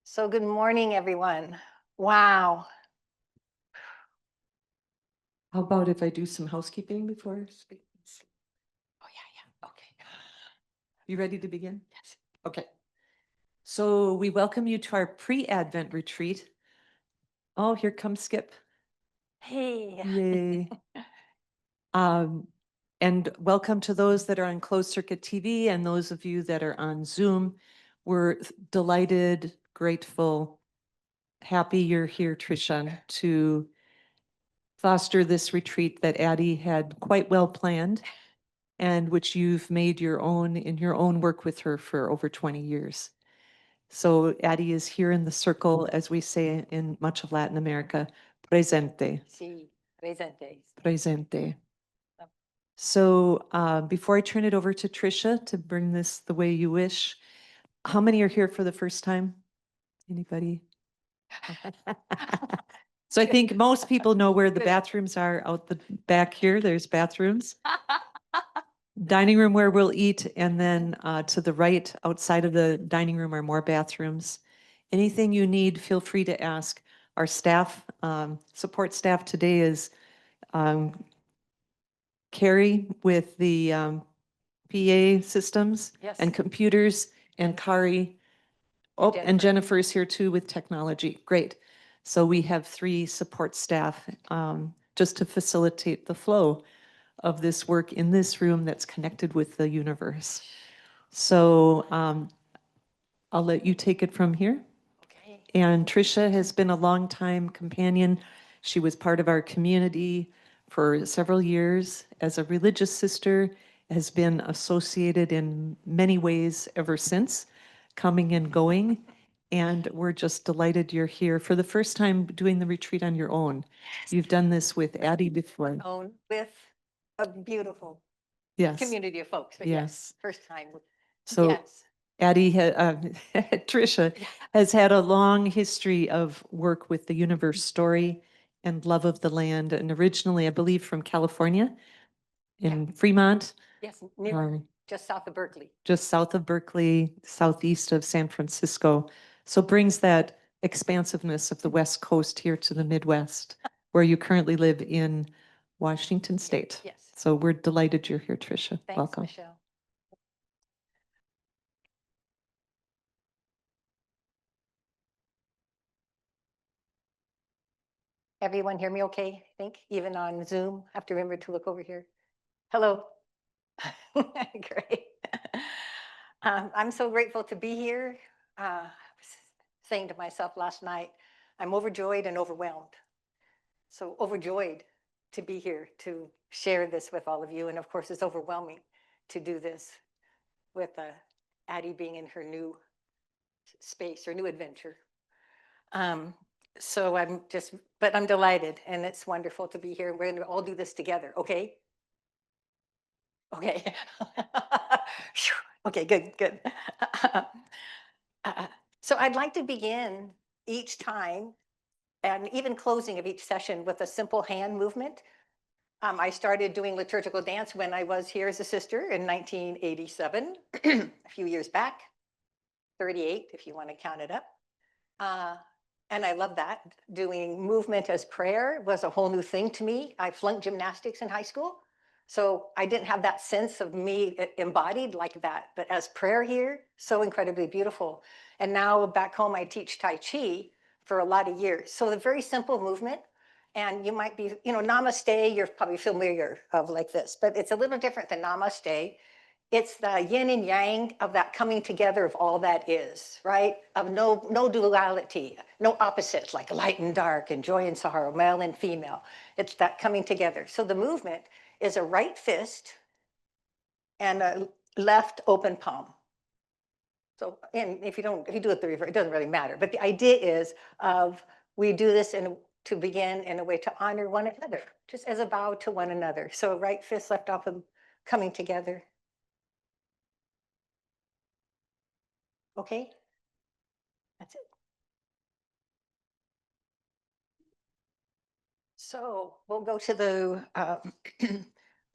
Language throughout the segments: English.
So good morning, everyone. Wow. How about if I do some housekeeping before I speak? Oh, yeah. Okay. You ready to begin? Yes. Okay. So we welcome you to our pre-Advent retreat. Oh, here comes Skip. Hey. Yay. Um, and welcome to those that are on closed circuit TV and those of you that are on Zoom. We're delighted, grateful, happy you're here, Tricia, to foster this retreat that Addie had quite well planned and which you've made your own in your own work with her for over 20 years. So Addie is here in the circle, as we say in much of Latin America, presente, Sí, presente. presente. So before I turn it over to Tricia to bring this the way you wish, how many are here for the first time? Anybody? So I think most people know where the bathrooms are out the back here. There's bathrooms. Dining room where we'll eat, and then to the right, outside of the dining room, are more bathrooms. Anything you need, feel free to ask. Our staff, support staff today is Carrie with the PA systems Yes. and computers, and Kari. Oh, and Jennifer is here too with technology. Great. So we have 3 support staff just to facilitate the flow of this work in this room that's connected with the universe. So I'll let you take it from here. Okay. And Tricia has been a longtime companion. She was part of our community for several years as a religious sister, has been associated in many ways ever since, coming and going. And we're just delighted you're here for the first time doing the retreat on your own. You've done this with Addie before. Own with a beautiful Yes. community of folks. But Yes. first time. So Yes. Addie, Tricia has had a long history of work with the universe story and love of the land, and originally, I believe, from California in Fremont. Yes, near, just south of Berkeley. Just south of Berkeley, southeast of San Francisco. So brings that expansiveness of the West Coast here to the Midwest, where you currently live in Washington State. Yes. So we're delighted you're here, Tricia. Thanks, Welcome. Michelle. Everyone hear me okay? I think even on Zoom, I have to remember to look over here. Hello. Great. I'm so grateful to be here. I was saying to myself last night, I'm overjoyed and overwhelmed. So overjoyed to be here to share this with all of you. And of course, it's overwhelming to do this with Addie being in her new space or new adventure. So but I'm delighted, and it's wonderful to be here. We're going to all do this together, okay? Okay. Okay, good. So I'd like to begin each time and even closing of each session with a simple hand movement. I started doing liturgical dance when I was here as a sister in 1987, a few years back, 38 if you want to count it up. And I love that. Doing movement as prayer was a whole new thing to me. I flunked gymnastics in high school, so I didn't have that sense of me embodied like that. But as prayer here, so incredibly beautiful. And now back home, I teach Tai Chi for a lot of years. So the very simple movement, and you might be, namaste, you're probably familiar of like this, but it's a little different than namaste. It's the yin and yang of that coming together of all that is, right? Of no duality, no opposites like light and dark and joy and sorrow, male and female. It's that coming together. So the movement is a right fist and a left open palm. So, and if you do it the reverse, it doesn't really matter. But the idea is we do this to begin in a way to honor one another, just as a vow to one another. So right fist, left open, coming together. Okay, that's it. So we'll go to the, well,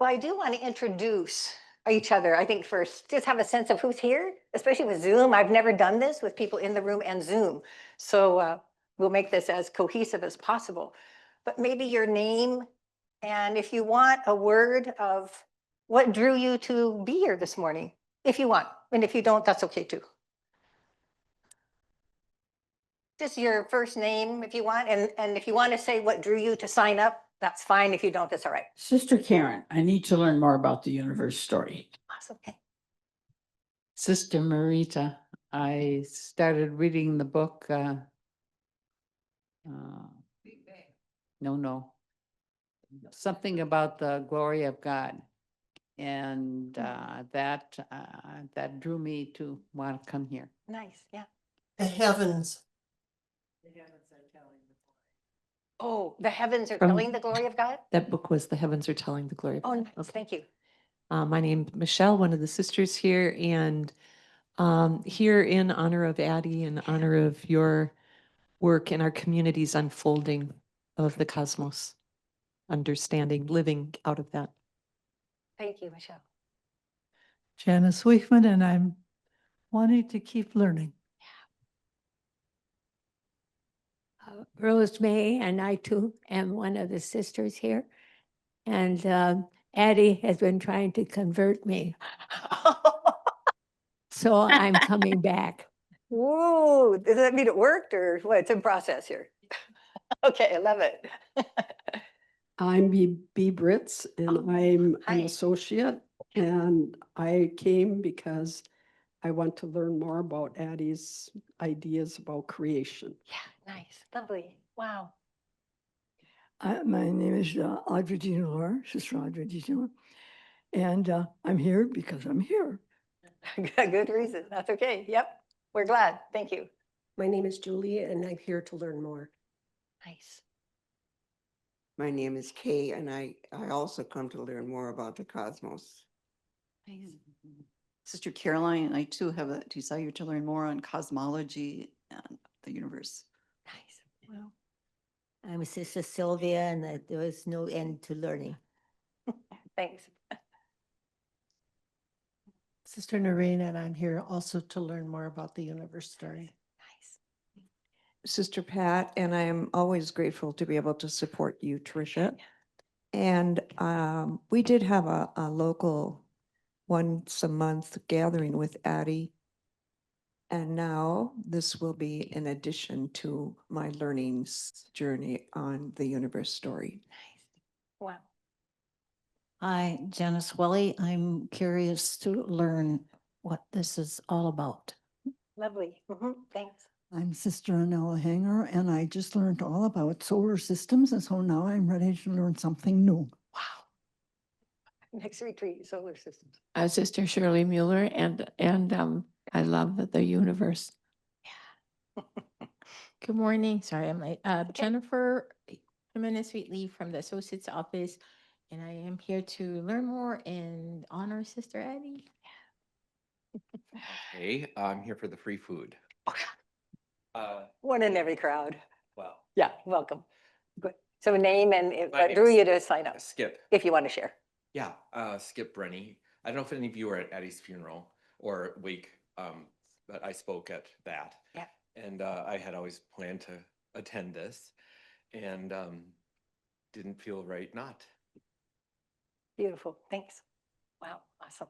I do want to introduce each other, I think first, just have a sense of who's here, especially with Zoom. I've never done this with people in the room and Zoom. So we'll make this as cohesive as possible. But maybe your name, and if you want a word of what drew you to be here this morning, if you want. And if you don't, that's okay too. Just your first name if you want. And if you want to say what drew you to sign up, that's fine. If you don't, that's all right. Sister Karen, I need to learn more about the universe story. Awesome. Okay. Sister Marita, I started reading the book. No, something about the glory of God, and that drew me to want to come here. Nice. Yeah. The heavens. Oh, the heavens are From- telling the glory of God. That book was The Heavens Are Telling the Glory of Oh, God. nice. Okay. Thank you. My name's Michelle, one of the sisters here, and here in honor of Addie, in honor of your work in our community's unfolding of the cosmos, understanding, living out of that. Thank you, Michelle. Janice Weifman, and I'm wanting to keep learning. Rose May, and I too am one of the sisters here. And Addie has been trying to convert me, so I'm coming back. Whoa, does that mean it worked or what? It's in process here. Okay, I love it. I'm B. Britz, and I'm Hi. an associate, and I came because I want to learn more about Addie's ideas about creation. Yeah, nice. Lovely. Wow. My name is Audrey Dinor, Sister Audrey Dinor, and I'm here because I'm here. Good reason. That's okay. Yep. We're glad. Thank you. My name is Julie, and I'm here to learn more. Nice. My name is Kay, and I also come to learn more about the cosmos. Sister Caroline and I too have a desire to learn more on cosmology and the universe. Nice. Well, I'm Sister Sylvia, and there was no end to learning. Thanks. Sister Noreen, and I'm here also to learn more about the universe story. Nice. Sister Pat, and I am always grateful to be able to support you, Tricia. And we did have a local once a month gathering with Addie. And now this will be in addition to my learning journey on the universe story. Wow. Hi, Janice Welly. I'm curious to learn what this is all about. Lovely. Thanks. I'm Sister Anella Hanger, and I just learned all about solar systems, and so now I'm ready to learn something new. Wow. Next retreat, solar systems. Sister Shirley Mueller, and I love the universe. Yeah. Good morning. Sorry, I'm late. Jennifer Jimenez Wheatley from the Associate's Office, and I am here to learn more and honor Sister Addie. Hey, I'm here for the free food. One in every crowd. Well, Yeah, welcome. Good. So name and My what drew name's you to sign up, Skip. if you want to share. Yeah, Skip Brenny. I don't know if any of you were at Addie's funeral or wake, but I spoke at that. Yeah. And I had always planned to attend this and didn't feel right not. Beautiful. Thanks. Wow. Awesome.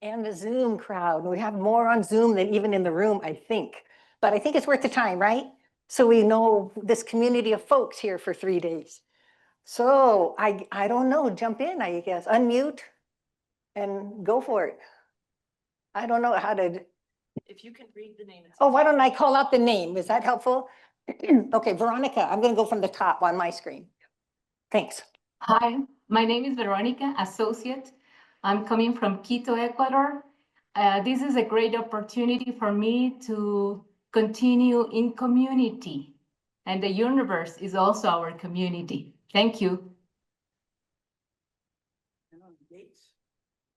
And the Zoom crowd. We have more on Zoom than even in the room, I think. But I think it's worth the time, right? So we know this community of folks here for 3 days. So I don't know, jump in, I guess, unmute and go for it. I don't know how to. If you can read the name. Oh, why don't I call out the name? Is that helpful? Okay, Veronica, I'm going to go from the top on my screen. Thanks. Hi, my name is Veronica, associate. I'm coming from Quito, Ecuador. This is a great opportunity for me to continue in community, and the universe is also our community. Thank you.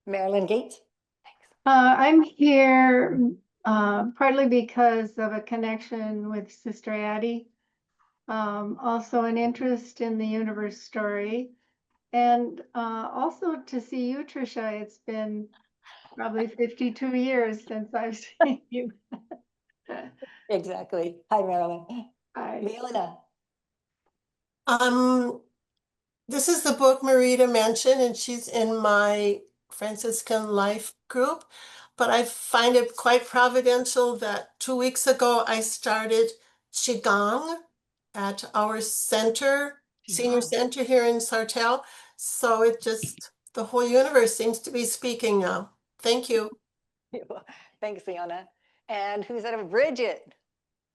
Marilyn Gates. I'm here partly because of a connection with Sister Addie. Also an interest in the universe story, And also to see you, Tricia, it's been probably 52 years since I've seen you. Exactly. Hi, Marilyn. Hi. Leona. This is the book Marita mentioned, and she's in my Franciscan life group. But I find it quite providential that 2 weeks ago I started Qigong at our center, senior center here in Sartell. So it just, the whole universe seems to be speaking now. Thank you. Thanks, Leona. And who's that? Bridget.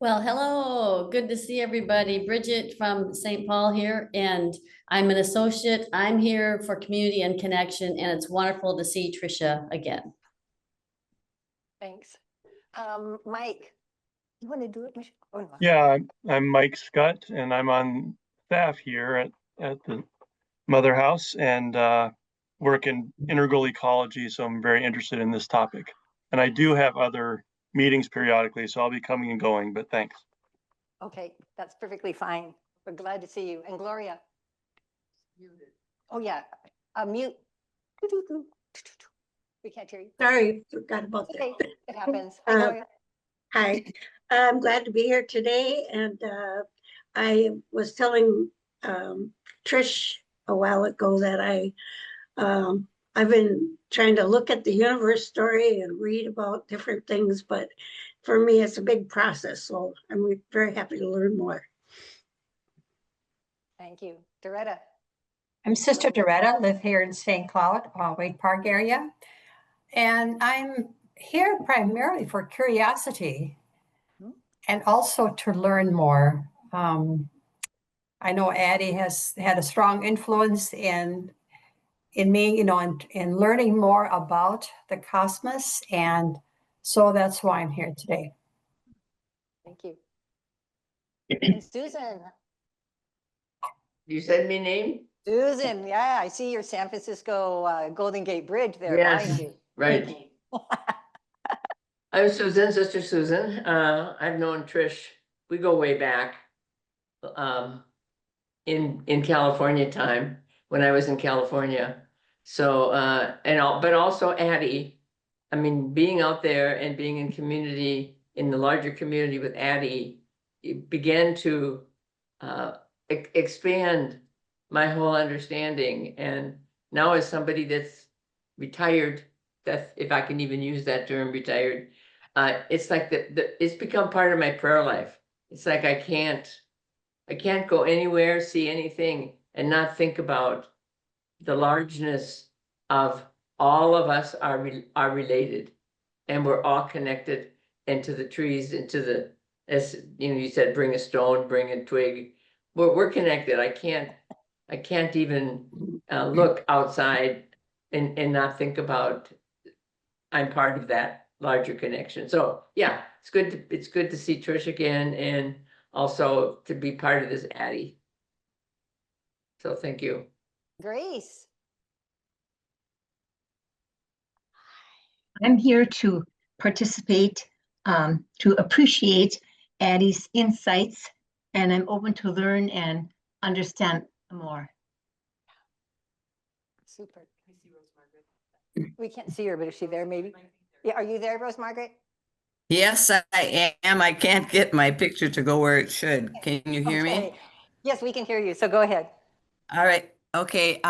Well, hello, good to see everybody. Bridget from St. Paul here, and I'm an associate. I'm here for community and connection, and it's wonderful to see Tricia again. Thanks. Mike, you want to do it, Michelle? Oh, no. Yeah, I'm Mike Scott, and I'm on staff here at the Mother House and work in integral ecology, so I'm very interested in this topic. And I do have other meetings periodically, so I'll be coming and going, but thanks. Okay, that's perfectly fine. We're glad to see you. And Gloria? Oh, yeah, mute. We can't hear you. Sorry, forgot about that. Okay, it happens. Hi, Gloria. Hi, I'm glad to be here today, and I was telling Trish a while ago that I've been trying to look at the universe story and read about different things, but for me, it's a big process, so I'm very happy to learn more. Thank you. Doretta. I'm Sister Doretta, live here in St. Cloud, Wade Park area. And I'm here primarily for curiosity and also to learn more. I know Addie has had a strong influence in me, you know, in learning more about the cosmos. And so that's why I'm here today. Thank you. And Susan. You said my name? Susan, yeah, I see your San Francisco Golden Gate Bridge there behind Yes, you. right. I'm Susan, Sister Susan. I've known Trish, we go way back in California time, when I was in California. So, but also Addie. I mean, being out there and being in community, in the larger community with Addie, it began to expand my whole understanding. And now as somebody that's retired, that's, if I can even use that term, retired, it's like it's become part of my prayer life. It's like I can't go anywhere, see anything, and not think about the largeness of all of us are related, and we're all connected into the trees, into the, as you know, you said, bring a stone, bring a twig. We're connected. I can't even look outside and not think about I'm part of that larger connection. So yeah, it's good to see Trish again, and also to be part of this Addie. So thank you. Grace. I'm here to participate, to appreciate Addie's insights, and I'm open to learn and understand more. Super. We can't see her, but is she there maybe? Yeah, are you there, Rose Margaret? Yes, I am. I can't get my picture to go where it should. Can you hear me? Yes, we can hear you. So go ahead. All right. Okay.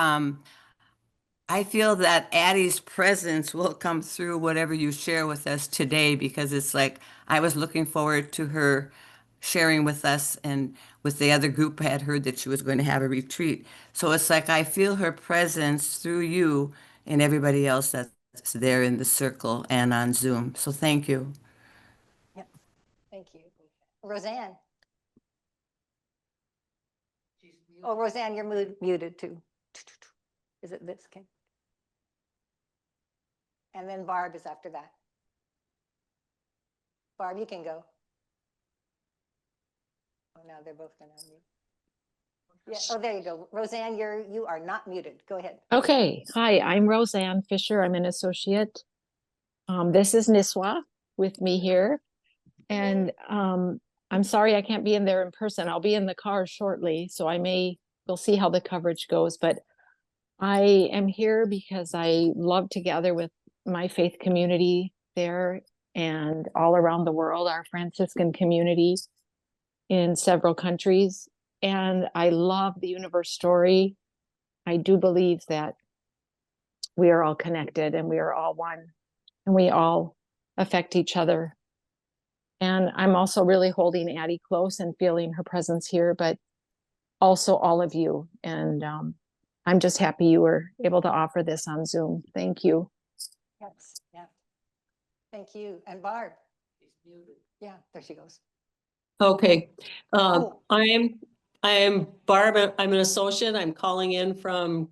I feel that Addie's presence will come through whatever you share with us today, because it's like I was looking forward to her sharing with us, and with the other group I had heard that she was going to have a retreat. So it's like I feel her presence through you and everybody else that's there in the circle and on Zoom. So thank you. Yep. Thank you. Roseanne. Oh, Roseanne, you're muted too. Is it this? Okay. And then Barb is after that. Barb, you can go. Oh, now they're both going to unmute. Yeah. Oh, there you go. Roseanne, you are not muted. Go ahead. Okay. Hi, I'm Roseanne Fisher. I'm an associate. This is Niswa with me here. And I'm sorry I can't be in there in person. I'll be in the car shortly, so we'll see how the coverage goes. But I am here because I love to gather with my faith community there and all around the world, our Franciscan community in several countries. And I love the universe story. I do believe that we are all connected and we are all one and we all affect each other. And I'm also really holding Addie close and feeling her presence here, but also all of you. And I'm just happy you were able to offer this on Zoom. Thank you. Yes, yeah. Thank you. And Barb. Yeah, there she goes. Okay, I'm Barb. I'm an associate. I'm calling in from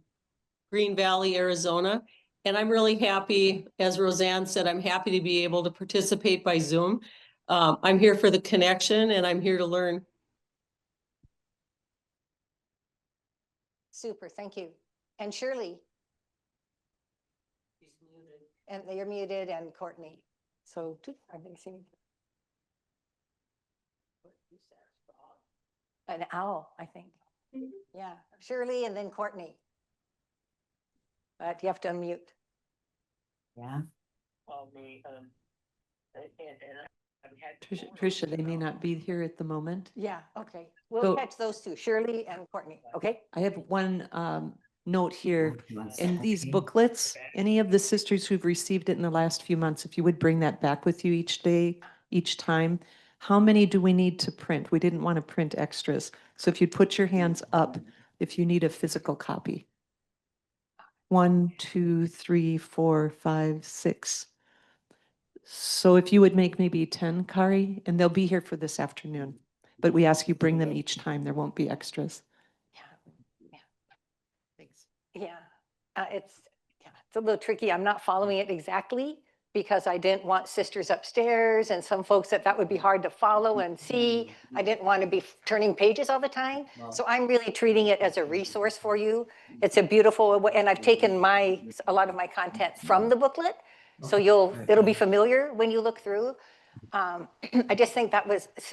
Green Valley, Arizona. And I'm really happy, as Roseanne said, I'm happy to be able to participate by Zoom. I'm here for the connection and I'm here to learn. Super, thank you. And Shirley. And you're muted, and Courtney. So I think an owl, I think. Yeah, Shirley and then Courtney. But you have to unmute. Yeah. Tricia, they may not be here at the moment. Yeah, okay. We'll So- catch those two, Shirley and Courtney, okay? I have one note here. In these booklets, any of the sisters who've received it in the last few months, if you would bring that back with you each day, each time, how many do we need to print? We didn't want to print extras. So if you'd put your hands up, if you need a physical copy. 1, 2, 3, 4, 5, 6. So if you would make maybe 10, Kari, and they'll be here for this afternoon. But we ask you bring them each time. There won't be extras. Yeah, it's a little tricky. I'm not following it exactly because I didn't want sisters upstairs and some folks that would be hard to follow and see. I didn't want to be turning pages all the time. So I'm really treating it as a resource for you. It's a beautiful, and I've taken a lot of my content from the booklet. So it'll be familiar when you look through. I just think that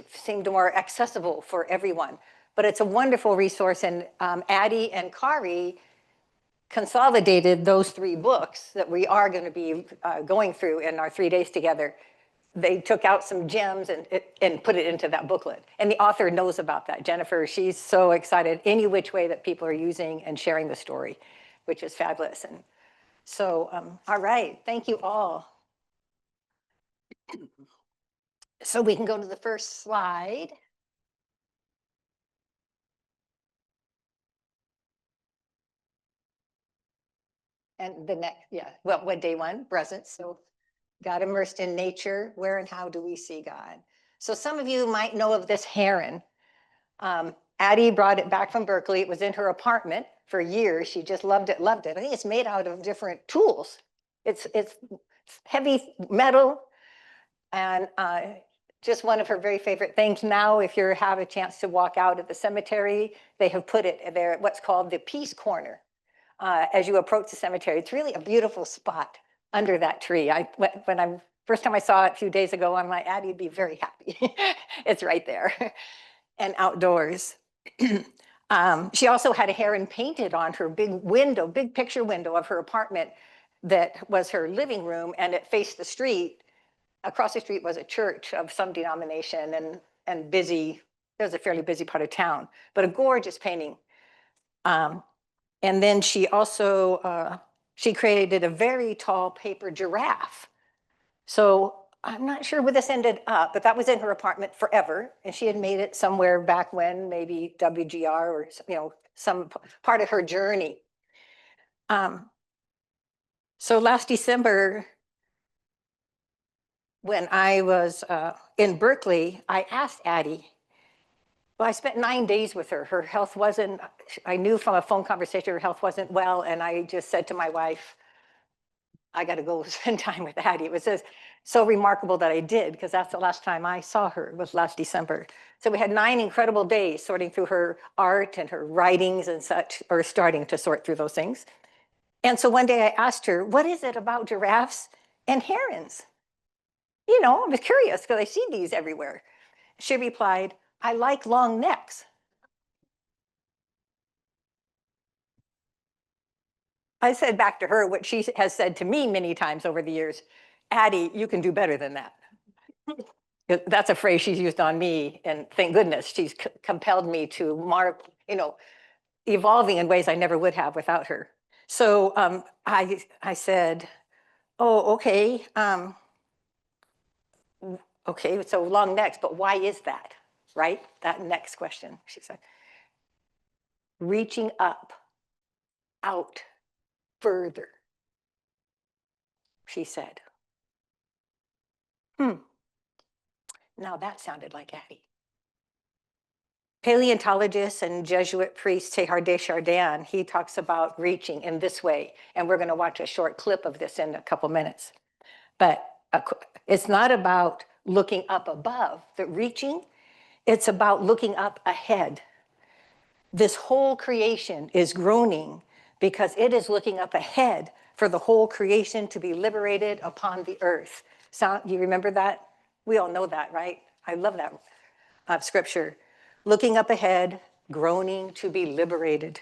seemed more accessible for everyone. But it's a wonderful resource, and Addie and Kari consolidated those 3 books that we are going to be going through in our 3 days together. They took out some gems and put it into that booklet. And the author knows about that. Jennifer, she's so excited any which way that people are using and sharing the story, which is fabulous. And so, all right, thank you all. So we can go to the first slide. And the next, what day 1, present. So God immersed in nature, where and how do we see God? So some of you might know of this heron. Addie brought it back from Berkeley. It was in her apartment for years. She just loved it, loved it. I think it's made out of different tools. It's heavy metal and just one of her very favorite things. Now, if you have a chance to walk out at the cemetery, they have put it there, what's called the Peace Corner. As you approach the cemetery, it's really a beautiful spot under that tree. First time I saw it a few days ago, I'm like, Addie'd be very happy. It's right there and outdoors. She also had a heron painted on her big picture window of her apartment that was her living room, and it faced the street. Across the street was a church of some denomination and busy. It was a fairly busy part of town, but a gorgeous painting. And then she also, she created a very tall paper giraffe. So I'm not sure where this ended up, but that was in her apartment forever. And she had made it somewhere back when, maybe WGR or some part of her journey. So last December, when I was in Berkeley, I asked Addie, well, I spent 9 days with her. Her health wasn't, I knew from a phone conversation her health wasn't well. And I just said to my wife, I got to go spend time with Addie. It was just so remarkable that I did, because that's the last time I saw her, was last December. So we had 9 incredible days sorting through her art and her writings and such, or starting to sort through those things. And so one day I asked her, what is it about giraffes and herons? I was curious because I see these everywhere. She replied, I like long necks. I said back to her what she has said to me many times over the years, Addie, you can do better than that. That's a phrase she's used on me, and thank goodness she's compelled me to evolving in ways I never would have without her. So I said, oh, okay, okay, so long necks, but why is that, right? That next question, she said. Reaching up, out, further, she said. Now that sounded like Addie. Paleontologist and Jesuit priest Teilhard de Chardin, he talks about reaching in this way, and we're going to watch a short clip of this in a couple minutes. But it's not about looking up above, the reaching, it's about looking up ahead. This whole creation is groaning because it is looking up ahead for the whole creation to be liberated upon the earth. So, you remember that? We all know that, right? I love that scripture. Looking up ahead, groaning to be liberated.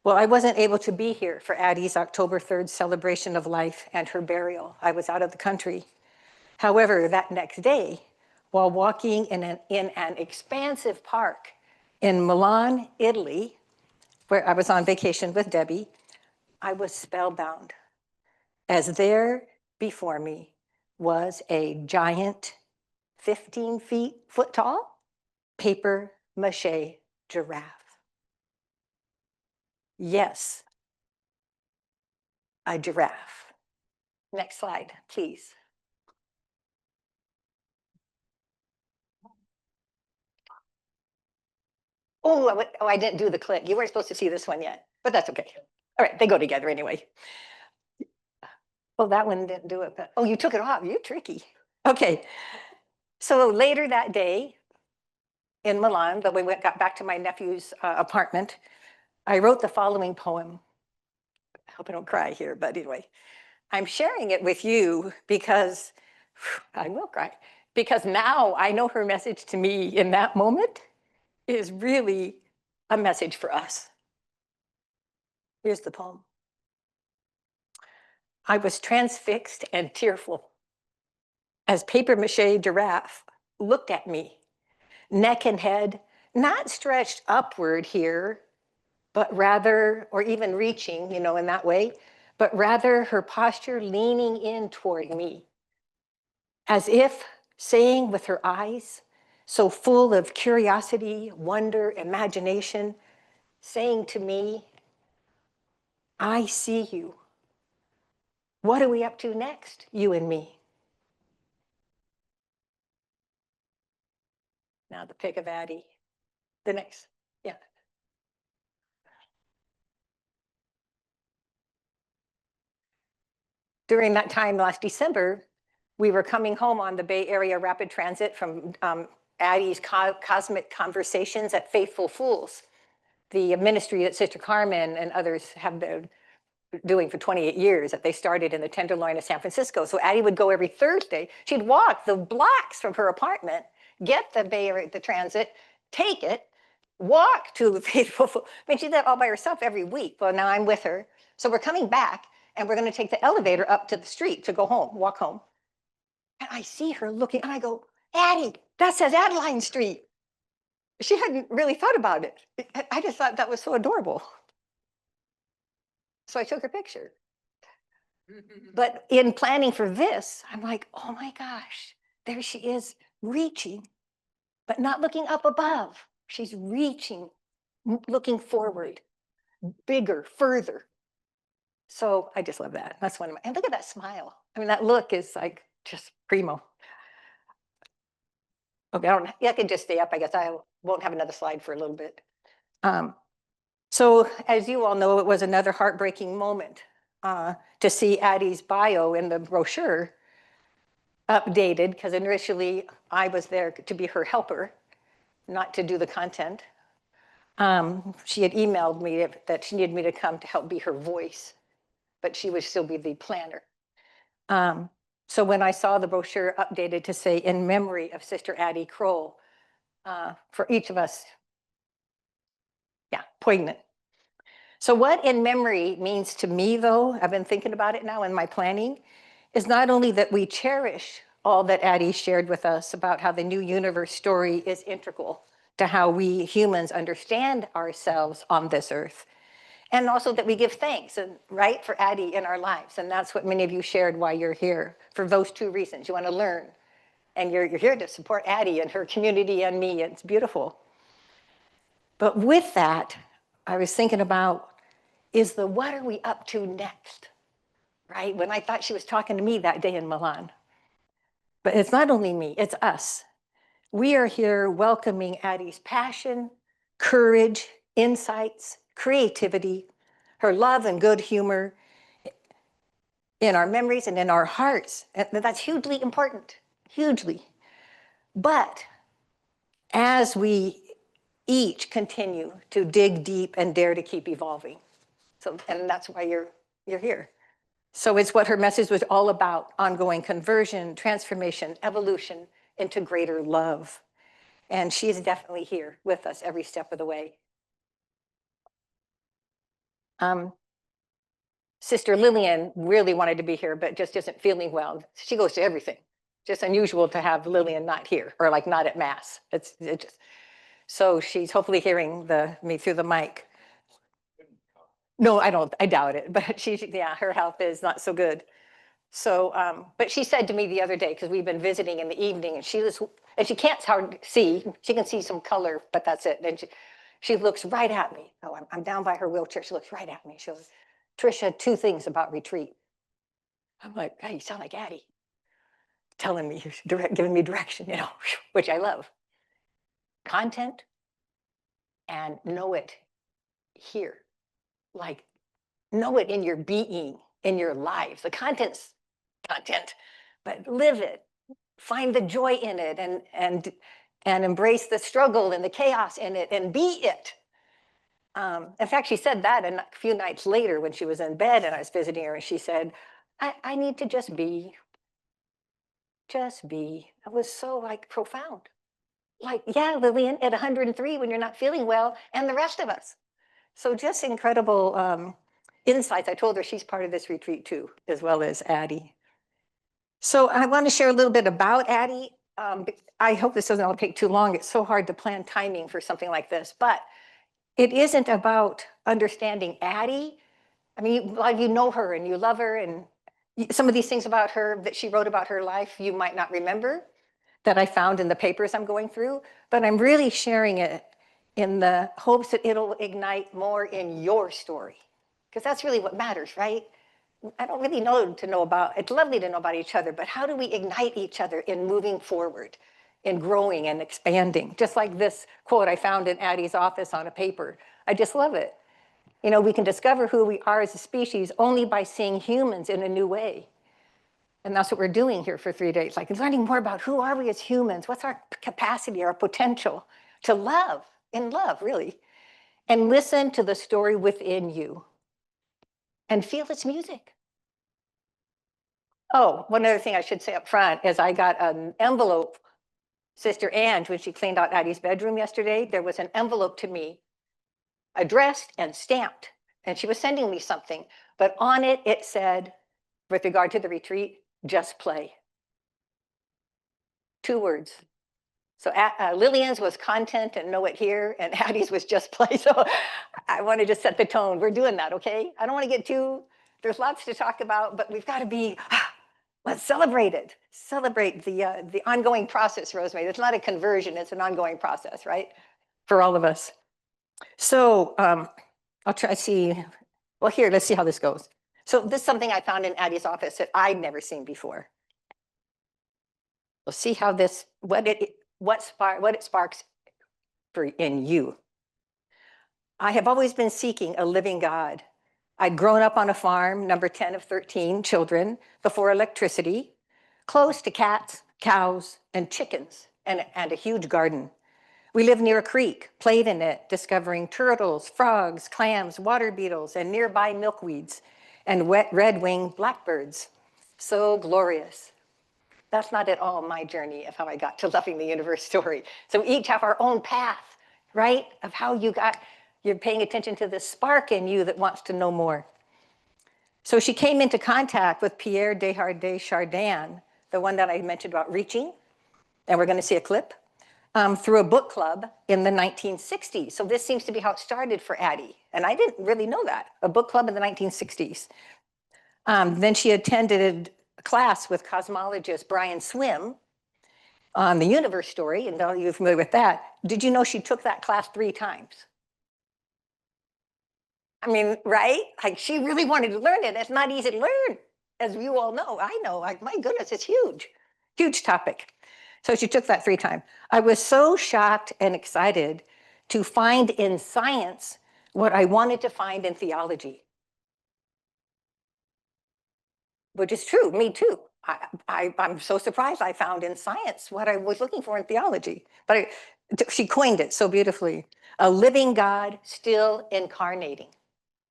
Well, I wasn't able to be here for Addie's October 3rd celebration of life and her burial. I was out of the country. However, that next day, while walking in an expansive park in Milan, Italy, where I was on vacation with Debbie, I was spellbound, as there before me was a giant 15 foot tall paper mache giraffe. Yes, a giraffe. Next slide, please. Oh, I didn't do the click. You weren't supposed to see this one yet, but that's okay. All right, they go together anyway. Oh, that one didn't do it, but oh, you took it off. You're tricky. Okay, so later that day in Milan, but we got back to my nephew's apartment, I wrote the following poem. I hope I don't cry here, but anyway, I'm sharing it with you because I will cry, because now I know her message to me in that moment is really a message for us. Here's the poem. I was transfixed and tearful as paper mache giraffe looked at me, neck and head not stretched upward here, but rather, or even reaching, in that way, but rather her posture leaning in toward me, as if saying with her eyes, so full of curiosity, wonder, imagination, saying to me, I see you. What are we up to next, you and me? Now the pic of Addie. The next, yeah. During that time last December, we were coming home on the Bay Area Rapid Transit from Addie's Cosmic Conversations at Faithful Fools, the ministry that Sister Carmen and others have been doing for 28 years, that they started in the Tenderloin of San Francisco. So Addie would go every Thursday. She'd walk the blocks from her apartment, get the transit, take it, walk to the Faithful Fools. I mean, she did that all by herself every week. Well, now I'm with her. So we're coming back, and we're going to take the elevator up to the street to go home, walk home. And I see her looking, and I go, Addie, that says Adeline Street. She hadn't really thought about it. I just thought that was so adorable. So I took her picture. But in planning for this, I'm like, oh my gosh, there she is, reaching, but not looking up above. She's reaching, looking forward, bigger, further. So I just love that. That's one of my, and look at that smile. I mean, that look is like just primo. Okay, I can just stay up. I guess I won't have another slide for a little bit. So as you all know, it was another heartbreaking moment to see Addie's bio in the brochure updated, because initially I was there to be her helper, not to do the content. She had emailed me that she needed me to come to help be her voice, but she would still be the planner. So when I saw the brochure updated to say, in memory of Sister Addie Kroll, for each of us, yeah, poignant. So what in memory means to me, though, I've been thinking about it now in my planning, is not only that we cherish all that Addie shared with us about how the new universe story is integral to how we humans understand ourselves on this earth, and also that we give thanks, and right, for Addie in our lives. And that's what many of you shared why you're here, for those two reasons. You want to learn, and you're here to support Addie and her community and me. It's beautiful. But with that, I was thinking about is the what are we up to next, right? When I thought she was talking to me that day in Milan. But it's not only me, it's us. We are here welcoming Addie's passion, courage, insights, creativity, her love and good humor in our memories and in our hearts. And that's hugely important, hugely. But as we each continue to dig deep and dare to keep evolving. And that's why you're here. So it's what her message was all about: ongoing conversion, transformation, evolution into greater love. And she is definitely here with us every step of the way. Sister Lillian really wanted to be here, but just isn't feeling well. She goes to everything. Just unusual to have Lillian not here, or like not at Mass. So she's hopefully hearing me through the mic. No, I doubt it, but her health is not so good. So, but she said to me the other day, because we've been visiting in the evening, and she can't hardly see, she can see some color, but that's it. And she looks right at me. Oh, I'm down by her wheelchair. She looks right at me. She goes, Tricia, 2 things about retreat. I'm like, hey, you sound like Addie. Telling me, giving me direction, which I love. Content and know it here. Like, know it in your being, in your life. The content's content, but live it. Find the joy in it and embrace the struggle and the chaos in it and be it. In fact, she said that a few nights later when she was in bed and I was visiting her, and she said, I need to just be. Just be. It was so profound. Like, yeah, Lillian, at 103 when you're not feeling well, and the rest of us. So just incredible insights. I told her she's part of this retreat too, as well as Addie. So I want to share a little bit about Addie. I hope this doesn't all take too long. It's so hard to plan timing for something like this, but it isn't about understanding Addie. I mean, a lot of you know her and you love her, and some of these things about her that she wrote about her life, you might not remember, that I found in the papers I'm going through, but I'm really sharing it in the hopes that it'll ignite more in your story, because that's really what matters, right? I don't really know it's lovely to know about each other, but how do we ignite each other in moving forward, in growing and expanding? Just like this quote I found in Addie's office on a paper. I just love it. We can discover who we are as a species only by seeing humans in a new way. And that's what we're doing here for 3 days, learning more about who are we as humans, what's our capacity, our potential to love, in love, really, and listen to the story within you and feel its music. Oh, one other thing I should say up front is I got an envelope. Sister Ange, when she cleaned out Addie's bedroom yesterday, there was an envelope to me, addressed and stamped, and she was sending me something, but on it, it said, with regard to the retreat, just play. 2 words. So Lillian's was content and know it here, and Addie's was just play. So I want to just set the tone. We're doing that, okay? I don't want to get there's lots to talk about, but we've got to be, let's celebrate it. Celebrate the ongoing process, Rosemary. It's not a conversion, it's an ongoing process, right? For all of us. So I'll try to see, well, here, let's see how this goes. So this is something I found in Addie's office that I'd never seen before. We'll see how what it sparks in you. I have always been seeking a living God. I'd grown up on a farm, number 10 of 13 children, before electricity, close to cats, cows, and chickens, and a huge garden. We lived near a creek, played in it, discovering turtles, frogs, clams, water beetles, and nearby milkweeds, and red-winged blackbirds. So glorious. That's not at all my journey of how I got to loving the universe story. So we each have our own path, right? Of how you You're paying attention to the spark in you that wants to know more. So she came into contact with Pierre Desjardins Chardin, the one that I mentioned about reaching, and we're going to see a clip, through a book club in the 1960s. So this seems to be how it started for Addie. And I didn't really know that, a book club in the 1960s. Then she attended a class with cosmologist Brian Swim on the universe story, and all you're familiar with that. Did you know she took that class 3 times? I mean, right? Like she really wanted to learn it. It's not easy to learn, as you all know. I know, like, my goodness, it's huge, huge topic. So she took that 3 times. I was so shocked and excited to find in science what I wanted to find in theology. Which is true, me too. I'm so surprised I found in science what I was looking for in theology. But she coined it so beautifully. A living God still incarnating.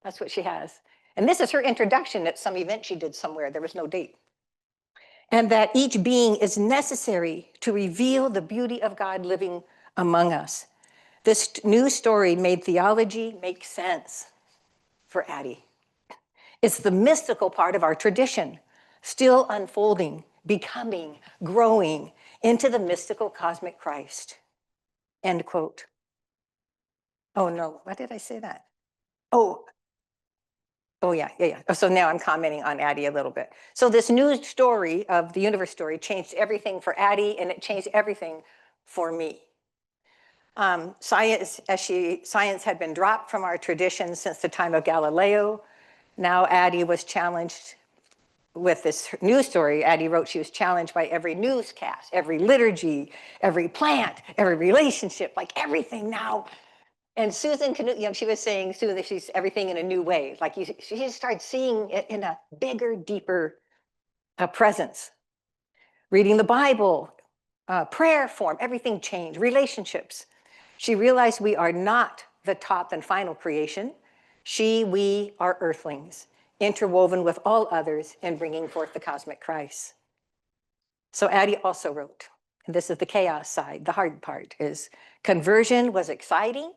That's what she has. And this is her introduction at some event she did somewhere. There was no date. And that each being is necessary to reveal the beauty of God living among us. This new story made theology make sense for Addie. It's the mystical part of our tradition, still unfolding, becoming, growing into the mystical cosmic Christ. End quote. Oh no, why did I say that? Oh yeah. So now I'm commenting on Addie a little bit. So this new story of the universe story changed everything for Addie, and it changed everything for me. Science had been dropped from our tradition since the time of Galileo. Now Addie was challenged with this news story. Addie wrote she was challenged by every newscast, every liturgy, every plant, every relationship, like everything now. And Susan, she was saying, Susan, she's everything in a new way. Like she just started seeing it in a bigger, deeper presence. Reading the Bible, prayer form, everything changed. Relationships. She realized we are not the top and final creation. We are earthlings, interwoven with all others in bringing forth the cosmic Christ. So Addie also wrote, and this is the chaos side, the hard part is conversion was exciting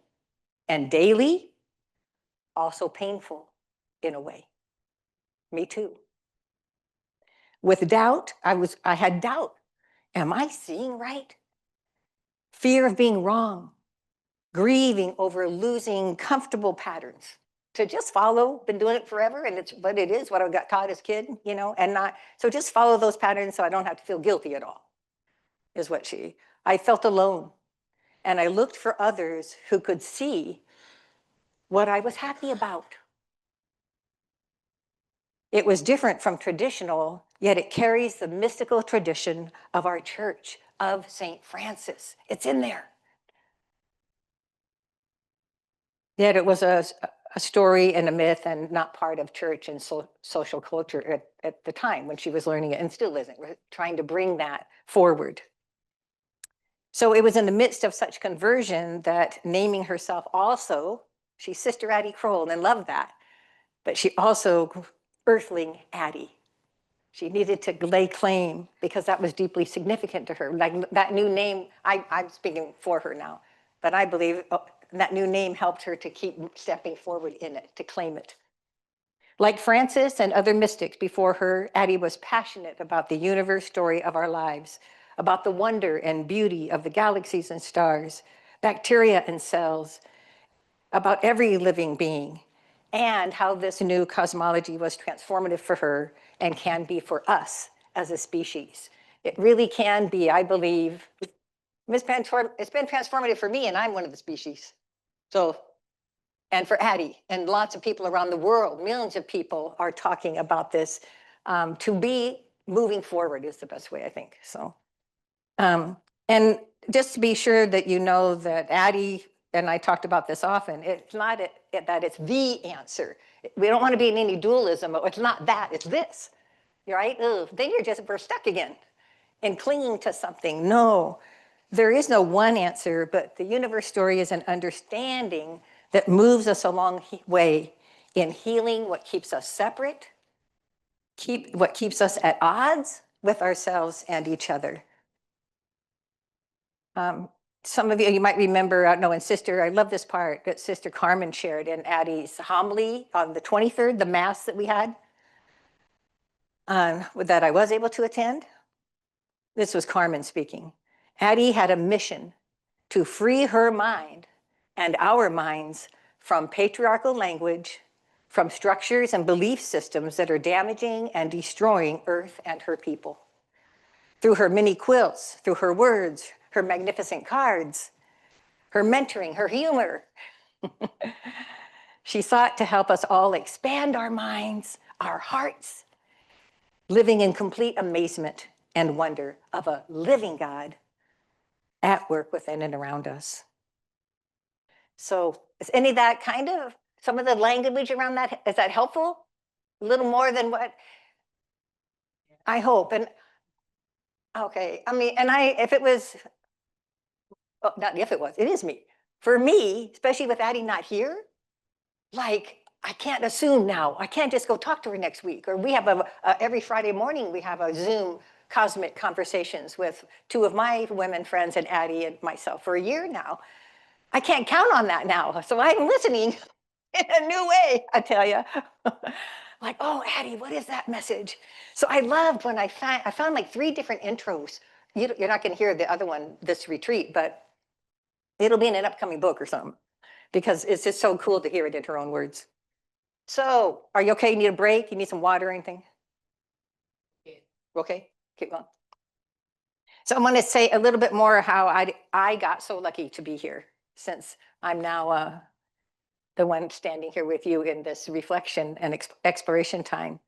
and daily, also painful in a way. Me too. With doubt, I had doubt. Am I seeing right? Fear of being wrong, grieving over losing comfortable patterns to just follow, been doing it forever, and it's what it is, what I got taught as a kid, and not, so just follow those patterns so I don't have to feel guilty at all, is what I felt alone. And I looked for others who could see what I was happy about. It was different from traditional, yet it carries the mystical tradition of our church, of St. Francis. It's in there. Yet it was a story and a myth and not part of church and social culture at the time when she was learning it, and still isn't. We're trying to bring that forward. So it was in the midst of such conversion that naming herself also, she's Sister Addie Kroll, and loved that. But she also, Earthling Addie. She needed to lay claim because that was deeply significant to her. Like that new name, I'm speaking for her now, but I believe that new name helped her to keep stepping forward in it, to claim it. Like Francis and other mystics before her, Addie was passionate about the universe story of our lives, about the wonder and beauty of the galaxies and stars, bacteria and cells, about every living being, and how this new cosmology was transformative for her and can be for us as a species. It really can be, I believe, it's been transformative for me, and I'm one of the species. So, and for Addie, and lots of people around the world, millions of people are talking about this. To be moving forward is the best way, I think. So, and just to be sure that you know that Addie, and I talked about this often, it's not that it's the answer. We don't want to be in any dualism. It's not that, it's this, right? Then we're stuck again in clinging to something. No, there is no one answer, but the universe story is an understanding that moves us a long way in healing what keeps us separate, what keeps us at odds with ourselves and each other. some of you might remember, knowing Sister, I love this part that Sister Carmen shared in Addie's homily on the 23rd, the Mass that we had, that I was able to attend. This was Carmen speaking. Addie had a mission to free her mind and our minds from patriarchal language, from structures and belief systems that are damaging and destroying Earth and her people. Through her mini quilts, through her words, her magnificent cards, her mentoring, her humor, she sought to help us all expand our minds, our hearts, living in complete amazement and wonder of a living God at work within and around us. So is any of that kind of, some of the language around that, is that helpful? A little more than what? I hope. And okay, I mean, and if it was, oh, not if it was, it is me. For me, especially with Addie not here, like, I can't assume now. I can't just go talk to her next week. Or we have every Friday morning, we have a Zoom cosmic conversations with two of my women friends and Addie and myself for a year now. I can't count on that now. So I'm listening in a new way, I tell you. Like, oh, Addie, what is that message? So I loved when I found like 3 different intros. You're not going to hear the other one this retreat, but it'll be in an upcoming book or something, because it's just so cool to hear it in her own words. So are you okay? You need a break? You need some water or anything? Okay, keep going. So I'm going to say a little bit more how I got so lucky to be here, since I'm now the one standing here with you in this reflection and exploration time.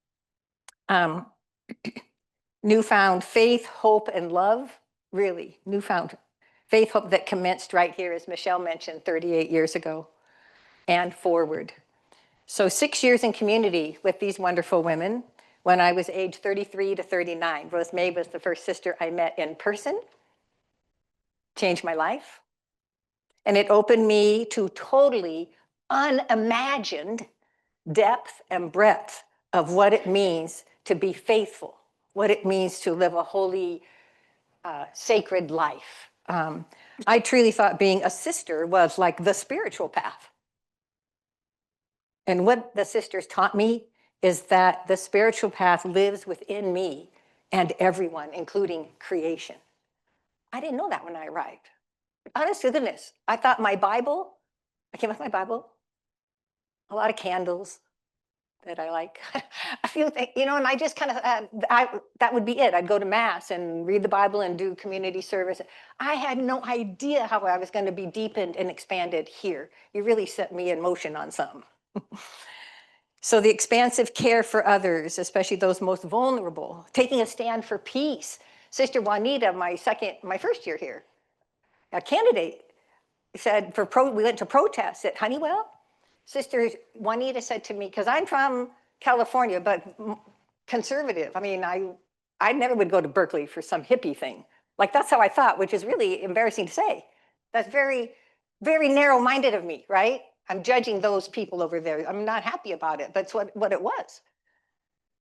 Newfound faith, hope, and love, really newfound faith, hope that commenced right here, as Michelle mentioned, 38 years ago and forward. So 6 years in community with these wonderful women when I was age 33 to 39. Rose May was the first sister I met in person, changed my life. And it opened me to totally unimagined depth and breadth of what it means to be faithful, what it means to live a holy, sacred life. I truly thought being a sister was like the spiritual path. And what the sisters taught me is that the spiritual path lives within me and everyone, including creation. I didn't know that when I arrived. Honest to goodness, I thought my Bible, I came with my Bible, a lot of candles that I like, a few things, you know, and I just kind of, that would be it. I'd go to Mass and read the Bible and do community service. I had no idea how I was going to be deepened and expanded here. You really set me in motion on something. So the expansive care for others, especially those most vulnerable, taking a stand for peace. Sister Juanita, my first year here, a candidate, said we went to protest at Honeywell. Sister Juanita said to me, because I'm from California, but conservative. I mean, I never would go to Berkeley for some hippie thing. Like, that's how I thought, which is really embarrassing to say. That's very, very narrow-minded of me, right? I'm judging those people over there. I'm not happy about it, but it's what it was.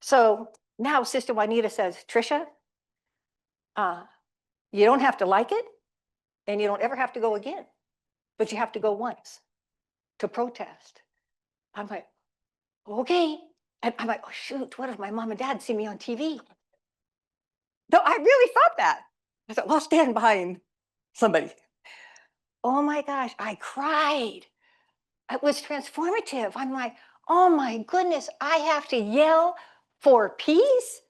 So now Sister Juanita says, Tricia, you don't have to like it, and you don't ever have to go again, but you have to go once to protest. I'm like, okay. And I'm like, oh, shoot, what if my mom and dad see me on TV? No, I really thought that. I thought, well, I'll stand behind somebody. Oh my gosh, I cried. It was transformative. I'm like, oh my goodness, I have to yell for peace?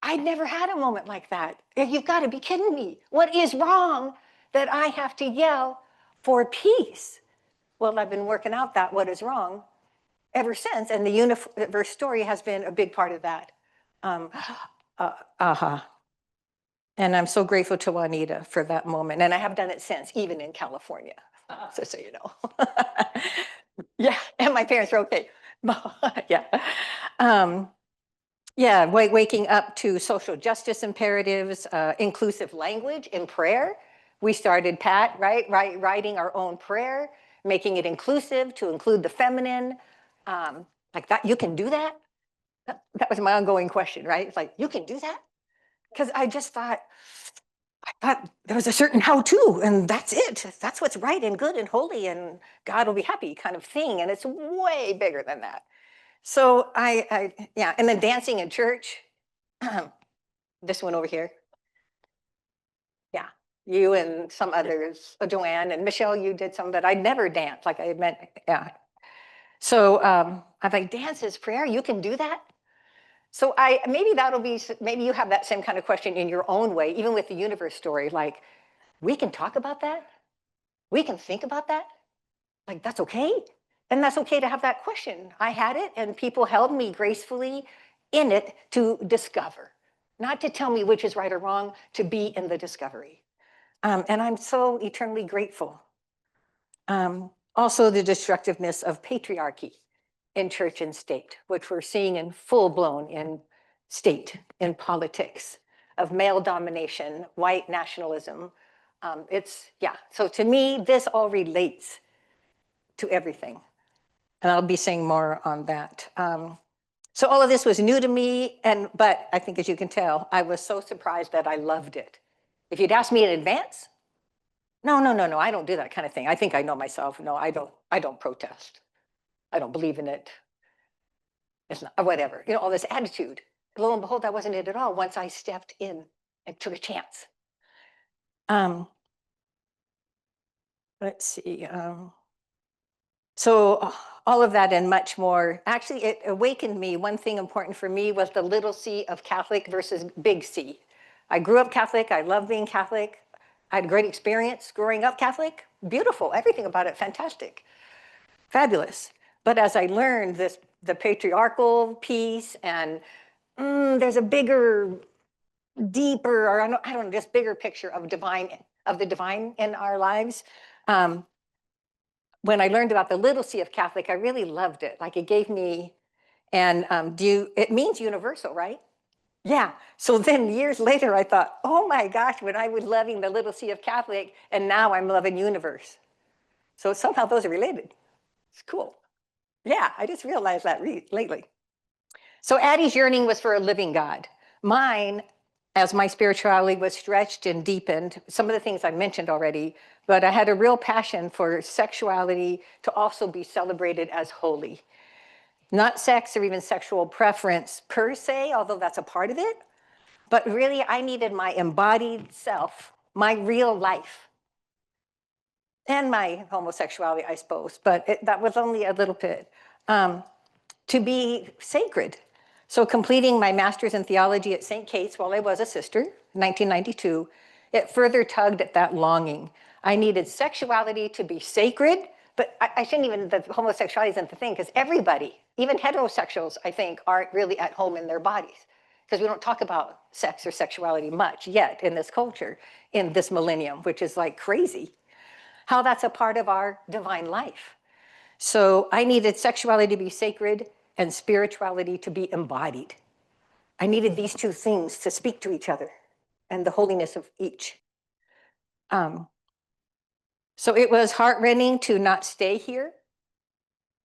I'd never had a moment like that. You've got to be kidding me. What is wrong that I have to yell for peace? Well, I've been working out that what is wrong ever since, and the universe story has been a big part of that. And I'm so grateful to Juanita for that moment, and I have done it since, even in California, so you know. Yeah, and my parents were okay. Yeah. Yeah, waking up to social justice imperatives, inclusive language in prayer. We started, Pat, writing our own prayer, making it inclusive to include the feminine. Like that, you can do that? That was my ongoing question, right? It's like, you can do that? Because I just thought, thought there was a certain how-to, and that's it. That's what's right and good and holy, and God will be happy kind of thing. And it's way bigger than that. So yeah, and then dancing in church. This one over here. Yeah, you and some others, Joanne and Michelle, you did some, but I never danced like I meant, yeah. So I'm like, dance is prayer, you can do that? So maybe that'll be, maybe you have that same kind of question in your own way, even with the universe story, like, we can talk about that? We can think about that? Like, that's okay? And that's okay to have that question. I had it, and people held me gracefully in it to discover, not to tell me which is right or wrong, to be in the discovery. And I'm so eternally grateful. Also, the destructiveness of patriarchy in church and state, which we're seeing in full blown in state, in politics, of male domination, white nationalism. Yeah, so to me, this all relates to everything. And I'll be saying more on that. So all of this was new to me, but I think, as you can tell, I was so surprised that I loved it. If you'd asked me in advance, no, I don't do that kind of thing. I think I know myself. No, I don't protest. I don't believe in it. It's not, whatever, all this attitude. Lo and behold, that wasn't it at all once I stepped in and took a chance. Let's see. So all of that and much more, actually, it awakened me. One thing important for me was the little c of Catholic versus big C. I grew up Catholic. I love being Catholic. I had a great experience growing up Catholic. Beautiful, everything about it, fantastic, fabulous. But as I learned the patriarchal piece, and there's a bigger, deeper, or I don't know, just bigger picture of the divine in our lives. When I learned about the little c of Catholic, I really loved it. Like, it gave me, and it means universal, right? Yeah. So then years later, I thought, oh my gosh, when I was loving the little c of Catholic, and now I'm loving universe. So somehow those are related. It's cool. Yeah, I just realized that lately. So Addie's yearning was for a living God. Mine, as my spirituality was stretched and deepened, some of the things I mentioned already, but I had a real passion for sexuality to also be celebrated as holy. Not sex or even sexual preference per se, although that's a part of it, but really I needed my embodied self, my real life, and my homosexuality, I suppose, but that was only a little bit, to be sacred. So completing my master's in theology at St. Kate's while I was a sister, 1992, it further tugged at that longing. I needed sexuality to be sacred, but I shouldn't even, the homosexuality isn't the thing, because everybody, even heterosexuals, I think, aren't really at home in their bodies, because we don't talk about sex or sexuality much yet in this culture, in this millennium, which is like crazy, how that's a part of our divine life. So I needed sexuality to be sacred and spirituality to be embodied. I needed these two things to speak to each other and the holiness of each. So it was heart-rending to not stay here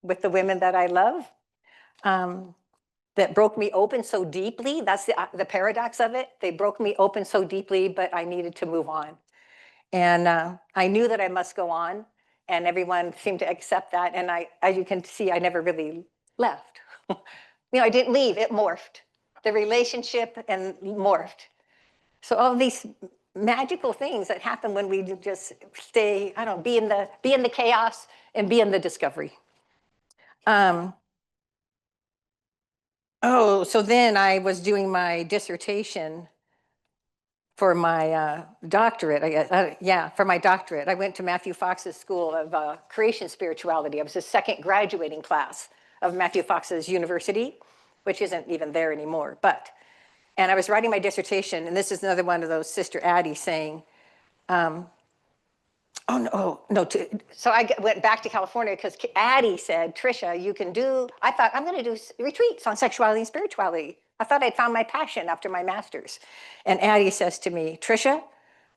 with the women that I love, that broke me open so deeply. That's the paradox of it. They broke me open so deeply, but I needed to move on. And I knew that I must go on, and everyone seemed to accept that. And as you can see, I never really left. I didn't leave, it morphed. The relationship and morphed. So all these magical things that happen when we just stay, I don't know, be in the chaos and be in the discovery. So then I was doing my dissertation for my doctorate, I guess. For my doctorate. I went to Matthew Fox's School of Creation Spirituality. I was the second graduating class of Matthew Fox's university, which isn't even there anymore. And I was writing my dissertation, and this is another one of those Sister Addie saying, so I went back to California because Addie said, Tricia, you can do, I thought, I'm going to do retreats on sexuality and spirituality. I thought I'd found my passion after my master's. And Addie says to me, Tricia,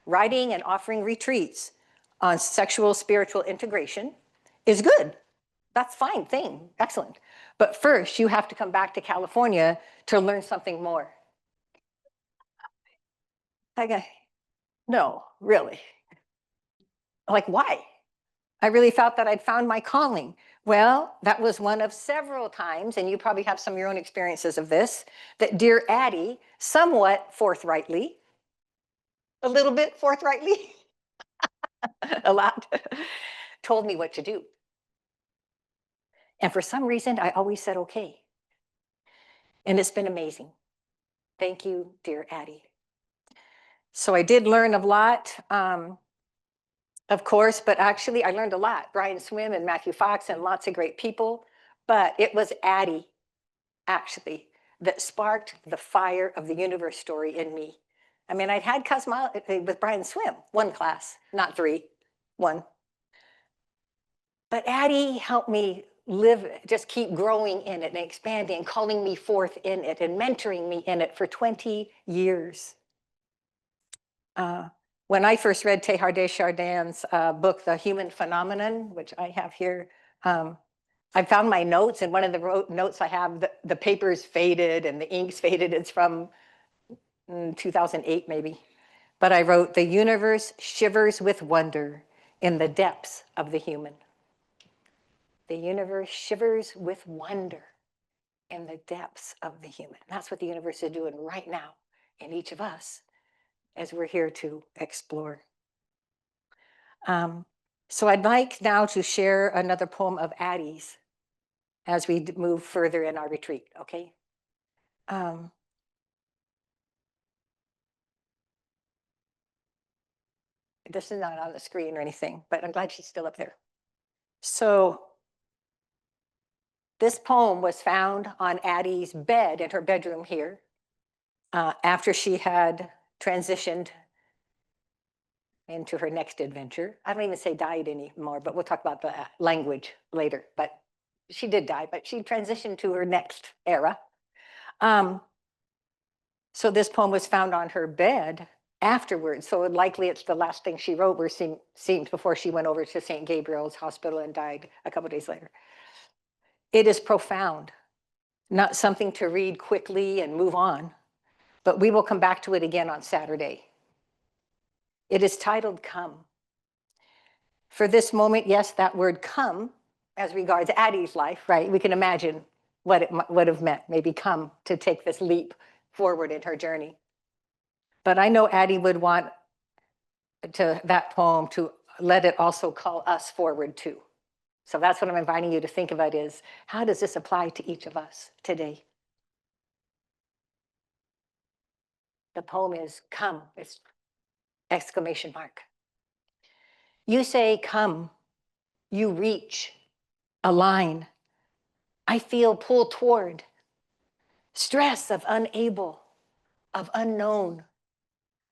writing and offering retreats on sexual spiritual integration is good. That's fine thing, excellent. But first, you have to come back to California to learn something more. Okay. No, really. Like, why? I really thought that I'd found my calling. Well, that was one of several times, and you probably have some of your own experiences of this, that dear Addie, somewhat forthrightly, a little bit forthrightly, a lot, told me what to do. And for some reason, I always said, okay. And it's been amazing. Thank you, dear Addie. So I did learn a lot, of course, but actually I learned a lot. Brian Swim and Matthew Fox and lots of great people. But it was Addie, actually, that sparked the fire of the universe story in me. I mean, I'd had cosmology with Brian Swim, one class, not three, one. But Addie helped me live, just keep growing in it and expanding, calling me forth in it and mentoring me in it for 20 years. When I first read Teilhard de Chardin's book, The Human Phenomenon, which I have here, I found my notes, and one of the notes I have, the paper's faded and the ink's faded. It's from 2008 maybe. But I wrote, the universe shivers with wonder in the depths of the human. The universe shivers with wonder in the depths of the human. That's what the universe is doing right now in each of us as we're here to explore. So I'd like now to share another poem of Addie's as we move further in our retreat, okay? This is not on the screen or anything, but I'm glad she's still up there. So this poem was found on Addie's bed in her bedroom here after she had transitioned into her next adventure. I don't even say died anymore, but we'll talk about the language later. But she did die, but she transitioned to her next era. So this poem was found on her bed afterwards. So likely it's the last thing she wrote were seemed before she went over to St. Gabriel's Hospital and died a couple days later. It is profound, not something to read quickly and move on, but we will come back to it again on Saturday. It is titled Come. For this moment, yes, that word come, as regards Addie's life, right? We can imagine what it would have meant, maybe come to take this leap forward in her journey. But I know Addie would want to that poem to let it also call us forward too. So that's what I'm inviting you to think about is, how does this apply to each of us today? The poem is come, it's exclamation mark. You say come, you reach, align. I feel pull toward, stress of unable, of unknown,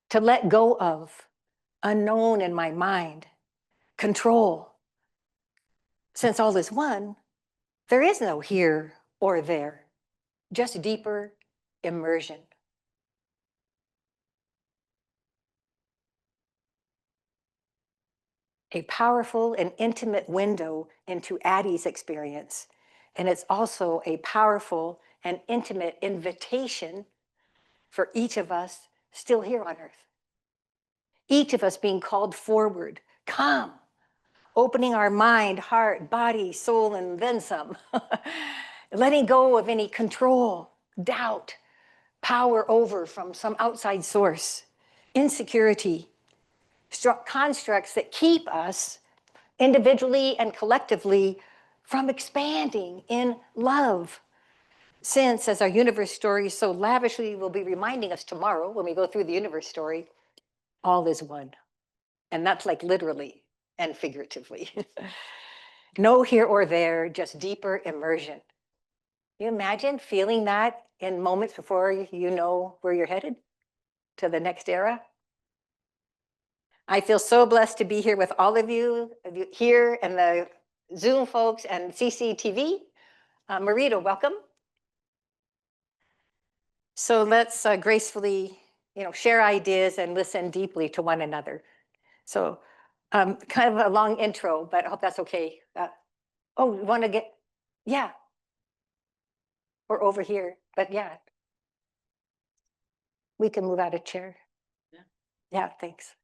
to let go of, unknown in my mind, control. Since all is one, there is no here or there, just deeper immersion. A powerful and intimate window into Addie's experience. And it's also a powerful and intimate invitation for each of us still here on earth. Each of us being called forward, come, opening our mind, heart, body, soul, and then some. Letting go of any control, doubt, power over from some outside source, insecurity, constructs that keep us individually and collectively from expanding in love. Since, as our universe story so lavishly will be reminding us tomorrow when we go through the universe story, all is one. And that's like literally and figuratively. No here or there, just deeper immersion. You imagine feeling that in moments before you know where you're headed to the next era? I feel so blessed to be here with all of you here and the Zoom folks and CCTV. Marita, welcome. So let's gracefully, share ideas and listen deeply to one another. So kind of a long intro, but I hope that's okay. Oh, you want to get, yeah. Or over here, but yeah. We can move out a chair. Yeah, thanks.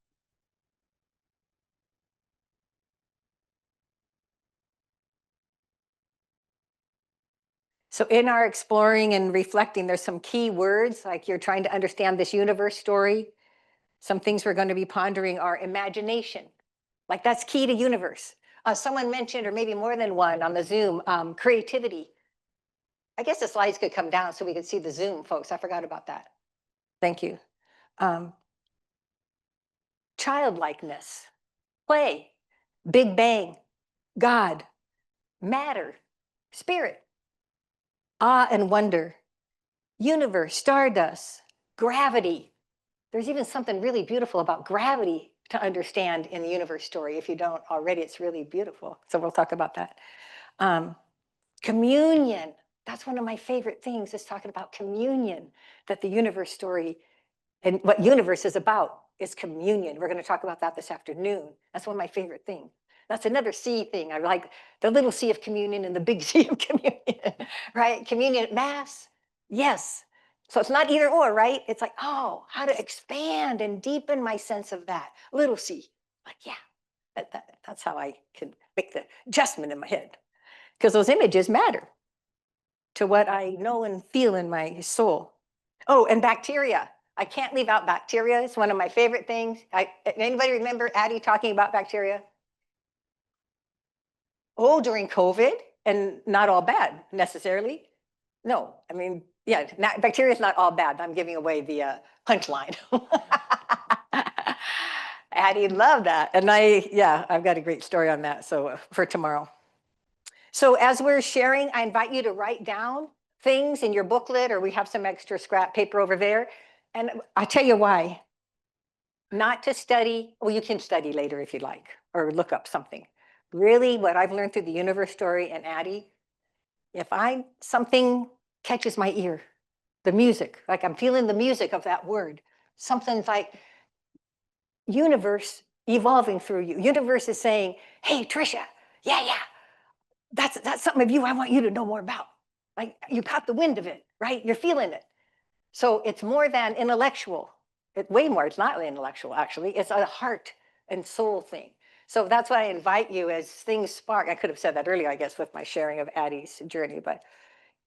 So in our exploring and reflecting, there's some key words, like you're trying to understand this universe story. Some things we're going to be pondering are imagination. Like that's key to universe. Someone mentioned, or maybe more than one on the Zoom, creativity. I guess the slides could come down so we could see the Zoom, folks. I forgot about that. Thank you. Childlikeness, play, Big Bang, God, matter, spirit, awe and wonder, universe, stardust, gravity. There's even something really beautiful about gravity to understand in the universe story. If you don't already, it's really beautiful. So we'll talk about that. Communion. That's one of my favorite things, is talking about communion, that the universe story and what universe is about is communion. We're going to talk about that this afternoon. That's one of my favorite things. That's another C thing. I like the little C of communion and the big C of communion, right? Communion, mass, yes. So it's not either or, right? It's like, oh, how to expand and deepen my sense of that. Little C, like, yeah, that's how I can make the adjustment in my head. Because those images matter to what I know and feel in my soul. Oh, and bacteria. I can't leave out bacteria. It's one of my favorite things. Anybody remember Addie talking about bacteria? Oh, during COVID, and not all bad necessarily. No, I mean, yeah, bacteria is not all bad. I'm giving away the punchline. Addie loved that. And I've got a great story on that. So for tomorrow. So as we're sharing, I invite you to write down things in your booklet, or we have some extra scrap paper over there. And I'll tell you why. Not to study, well, you can study later if you like, or look up something. Really, what I've learned through the universe story and Addie, if something catches my ear, the music, like I'm feeling the music of that word, something's like universe evolving through you. Universe is saying, hey, Tricia, yeah, that's something of you I want you to know more about. Like you caught the wind of it, right? You're feeling it. So it's more than intellectual. Way more. It's not intellectual, actually. It's a heart and soul thing. So that's why I invite you as things spark. I could have said that earlier, I guess, with my sharing of Addie's journey. But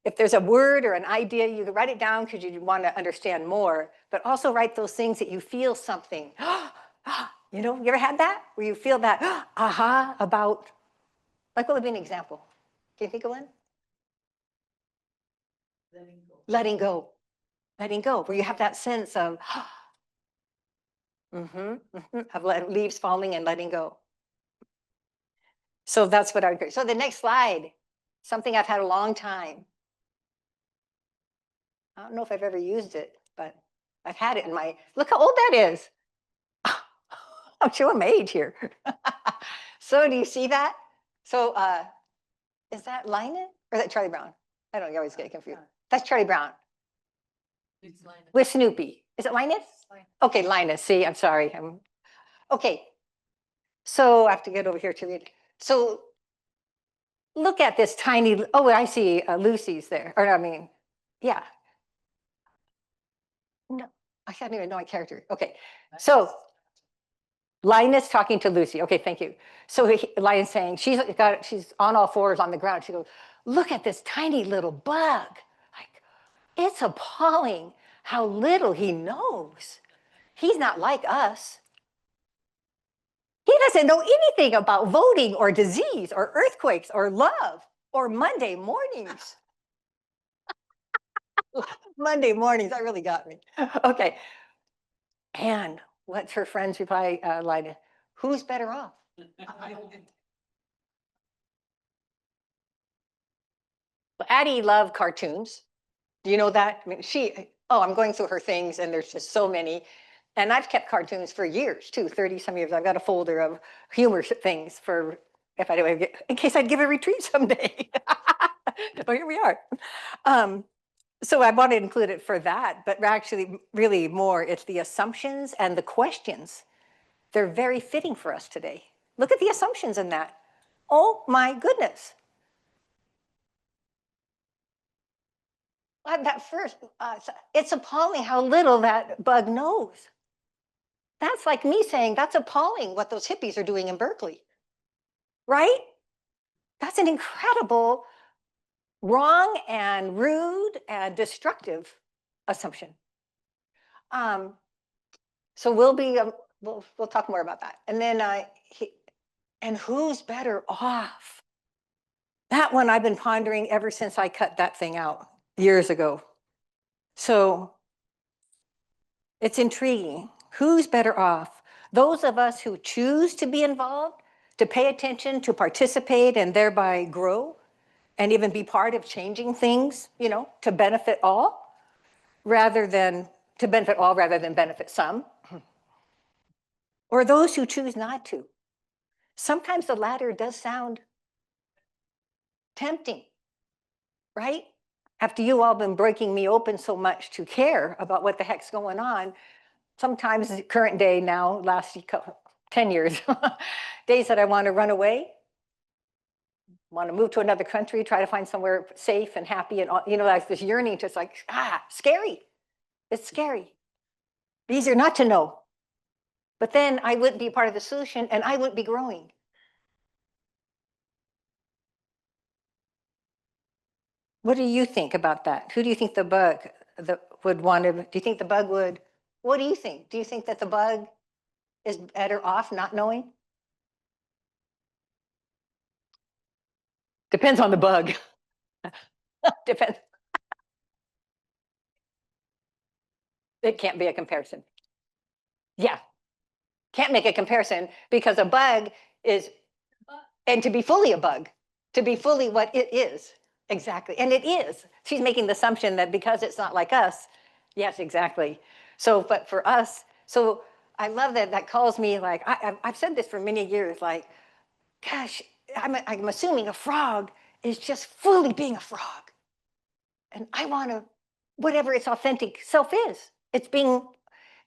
if there's a word or an idea, you can write it down because you want to understand more. But also write those things that you feel something. You know, you ever had that? Where you feel that aha about, like what would be an example? Can you think of one? Letting go. Letting go, where you have that sense of, of leaves falling and letting go. So that's what I agree. So the next slide, something I've had a long time. I don't know if I've ever used it, but I've had it in my, look how old that is. I'm showing my age here. So do you see that? So is that Linus or is that Charlie Brown? I don't know, you always get confused. That's Charlie Brown. With Snoopy. Is it Linus? Okay, Linus. See, I'm sorry. Okay. So I have to get over here to read. So look at this tiny, oh, I see Lucy's there. Or I mean, yeah. No, I don't even know my character. Okay. So Linus talking to Lucy. Okay, thank you. So Linus saying, she's on all fours on the ground. She goes, look at this tiny little bug. Like, it's appalling how little he knows. He's not like us. He doesn't know anything about voting or disease or earthquakes or love or Monday mornings. Monday mornings, that really got me. Okay. And what's her friend's reply, Lina? Who's better off? Addie loved cartoons. Do you know that? I mean, I'm going through her things and there's just so many. And I've kept cartoons for years too, 30 some years. I've got a folder of humor things for, in case I'd give a retreat someday. Well, here we are. So I want to include it for that, but actually really more, it's the assumptions and the questions. They're very fitting for us today. Look at the assumptions in that. Oh my goodness. That first, it's appalling how little that bug knows. That's like me saying, that's appalling what those hippies are doing in Berkeley, right? That's an incredible wrong and rude and destructive assumption. So we'll talk more about that. And then and who's better off? That one I've been pondering ever since I cut that thing out years ago. So it's intriguing. Who's better off? Those of us who choose to be involved, to pay attention, to participate, and thereby grow, and even be part of changing things, you know, to benefit all, rather than benefit some. Or those who choose not to. Sometimes the latter does sound tempting, right? After you all been breaking me open so much to care about what the heck's going on, sometimes the current day now, last 10 years, days that I want to run away, want to move to another country, try to find somewhere safe and happy, and you know, like this yearning to like, scary. It's scary. Easier not to know. But then I wouldn't be part of the solution and I wouldn't be growing. What do you think about that? Who do you think the bug would want to, do you think the bug would, what do you think? Do you think that the bug is better off not knowing? Depends on the bug. Depends. It can't be a comparison. Yeah. Can't make a comparison because a bug is, and to be fully a bug, to be fully what it is. Exactly. And it is. She's making the assumption that because it's not like us, yes, exactly. So, but for us, so I love that that calls me like, I've said this for many years, like, gosh, I'm assuming a frog is just fully being a frog. And I want to, whatever its authentic self is, it's being,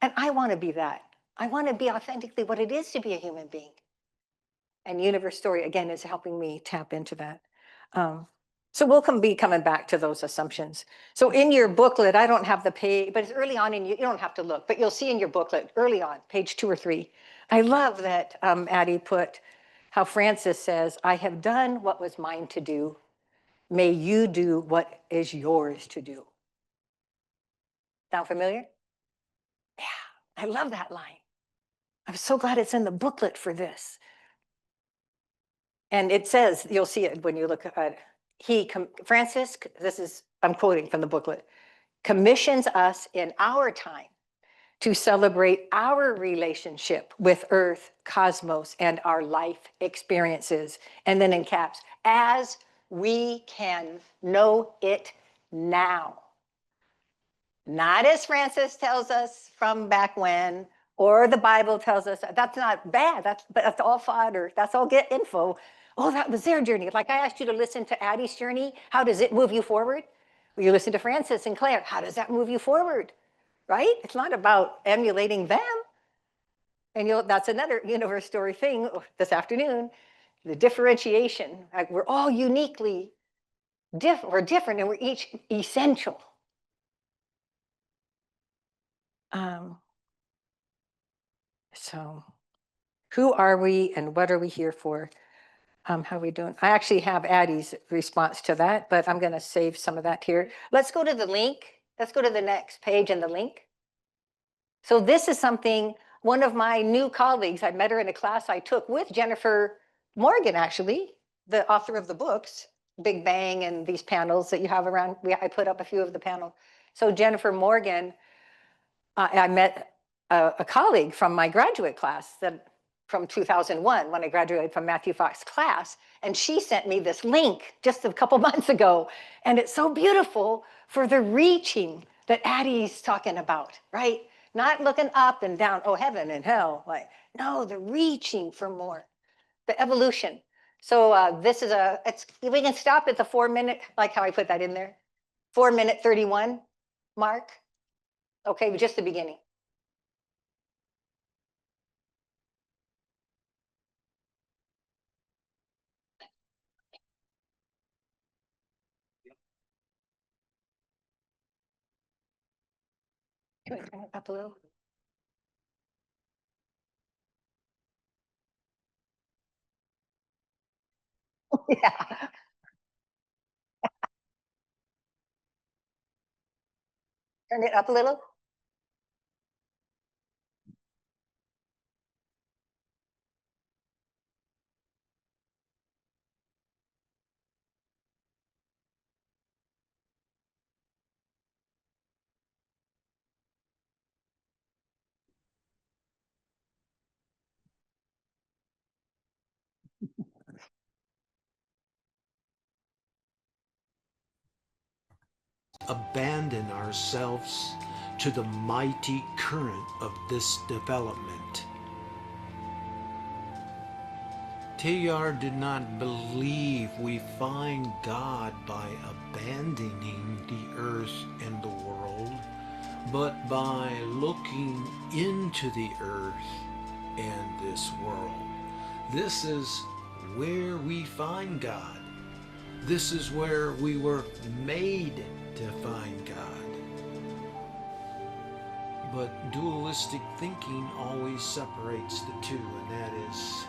and I want to be that. I want to be authentically what it is to be a human being. And Universe Story, again, is helping me tap into that. So we'll be coming back to those assumptions. So in your booklet, I don't have the page, but it's early on in you don't have to look, but you'll see in your booklet early on, page 2 or 3. I love that Addie put how Francis says, I have done what was mine to do. May you do what is yours to do. Sound familiar? Yeah, I love that line. I'm so glad it's in the booklet for this. And it says, you'll see it when you look at it. Francis, I'm quoting from the booklet, commissions us in our time to celebrate our relationship with Earth, cosmos, and our life experiences. And then in caps, as we can know it now. Not as Francis tells us from back when, or the Bible tells us. That's not bad, but that's all fodder. That's all get info. Oh, that was their journey. Like I asked you to listen to Addie's journey. How does it move you forward? Well, you listen to Francis and Claire. How does that move you forward? Right? It's not about emulating them. And that's another Universe Story thing this afternoon, the differentiation. Like we're all uniquely different. We're different and we're each essential. So who are we and what are we here for? How are we doing? I actually have Addie's response to that, but I'm going to save some of that here. Let's go to the link. Let's go to the next page and the link. So this is something one of my new colleagues, I met her in a class I took with Jennifer Morgan, actually, the author of the books, Big Bang and these panels that you have around. I put up a few of the panels. So Jennifer Morgan, I met a colleague from my graduate class from 2001 when I graduated from Matthew Fox's class. And she sent me this link just a couple months ago. And it's so beautiful for the reaching that Addie's talking about, right? Not looking up and down, oh, heaven and hell. Like, no, the reaching for more, the evolution. So we can stop at the 4-minute, like how I put that in there, 4-minute 31 mark. Okay, just the beginning. Can we turn it up a little? Yeah. Turn it up a little. Abandon ourselves to the mighty current of this development. Teilhard did not believe we find God by abandoning the earth and the world, but by looking into the earth and this world. This is where we find God. This is where we were made to find God. But dualistic thinking always separates the two, and that is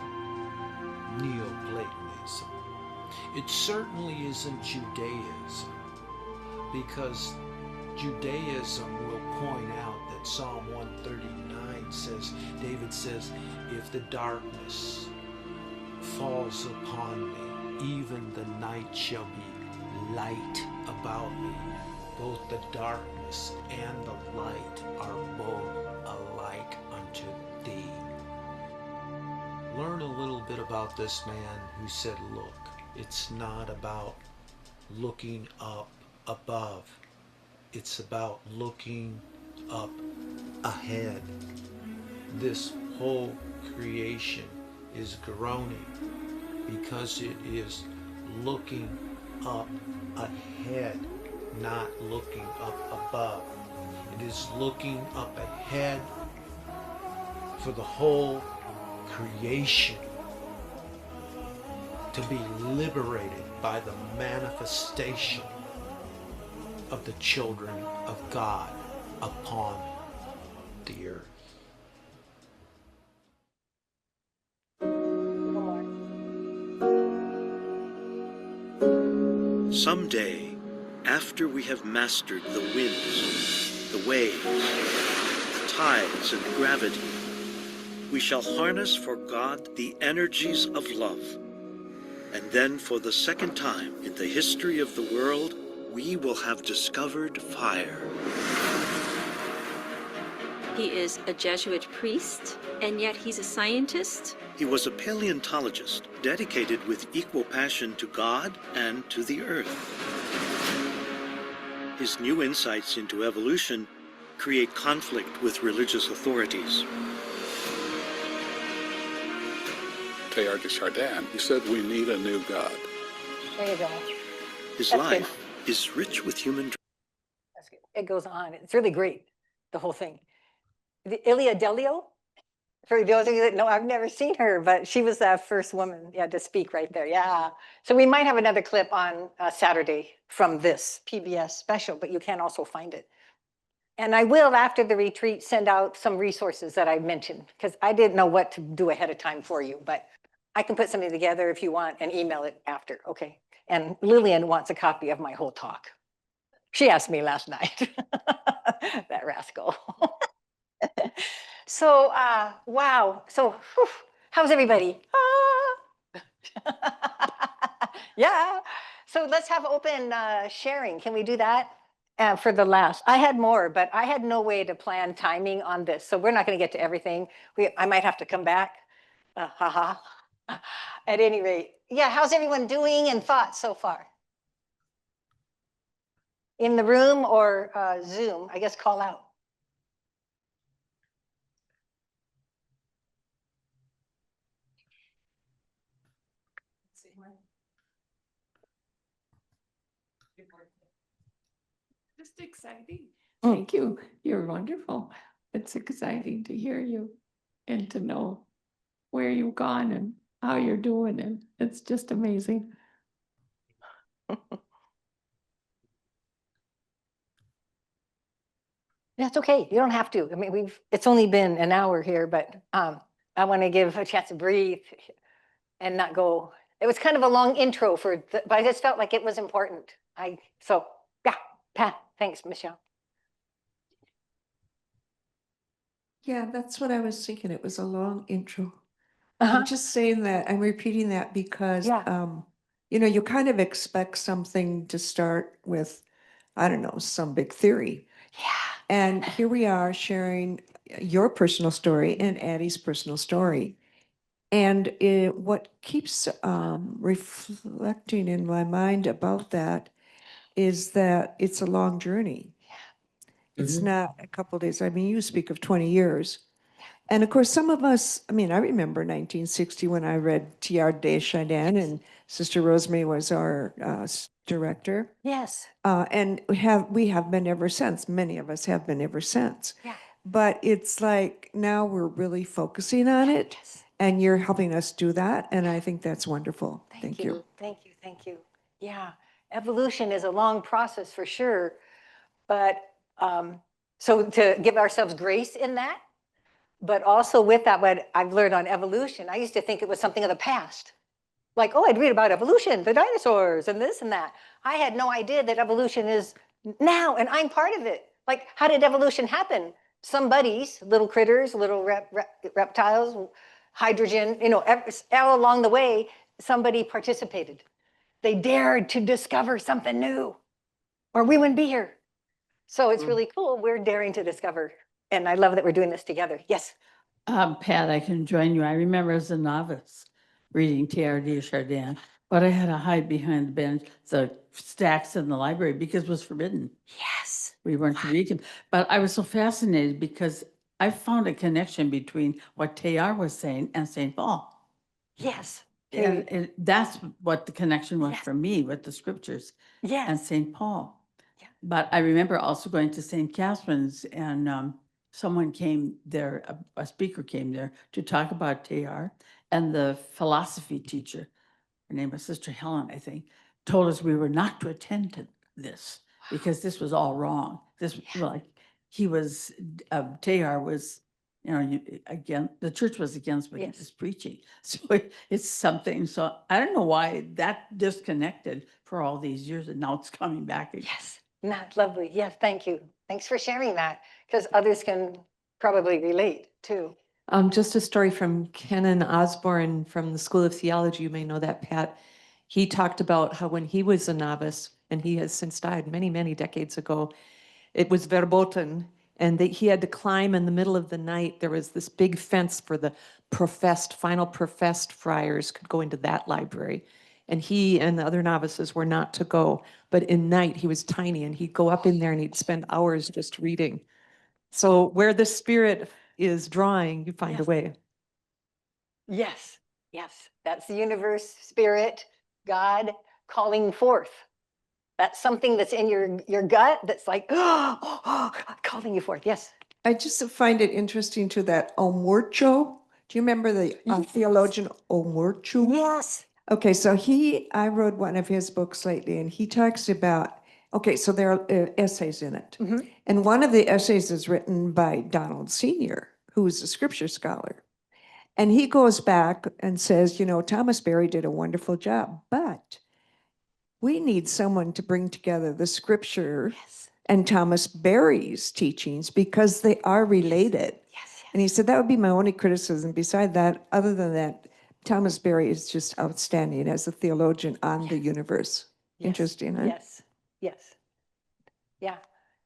Neoplatonism. It certainly isn't Judaism, because Judaism will point out that Psalm 139 says, David says, if the darkness falls upon me, even the night shall be light about me. Both the darkness and the light are both alike unto thee. Learn a little bit about this man who said, look, it's not about looking up above. It's about looking up ahead. This whole creation is groaning because it is looking up ahead, not looking up above. It is looking up ahead for the whole creation to be liberated by the manifestation of the children of God upon the earth. Someday, after we have mastered the winds, the waves, the tides, and gravity, we shall harness for God the energies of love. And then, for the second time in the history of the world, we will have discovered fire. He is a Jesuit priest, and yet he's a scientist. He was a paleontologist dedicated with equal passion to God and to the earth. His new insights into evolution create conflict with religious authorities. Teilhard de Chardin, he said we need a new God. There you go. His That's life is rich with human. That's good. It goes on. It's really great, the whole thing. The Ilia Delio, for those of you that know, I've never seen her, but she was the first woman, to speak right there. Yeah. So we might have another clip on Saturday from this PBS special, but you can also find it. And I will, after the retreat, send out some resources that I mentioned, because I didn't know what to do ahead of time for you, but I can put something together if you want and email it after, okay? And Lillian wants a copy of my whole talk. She asked me last night, that rascal. So, wow. So, whew, how's everybody? Yeah. So let's have open sharing. Can we do that for the last? I had more, but I had no way to plan timing on this. So we're not going to get to everything. I might have to come back. Haha. At any rate, yeah. How's everyone doing and thoughts so far? In the room or Zoom? I guess call out. Just exciting. Thank you. You're wonderful. It's exciting to hear you and to know where you've gone and how you're doing. And it's just amazing. That's okay. You don't have to. I mean, it's only been an hour here, but I want to give a chance to breathe and not go. It was kind of a long intro but I just felt like it was important. So yeah, Pat, thanks, Michelle. Yeah, that's what I was thinking. It was a long intro. Uh-huh. I'm just saying that, I'm repeating that because, Yeah. you kind of expect something to start with, I don't know, some big theory. Yeah. And here we are sharing your personal story and Addie's personal story. And what keeps reflecting in my mind about that is that it's a long journey. It's not a couple days. I mean, you speak of 20 years. And of course, some of us, I mean, I remember 1960 when I read Tricia J and Sister Rosemary was our director. Yes. And we have been ever since. Many of us have been ever since. Yeah. But it's like now we're really focusing on it, and you're helping us do that. And I think that's wonderful. Thank you. Thank you. Thank you. Yeah. Evolution is a long process for sure. But so to give ourselves grace in that, but also with that, what I've learned on evolution, I used to think it was something of the past. Like, oh, I'd read about evolution, the dinosaurs and this and that. I had no idea that evolution is now, and I'm part of it. Like, how did evolution happen? Somebody's little critters, little reptiles, hydrogen, all along the way, somebody participated. They dared to discover something new, or we wouldn't be here. So it's really cool. We're daring to discover. And I love that we're doing this together. Yes. Pat, I can join you. I remember as a novice reading T.R.D. Chardin, but I had to hide behind the bench, the stacks in the library because it was forbidden. Yes. We weren't to read him. But I was so fascinated because I found a connection between what Teilhard was saying and St. Paul. Yes. And that's what the connection was for me with the scriptures and Yes. St. Paul. But I remember also going to St. Catherine's and someone came there, a speaker came there to talk about Teilhard, and the philosophy teacher, her name was Sister Helen, I think, told us we were not to attend to this because this was all wrong. This like he was Teilhard was, again, the church was against what he was preaching. So it's something. So I don't know why that disconnected for all these years, and now it's coming back again. Yes. Not lovely. Yes. Thank you. Thanks for sharing that, because others can probably relate too. Just a story from Kenan Osborne from the School of Theology. You may know that, Pat. He talked about how when he was a novice, and he has since died many, many decades ago, it was verboten, and that he had to climb in the middle of the night. There was this big fence for the final professed friars could go into that library. And he and the other novices were not to go. But in night, he was tiny, and he'd go up in there and he'd spend hours just reading. So where the Spirit is drawing, you find a way. Yes. Yes. That's the universe, spirit, God calling forth. That's something that's in your gut that's like, oh, calling you forth. Yes. I just find it interesting to that Omurcho. Do you remember the theologian Omurcho? Yes. Okay, so I read one of his books lately, and he talks about, okay, so there are essays in it. And one of the essays is written by Donald Sr., who is a scripture scholar. And he goes back and says, Thomas Berry did a wonderful job, but we need someone to bring together the scripture and Thomas Berry's teachings because they are related. And he said, that would be my only criticism. Beside that, other than that, Thomas Berry is just outstanding as a theologian on the universe. Interesting, huh? Yes. Yes. Yeah.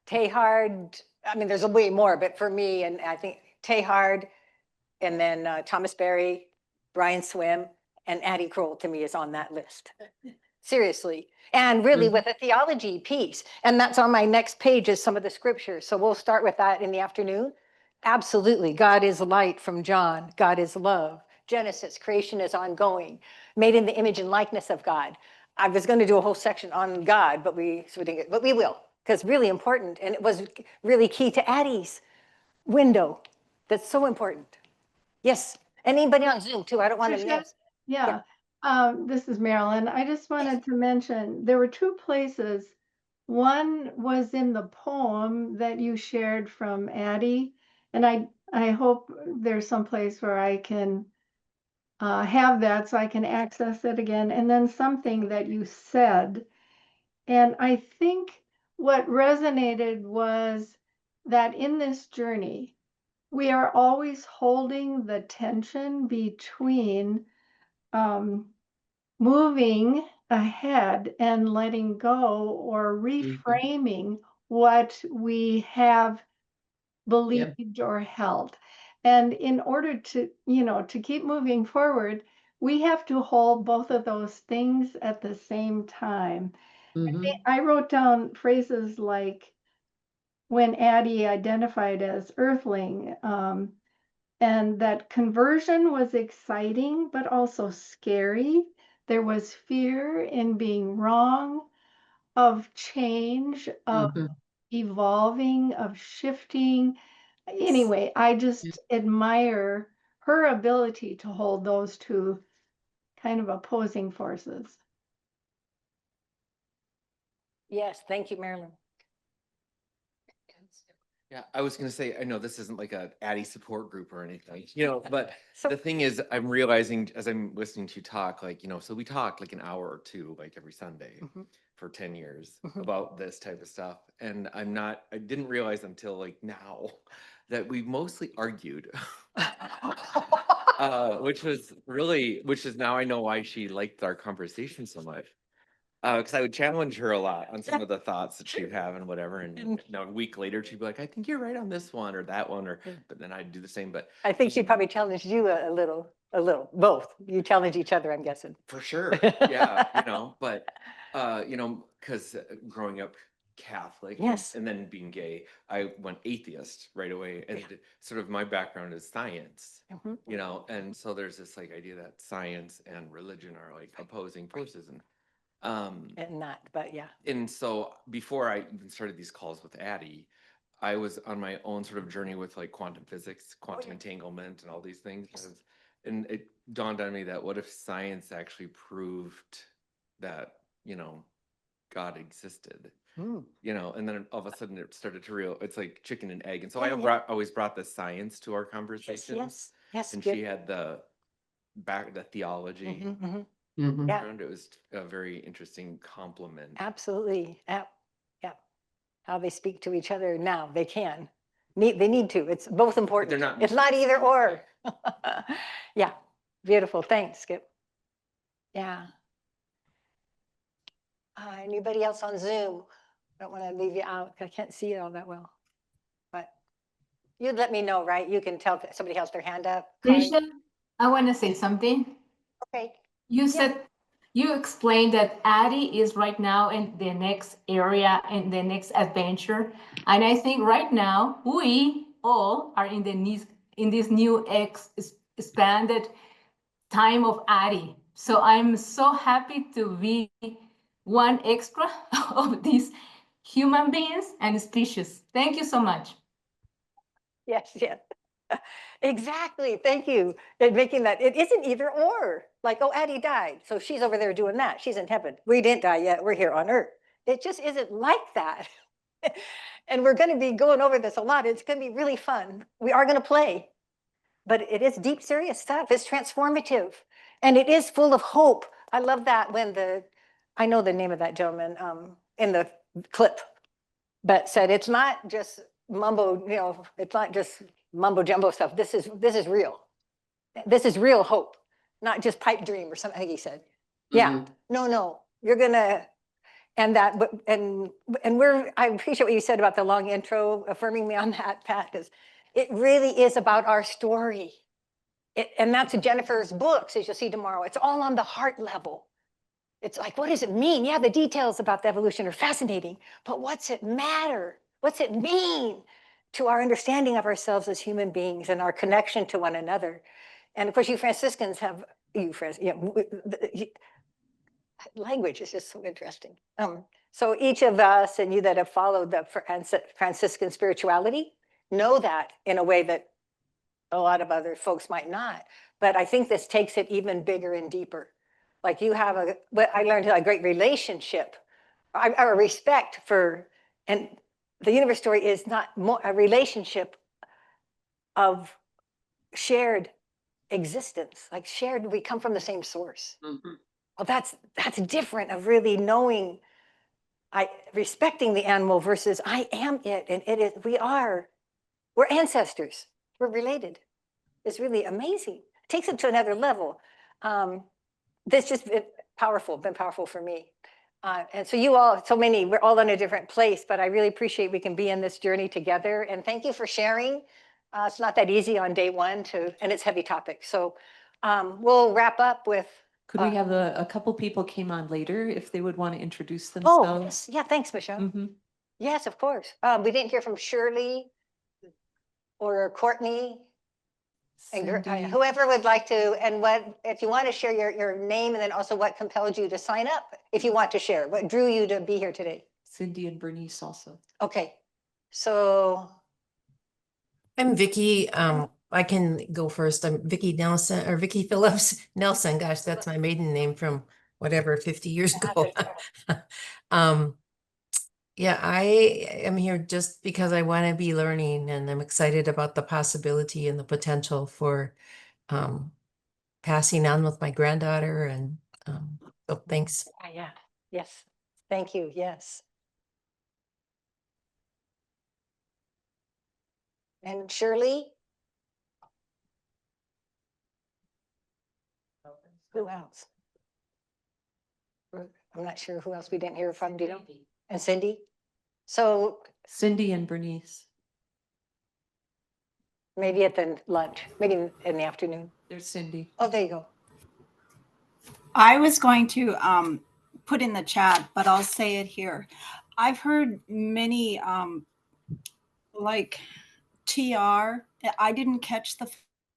Teilhard, I mean, there's a way more, but for me, and I think Teilhard, and then Thomas Berry, Brian Swim, and Addie Kroll to me is on that list. Seriously. And really with a theology piece. And that's on my next page is some of the scriptures. So we'll start with that in the afternoon. Absolutely. God is light from John. God is love. Genesis, creation is ongoing. Made in the image and likeness of God. I was going to do a whole section on God, but we will, because really important. And it was really key to Addie's window. That's so important. Yes. Anybody on Zoom too? I don't want to miss. Yeah. This is Marilyn. I just wanted to mention there were two places. One was in the poem that you shared from Addie, and I hope there's some place where I can have that so I can access it again. And then something that you said, and I think what resonated was that in this journey, we are always holding the tension between moving ahead and letting go or reframing what we have believed or held. And in order to, to keep moving forward, we have to hold both of those things at the same time. I wrote down phrases like when Addie identified as Earthling, and that conversion was exciting, but also scary. There was fear in being wrong, of change, of evolving, of shifting. Anyway, I just admire her ability to hold those two kind of opposing forces. Yes, thank you, Marilyn. Yeah, I was gonna say, I know this isn't like a Addie support group or anything, but the thing is, I'm realizing as I'm listening to you talk, like, so we talked like an hour or two, like every Sunday for 10 years about this type of stuff. And I didn't realize until like now that we mostly argued, which is now I know why she liked our conversation so much. Because I would challenge her a lot on some of the thoughts that she'd have and whatever. And a week later, she'd be like, I think you're right on this one or that one, but then I'd do the same. But I think she probably challenged you a little, both. You challenge each other, I'm guessing. for sure. Yeah, but, because growing up Catholic and then being gay, I went atheist right away. And sort of my background is science, and so there's this like idea that science and religion are like opposing forces. And not, but yeah. And so before I even started these calls with Addie, I was on my own sort of journey with like quantum physics, quantum entanglement, and all these things. And it dawned on me that what if science actually proved that, God existed, and then all of a sudden it started to it's like chicken and egg. And so I always brought the science to our conversations. Yes. And she had the theology. Yeah. And it was a very interesting compliment. Absolutely. Yeah. How they speak to each other now, they can. They need to. It's both important. They're not. It's not either or. Yeah. Beautiful. Thanks, Skip. Yeah. Anybody else on Zoom? I don't want to leave you out. I can't see it all that well. But you'd let me know, right? You can tell if somebody has their hand up. Tricia, I want to say something. Okay. You said, you explained that Addie is right now in the next area and the next adventure. And I think right now we all are in this new expanded time of Addie. So I'm so happy to be one extra of these human beings and species. Thank you so much. Yes. Exactly. Thank you. And making that, it isn't either or. Like, oh, Addie died, so she's over there doing that. She's in heaven. We didn't die yet. We're here on earth. It just isn't like that. And we're going to be going over this a lot. It's going to be really fun. We are going to play. But it is deep, serious stuff. It's transformative. And it is full of hope. I love that when I know the name of that gentleman in the clip, but said it's not just mumbo, it's not just mumbo jumbo stuff. This is real. This is real hope, not just pipe dream or something. I think he said, yeah, no, you're gonna, and that, and I appreciate what you said about the long intro, affirming me on that, Pat, because it really is about our story. And that's Jennifer's books, as you'll see tomorrow. It's all on the heart level. It's like, what does it mean? Yeah, the details about the evolution are fascinating, but what's it matter? What's it mean to our understanding of ourselves as human beings and our connection to one another? And of course, you Franciscans have, language is just so interesting. So each of us and you that have followed the Franciscan spirituality know that in a way that a lot of other folks might not. But I think this takes it even bigger and deeper. Like you have I learned a great relationship, a respect for, and the universe story is not more a relationship of shared existence, like shared, we come from the same source. Well, that's different of really knowing, respecting the animal versus I am it, and we're ancestors. we're related. It's really amazing. Takes it to another level. This just been powerful for me. And so you all, so many, we're all in a different place, but I really appreciate we can be in this journey together. And thank you for sharing. It's not that easy on day one and it's heavy topic. So we'll wrap up with. Could we have a couple people came on later if they would want to introduce Oh, themselves? yes. Yeah, thanks, Michelle. Mhm. Yes, of course. We didn't hear from Shirley or Courtney. And Cindy. whoever would like to, and what, if you want to share your name and then also what compelled you to sign up, if you want to share, what drew you to be here today? Cindy and Bernice also. Okay, so. I'm Vicky. I can go first. I'm Vicky Nelson or Vicky Phillips Nelson. Gosh, that's my maiden name from whatever 50 years ago. Yeah, I am here just because I want to be learning and I'm excited about the possibility and the potential for passing on with my granddaughter. And so thanks. Yeah, yes, thank you, yes. And Shirley? Who else? I'm not sure who else we didn't hear from, do you know? And Cindy? So Cindy and Bernice. maybe at the lunch, maybe in the afternoon. There's Cindy. Oh, there you go. I was going to put in the chat, but I'll say it here. I've heard many like TR. I didn't catch the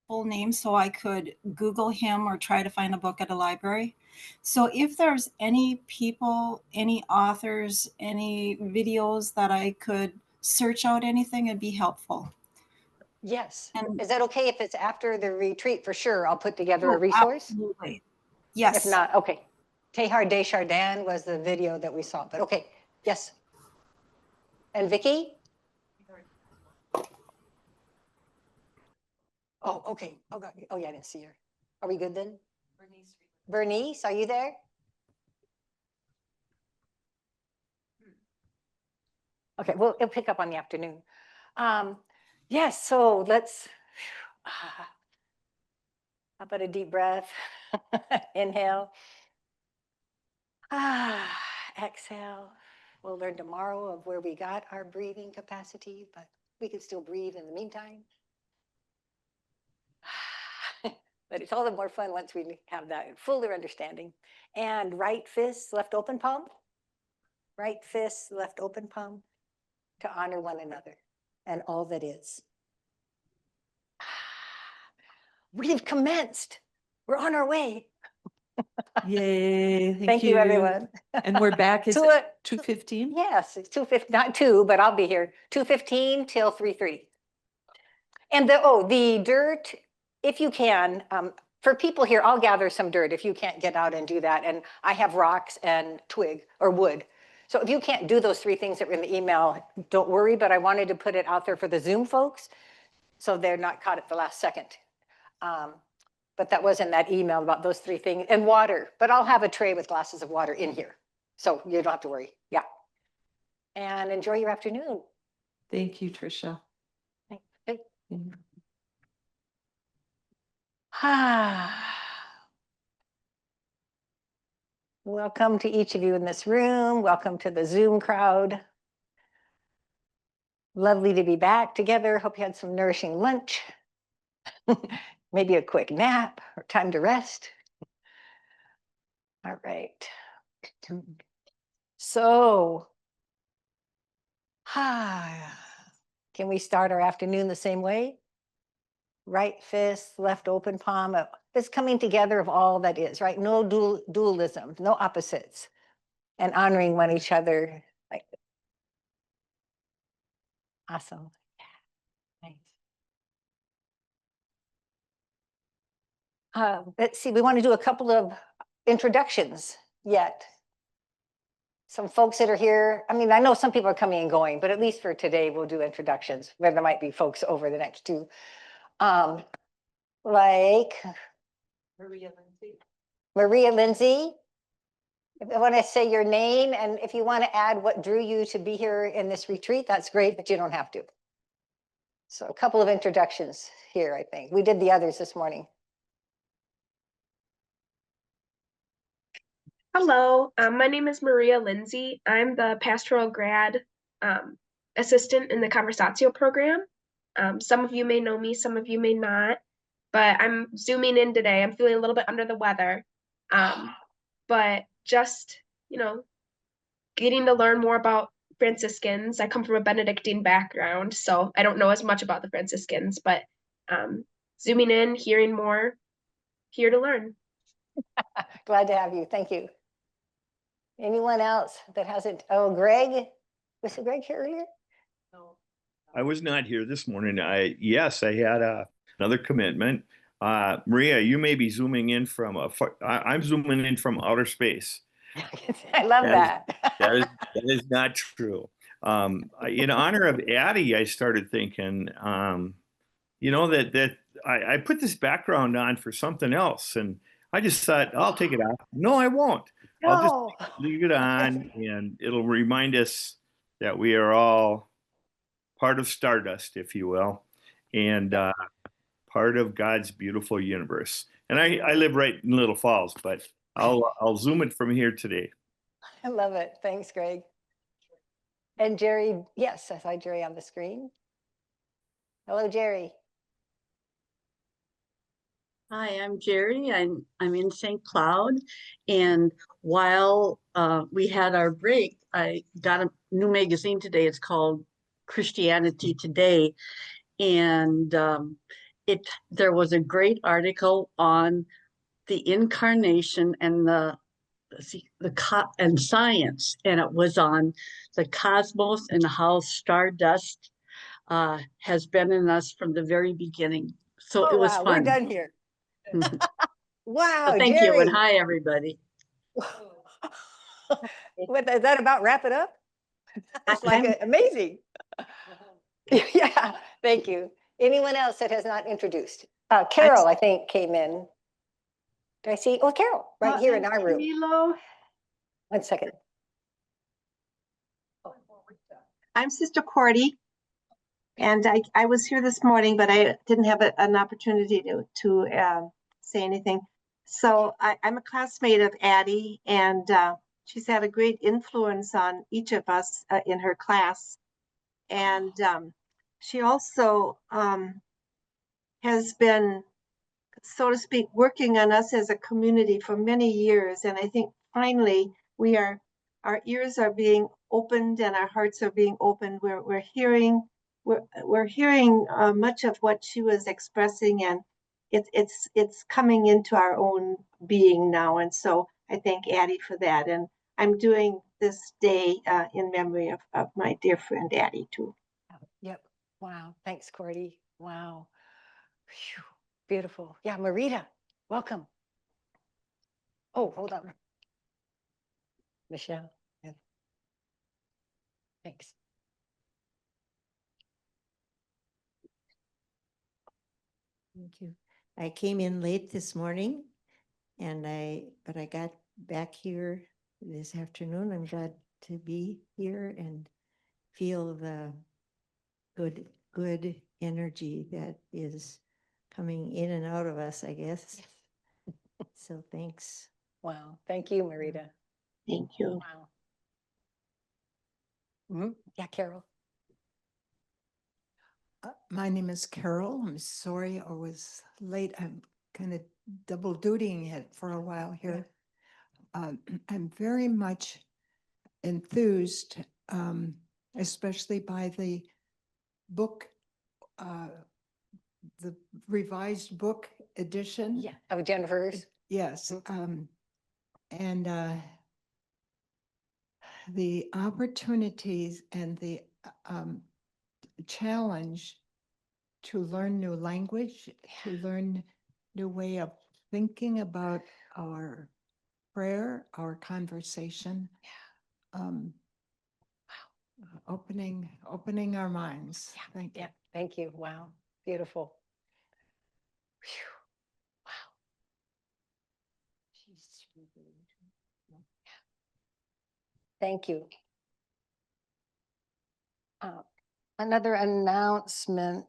full name, so I could Google him or try to find a book at a library. So if there's any people, any authors, any videos that I could search out anything, it'd be helpful. Yes. And is that okay if it's after the retreat? For sure, I'll put together a resource. Absolutely. Yes. If not, okay. Teilhard de Chardin was the video that we saw, but okay, yes. And Vicky? Oh, okay. Oh, God. Oh, yeah, I didn't see her. Are we good then? Bernice, are you there? Okay, well, it'll pick up on the afternoon. Yes, so let's, how about a deep breath? Inhale. Exhale. We'll learn tomorrow of where we got our breathing capacity, but we can still breathe in the meantime. But it's all the more fun once we have that fuller understanding. And right fist, left open palm. Right fist, left open palm, to honor one another and all that is. We've commenced. We're on our way. Yay. Thank you, everyone. And we're back. Is it 2:15? Yes, it's 2:15, not 2, but I'll be here. 2:15 till 3:30. And the dirt, if you can, for people here, I'll gather some dirt if you can't get out and do that. And I have rocks and twig or wood. So if you can't do those 3 things that were in the email, don't worry, but I wanted to put it out there for the Zoom folks so they're not caught at the last second. But that was in that email about those 3 things, and water, but I'll have a tray with glasses of water in here. So you don't have to worry, yeah. And enjoy your afternoon. Thank you, Tricia. Thanks. Welcome to each of you in this room. Welcome to the Zoom crowd. Lovely to be back together. Hope you had some nourishing lunch. Maybe a quick nap or time to rest. All right. So, can we start our afternoon the same way? Right fist, left open palm. This coming together of all that is, right? No dualism, no opposites, and honoring one each other. Like, awesome. Yeah. Nice. Let's see, we want to do a couple of introductions yet. Some folks that are here, I mean, I know some people are coming and going, but at least for today, we'll do introductions, where there might be folks over the next 2. Like Maria Lindsay. If I want to say your name, and if you want to add what drew you to be here in this retreat, that's great, but you don't have to. So a couple of introductions here, I think. We did the others this morning. Hello, my name is Maria Lindsay. I'm the pastoral grad assistant in the Conversatio program. Some of you may know me, some of you may not, but I'm zooming in today. I'm feeling a little bit under the weather, but just, getting to learn more about Franciscans. I come from a Benedictine background, so I don't know as much about the Franciscans, but zooming in, hearing more, here to learn. Glad to have you. Thank you. Anyone else that hasn't? Oh, Greg. Was it Greg here earlier? No. I was not here this morning. Yes, I had another commitment. Maria, you may be zooming in from I'm zooming in from outer space. I love that. That is not true. In honor of Addie, I started thinking, that I put this background on for something else, and I just thought I'll take it off. No, I won't. No. I'll just leave it on, and it'll remind us that we are all part of Stardust, if you will, and part of God's beautiful universe. And I live right in Little Falls, but I'll zoom it from here today. I love it. Thanks, Greg. And Jerry, yes, I saw Jerry on the screen. Hello, Jerry. Hi, I'm Jerry. I'm in St. Cloud, and while we had our break, I got a new magazine today. It's called Christianity Today, and there was a great article on the incarnation and and science, and it was on the cosmos and how stardust has been in us from the very beginning. So it was wow, fun. We're done here. Wow, Well, thank Jerry. you, and hi, everybody. What, is that about wrap it up? It's like amazing. Yeah, thank you. Anyone else that has not introduced? Carol, I think, came in. Did I see? Oh, Carol, right here in our room. Milo. 1 second. I'm Sister Cordy, and I was here this morning, but I didn't have an opportunity to say anything. So I'm a classmate of Addie, and she's had a great influence on each of us in her class. And she also has been, so to speak, working on us as a community for many years. And I think finally our ears are being opened and our hearts are being opened. We're hearing much of what she was expressing, and it's coming into our own being now. And so I thank Addie for that. And I'm doing this day in memory of my dear friend Addie too. Yep. Wow. Thanks, Cordy. Wow. Whew. Beautiful. Yeah, Marita, welcome. Oh, hold on. Michelle. Yeah. Thanks. Thank you. I came in late this morning, but I got back here this afternoon. I'm glad to be here and feel the good energy that is coming in and out of us, I guess. So thanks. Wow. Thank you, Marita. Thank you. Wow. Mm-hmm. Yeah, Carol. My name is Carol. I'm sorry I was late. I'm kind of double dutying it for a while here. I'm very much enthused, especially by the book, the revised book edition. Yeah, of Jennifer's. Yes. And the opportunities and the challenge to learn new language, to learn new way of thinking about our prayer, our conversation. Opening our minds. Yeah. Thank you. Yeah. Thank you. Wow. Beautiful. Whew. Wow. Thank you. Another announcement.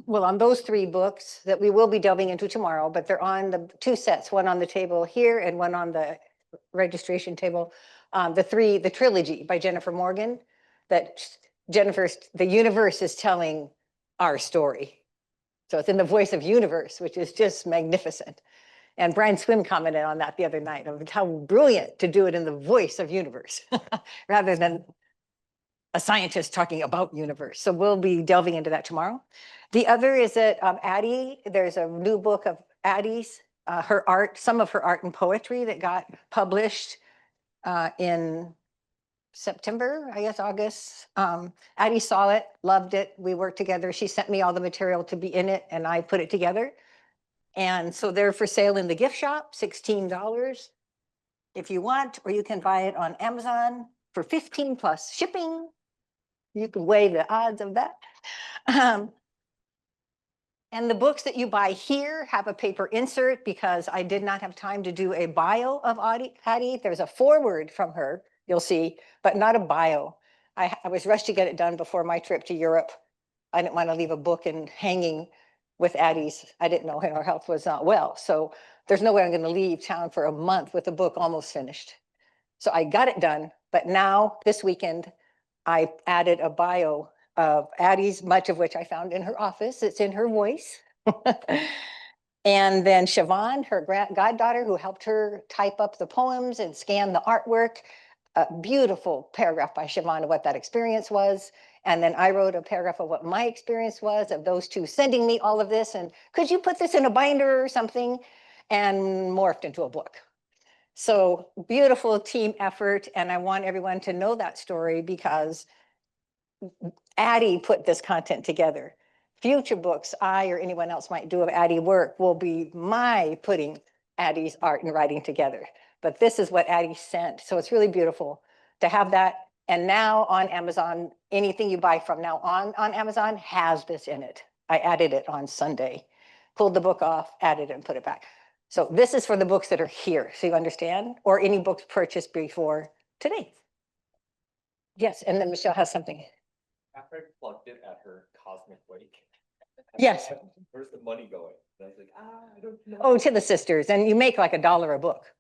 Well, on those 3 books that we will be delving into tomorrow, but they're on the 2 sets, one on the table here and one on the registration table. The trilogy by Jennifer Morgan, that the universe is telling our story. So it's in the voice of universe, which is just magnificent. And Brian Swim commented on that the other night, of how brilliant to do it in the voice of universe rather than a scientist talking about universe. So we'll be delving into that tomorrow. The other is that Addie, there's a new book of Addie's, her art, some of her art and poetry that got published in September, I guess, August. Addie saw it, loved it. We worked together. She sent me all the material to be in it, and I put it together. And so they're for sale in the gift shop, $16 if you want, or you can buy it on Amazon for 15 plus shipping. You can weigh the odds of that. And the books that you buy here have a paper insert because I did not have time to do a bio of Addie. There's a foreword from her, you'll see, but not a bio. I was rushed to get it done before my trip to Europe. I didn't want to leave a book hanging with Addie's. I didn't know her health was not well. So there's no way I'm going to leave town for a month with a book almost finished. So I got it done, but now this weekend, I added a bio of Addie's, much of which I found in her office. It's in her voice. And then Siobhan, her goddaughter, who helped her type up the poems and scan the artwork, a beautiful paragraph by Siobhan of what that experience was. And then I wrote a paragraph of what my experience was of those 2 sending me all of this. And could you put this in a binder or something? And morphed into a book. So beautiful team effort. And I want everyone to know that story because Addie put this content together. Future books I or anyone else might do of Addie work will be my putting Addie's art and writing together. But this is what Addie sent. So it's really beautiful to have that. And now on Amazon, anything you buy from now on Amazon has this in it. I added it on Sunday, pulled the book off, added it and put it back. So this is for the books that are here, so you understand, or any books purchased before today. Yes, and then Michelle has something. After I plugged it at her cosmic wake. Yes. Where's the money going? And I was like, I don't know. Oh, to the sisters, and you make like $1 a book.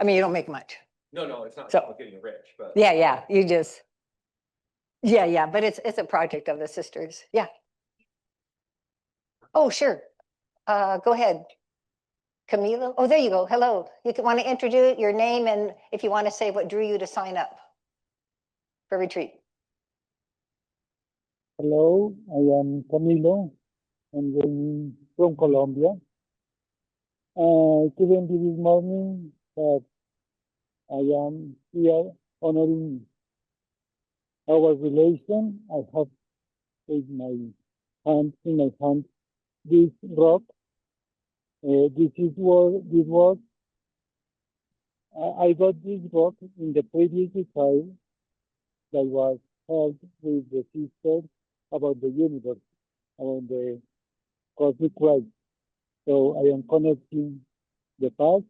I mean, you don't make much. No, it's not So- getting rich, but. Yeah, you just. Yeah, but it's a project of the sisters. Yeah. Oh, sure. Go ahead. Camilo. Oh, there you go. Hello. You want to introduce your name and if you want to say what drew you to sign up for retreat. Hello, I am Camilo. I'm from Colombia. I couldn't be this morning, but I am here honoring our relation. I have in my hand this rock. This was I got this rock in the previous trial that was held with the sisters about the universe, about the cosmic light. So I am connecting the past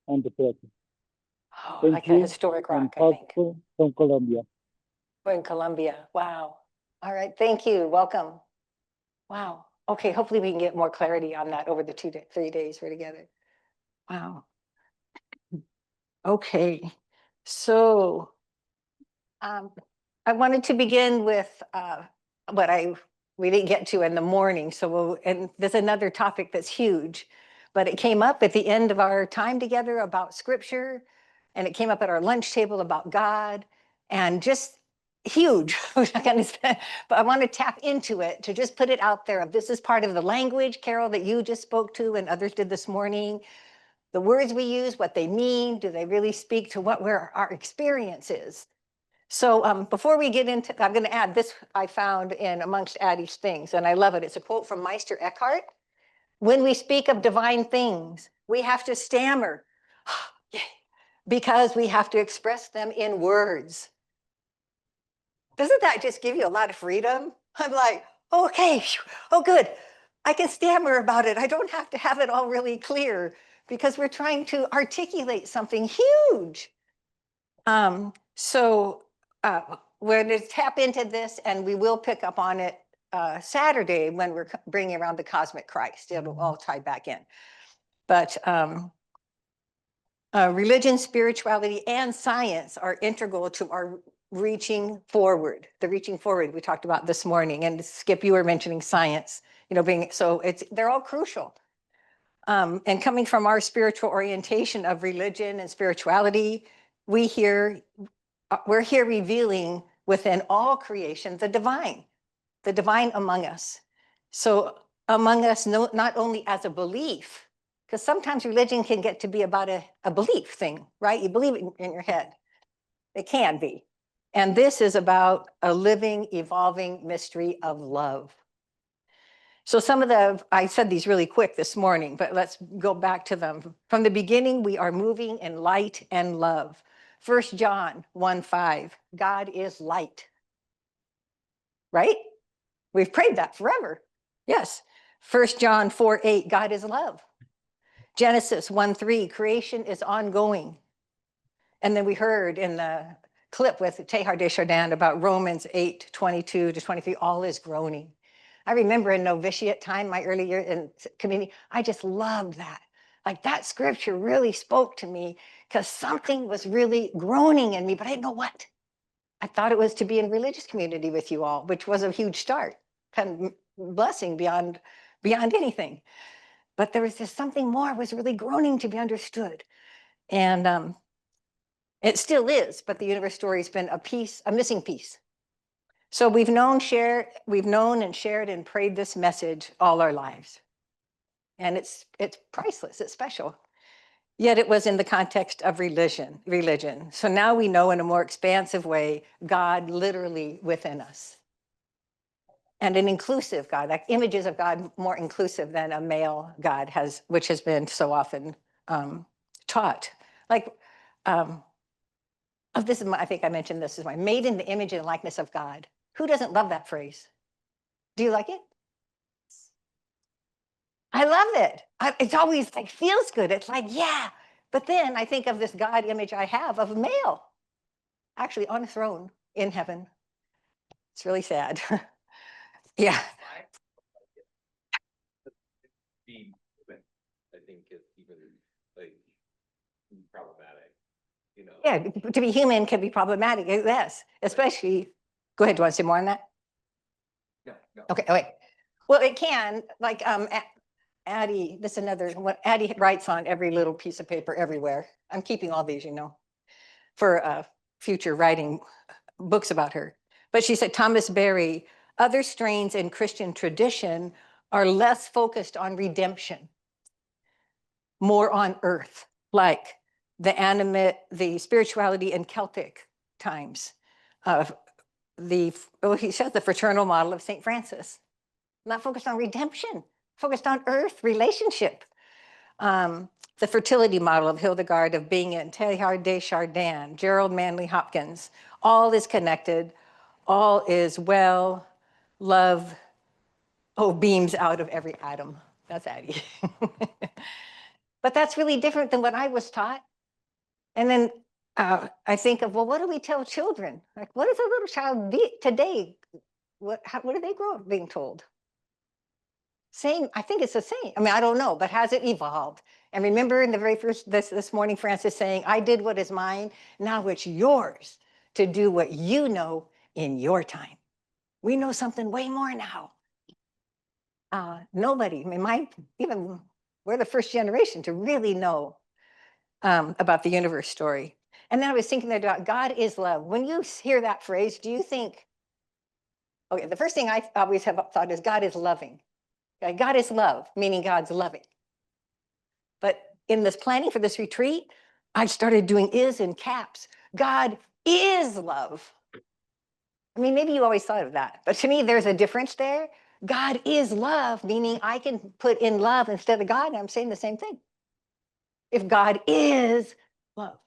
and the present. Oh, Thank like you. a historic rock, I think. From Colombia. We're in Colombia. Wow. All right. Thank you. Welcome. Wow. Okay. Hopefully we can get more clarity on that over the 3 days we're together. Wow. Okay. So I wanted to begin with what we didn't get to in the morning. So and there's another topic that's huge, but it came up at the end of our time together about scripture, and it came up at our lunch table about God, and just huge. But I want to tap into it to just put it out there. This is part of the language, Carol, that you just spoke to and others did this morning. The words we use, what they mean, do they really speak to what our experience is? So before we get into, I'm going to add this I found in amongst Addie's things, and I love it. It's a quote from Meister Eckhart. When we speak of divine things, we have to stammer because we have to express them in words. Doesn't that just give you a lot of freedom? I'm like, okay, oh good. I can stammer about it. I don't have to have it all really clear because we're trying to articulate something huge. we're going to tap into this, and we will pick up on it Saturday when we're bringing around the cosmic Christ. It'll all tie back in. But religion, spirituality, and science are integral to our reaching forward. The reaching forward we talked about this morning. And Skip, you were mentioning science, they're all crucial. And coming from our spiritual orientation of religion and spirituality, we're here revealing within all creation the divine among us. So among us, not only as a belief, because sometimes religion can get to be about a belief thing, right? You believe it in your head. It can be. And this is about a living, evolving mystery of love. So I said these really quick this morning, but let's go back to them. From the beginning, we are moving in light and love. 1 John 1:5, God is light. Right? We've prayed that forever. Yes. 1 John 4:8, God is love. Genesis 1:3, creation is ongoing. And then we heard in the clip with Teilhard de Chardin about Romans 8:22-23, all is groaning. I remember in novitiate time, my early year in community, I just loved that. Like that scripture really spoke to me because something was really groaning in me, but I didn't know what. I thought it was to be in religious community with you all, which was a huge start, kind of blessing beyond anything. But there was just something more was really groaning to be understood. And it still is, but the universe story has been a missing piece. So we've known and shared and prayed this message all our lives. And it's priceless, it's special. Yet it was in the context of religion. So now we know in a more expansive way, God literally within us. And an inclusive God, like images of God more inclusive than a male God which has been so often taught. Like, I think I mentioned this is made in the image and likeness of God. Who doesn't love that phrase? Do you like it? I love it. It's always like feels good. It's like, yeah. But then I think of this God image I have of a male, actually on a throne in heaven. It's really sad. Yeah. Being human, I think, is even like problematic. Yeah, to be human can be problematic. Yes, especially. Go ahead. Do you want to say more on that? No. Okay. Oh, wait. Well, it can. Like Addie. This is another what Addie writes on every little piece of paper everywhere. I'm keeping all these, for future writing books about her. But she said, Thomas Berry, other strains in Christian tradition are less focused on redemption, more on earth, like the animate, the spirituality in Celtic times. He says the fraternal model of St. Francis, not focused on redemption, focused on earth relationship. The fertility model of Hildegard of Bingen, Teilhard de Chardin, Gerald Manley Hopkins, all is connected, all is well, love, beams out of every atom. That's Addie. But that's really different than what I was taught. And then I think of, well, what do we tell children? Like, what does a little child today? What do they grow up being told? Same, I think it's the same. I mean, I don't know, but has it evolved? And remember in the very first, this morning, Francis saying, I did what is mine, now it's yours to do what you know in your time. We know something way more now. Nobody, I mean, even we're the first generation to really know about the universe story. And then I was thinking about God is love. When you hear that phrase, do you think, okay, the first thing I always have thought is God is loving. Okay, God is love, meaning God's loving. But in this planning for this retreat, I started doing is in caps. God is love. I mean, maybe you always thought of that, but to me, there's a difference there. God is love, meaning I can put in love instead of God, and I'm saying the same thing. If God is love.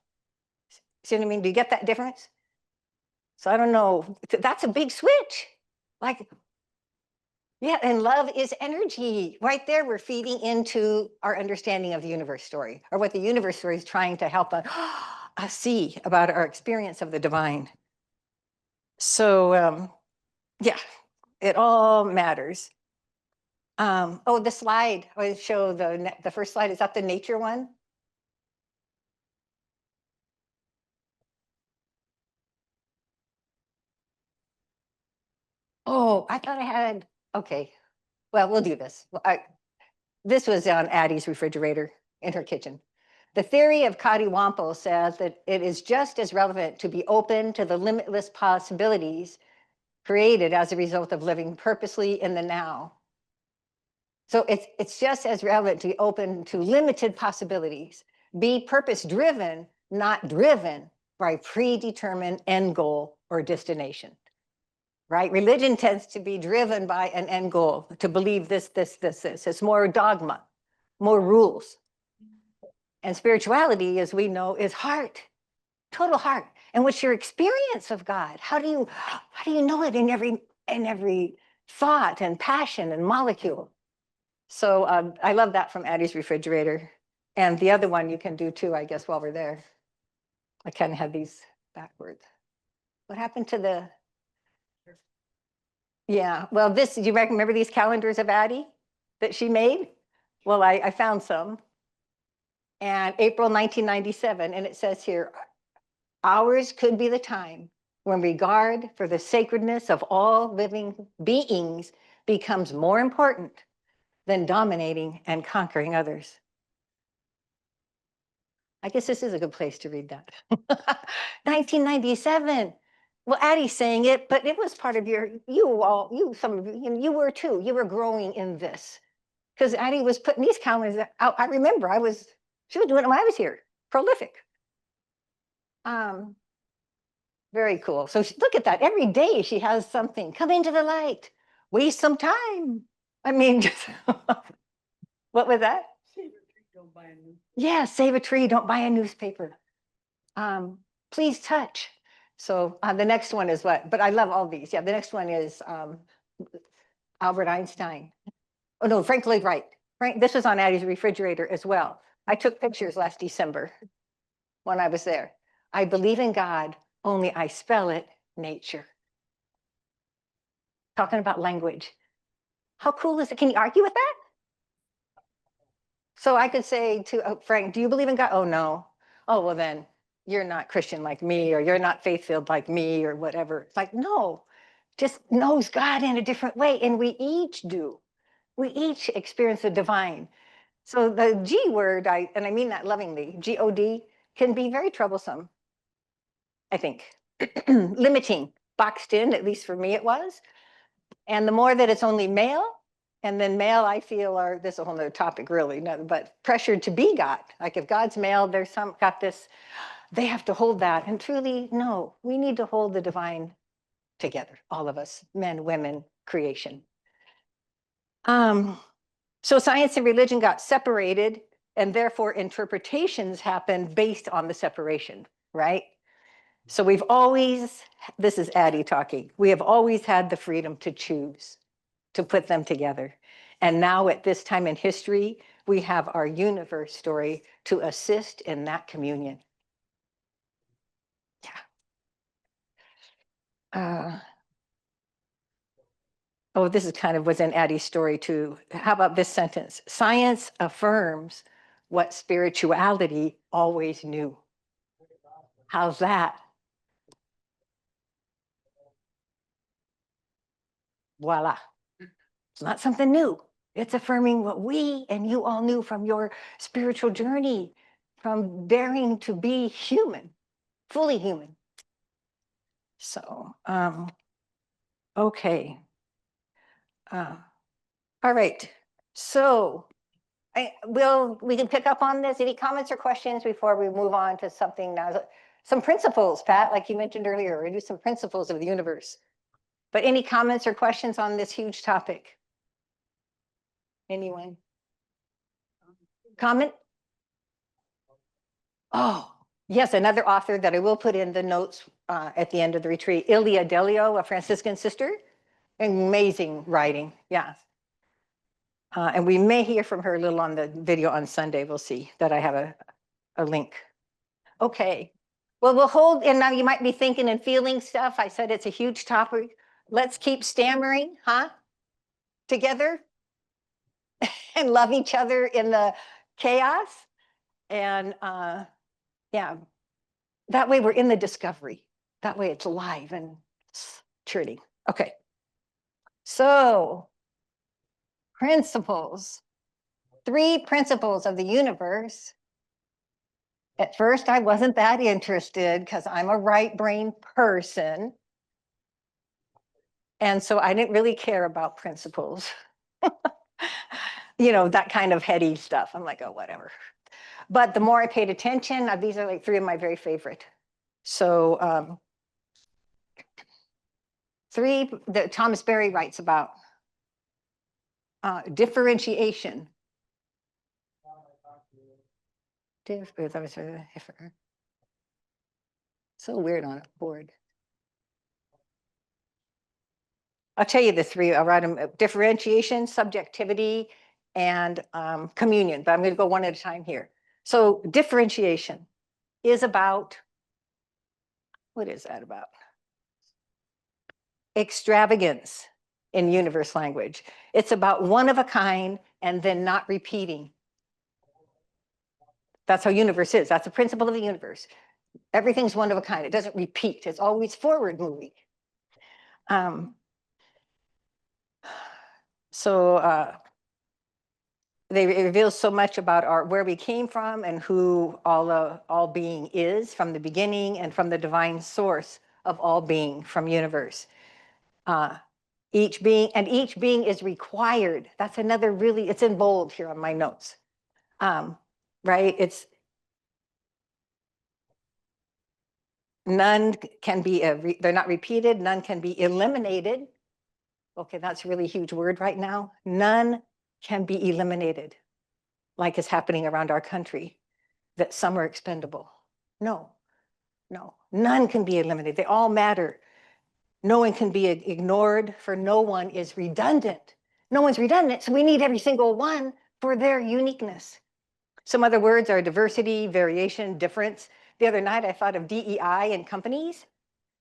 See what I mean? Do you get that difference? So I don't know. That's a big switch. Like, yeah, and love is energy. Right there, we're feeding into our understanding of the universe story, or what the universe story is trying to help us see about our experience of the divine. So, yeah, it all matters. Oh, the slide, I show the first slide. Is that the nature one? Oh, I thought I had, okay. Well, we'll do this. This was on Addie's refrigerator in her kitchen. The theory of Kadiwampo says that it is just as relevant to be open to the limitless possibilities created as a result of living purposely in the now. So it's just as relevant to be open to limited possibilities. Be purpose-driven, not driven by predetermined end goal or destination. Right? Religion tends to be driven by an end goal, to believe this. It's more dogma, more rules. And spirituality, as we know, is heart, total heart. And what's your experience of God? How do you know it in every thought and passion and molecule? So I love that from Addie's refrigerator. And the other one you can do too, I guess, while we're there. I kind of had these backwards. What happened to the... Yeah, well, do you remember these calendars of Addie that she made? Well, I found some. And April 1997, and it says here, ours could be the time when regard for the sacredness of all living beings becomes more important than dominating and conquering others. I guess this is a good place to read that. 1997. Well, Addie's saying it, but it was part of some of you, you were too. You were growing in this. Because Addie was putting these calendars out. I remember she was doing it when I was here. Prolific. Very cool. So look at that. Every day she has something. Come into the light. Waste some time. I mean, what was that? Save a tree, don't buy a newspaper. Yeah, save a tree, don't buy a newspaper. Please touch. So the next one is what? But I love all these. Yeah, the next one is Albert Einstein. Oh no, Frank Lloyd Wright. This was on Addie's refrigerator as well. I took pictures last December when I was there. I believe in God, only I spell it nature. Talking about language. How cool is it? Can you argue with that? So I could say to Frank, do you believe in God? Oh, no. Oh, well then, you're not Christian like me, or you're not faith-filled like me, or whatever. It's like, no, just knows God in a different way. And we each do. We each experience the divine. So the G word, and I mean that lovingly, G-O-D, can be very troublesome, I think. Limiting, boxed in, at least for me it was. And the more that it's only male, and then male, I feel, this is a whole nother topic really, but pressured to be God. Like if God's male, there's got this, they have to hold that. And truly, no, we need to hold the divine together, all of us, men, women, creation. So science and religion got separated, and therefore interpretations happened based on the separation, right? So we've always, this is Addie talking, we have always had the freedom to choose to put them together. And now at this time in history, we have our universe story to assist in that communion. Yeah. Oh, this is kind of was in Addie's story too. How about this sentence? Science affirms what spirituality always knew. How's that? Voila. It's not something new. It's affirming what we and you all knew from your spiritual journey, from daring to be human, fully human. So, okay. All right. So we can pick up on this. Any comments or questions before we move on to something now? Some principles, Pat, like you mentioned earlier, we do some principles of the universe. But any comments or questions on this huge topic? Anyone? Comment? Oh, yes, another author that I will put in the notes at the end of the retreat, Ilia Delio, a Franciscan sister. Amazing writing, yeah. And we may hear from her a little on the video on Sunday. We'll see that I have a link. Okay. Well, we'll hold, and now you might be thinking and feeling stuff. I said it's a huge topic. Let's keep stammering, huh? Together and love each other in the chaos. And yeah, that way we're in the discovery. That way it's alive and it's churning. Okay. So, principles. 3 principles of the universe. At first, I wasn't that interested because I'm a right brain person. And so I didn't really care about principles. You know, that kind of heady stuff. I'm like, oh, whatever. But the more I paid attention, these are like 3 of my very favorite. So 3 that Thomas Berry writes about differentiation. So weird on a board. I'll tell you the 3. I'll write them: differentiation, subjectivity, and communion. But I'm going to go one at a time here. So differentiation is about, what is that about? Extravagance in universe language. It's about one of a kind and then not repeating. That's how universe is. That's the principle of the universe. Everything's one of a kind. It doesn't repeat. It's always forward moving. It reveals so much about where we came from and who all being is from the beginning and from the divine source of all being from universe. Each being is required. That's another it's in bold here on my notes. Right? It's none can be, they're not repeated, none can be eliminated. Okay, that's a really huge word right now. None can be eliminated, like is happening around our country, that some are expendable. No, none can be eliminated. They all matter. No one can be ignored, for no one is redundant. No one's redundant, so we need every single one for their uniqueness. Some other words are diversity, variation, difference. The other night I thought of DEI in companies.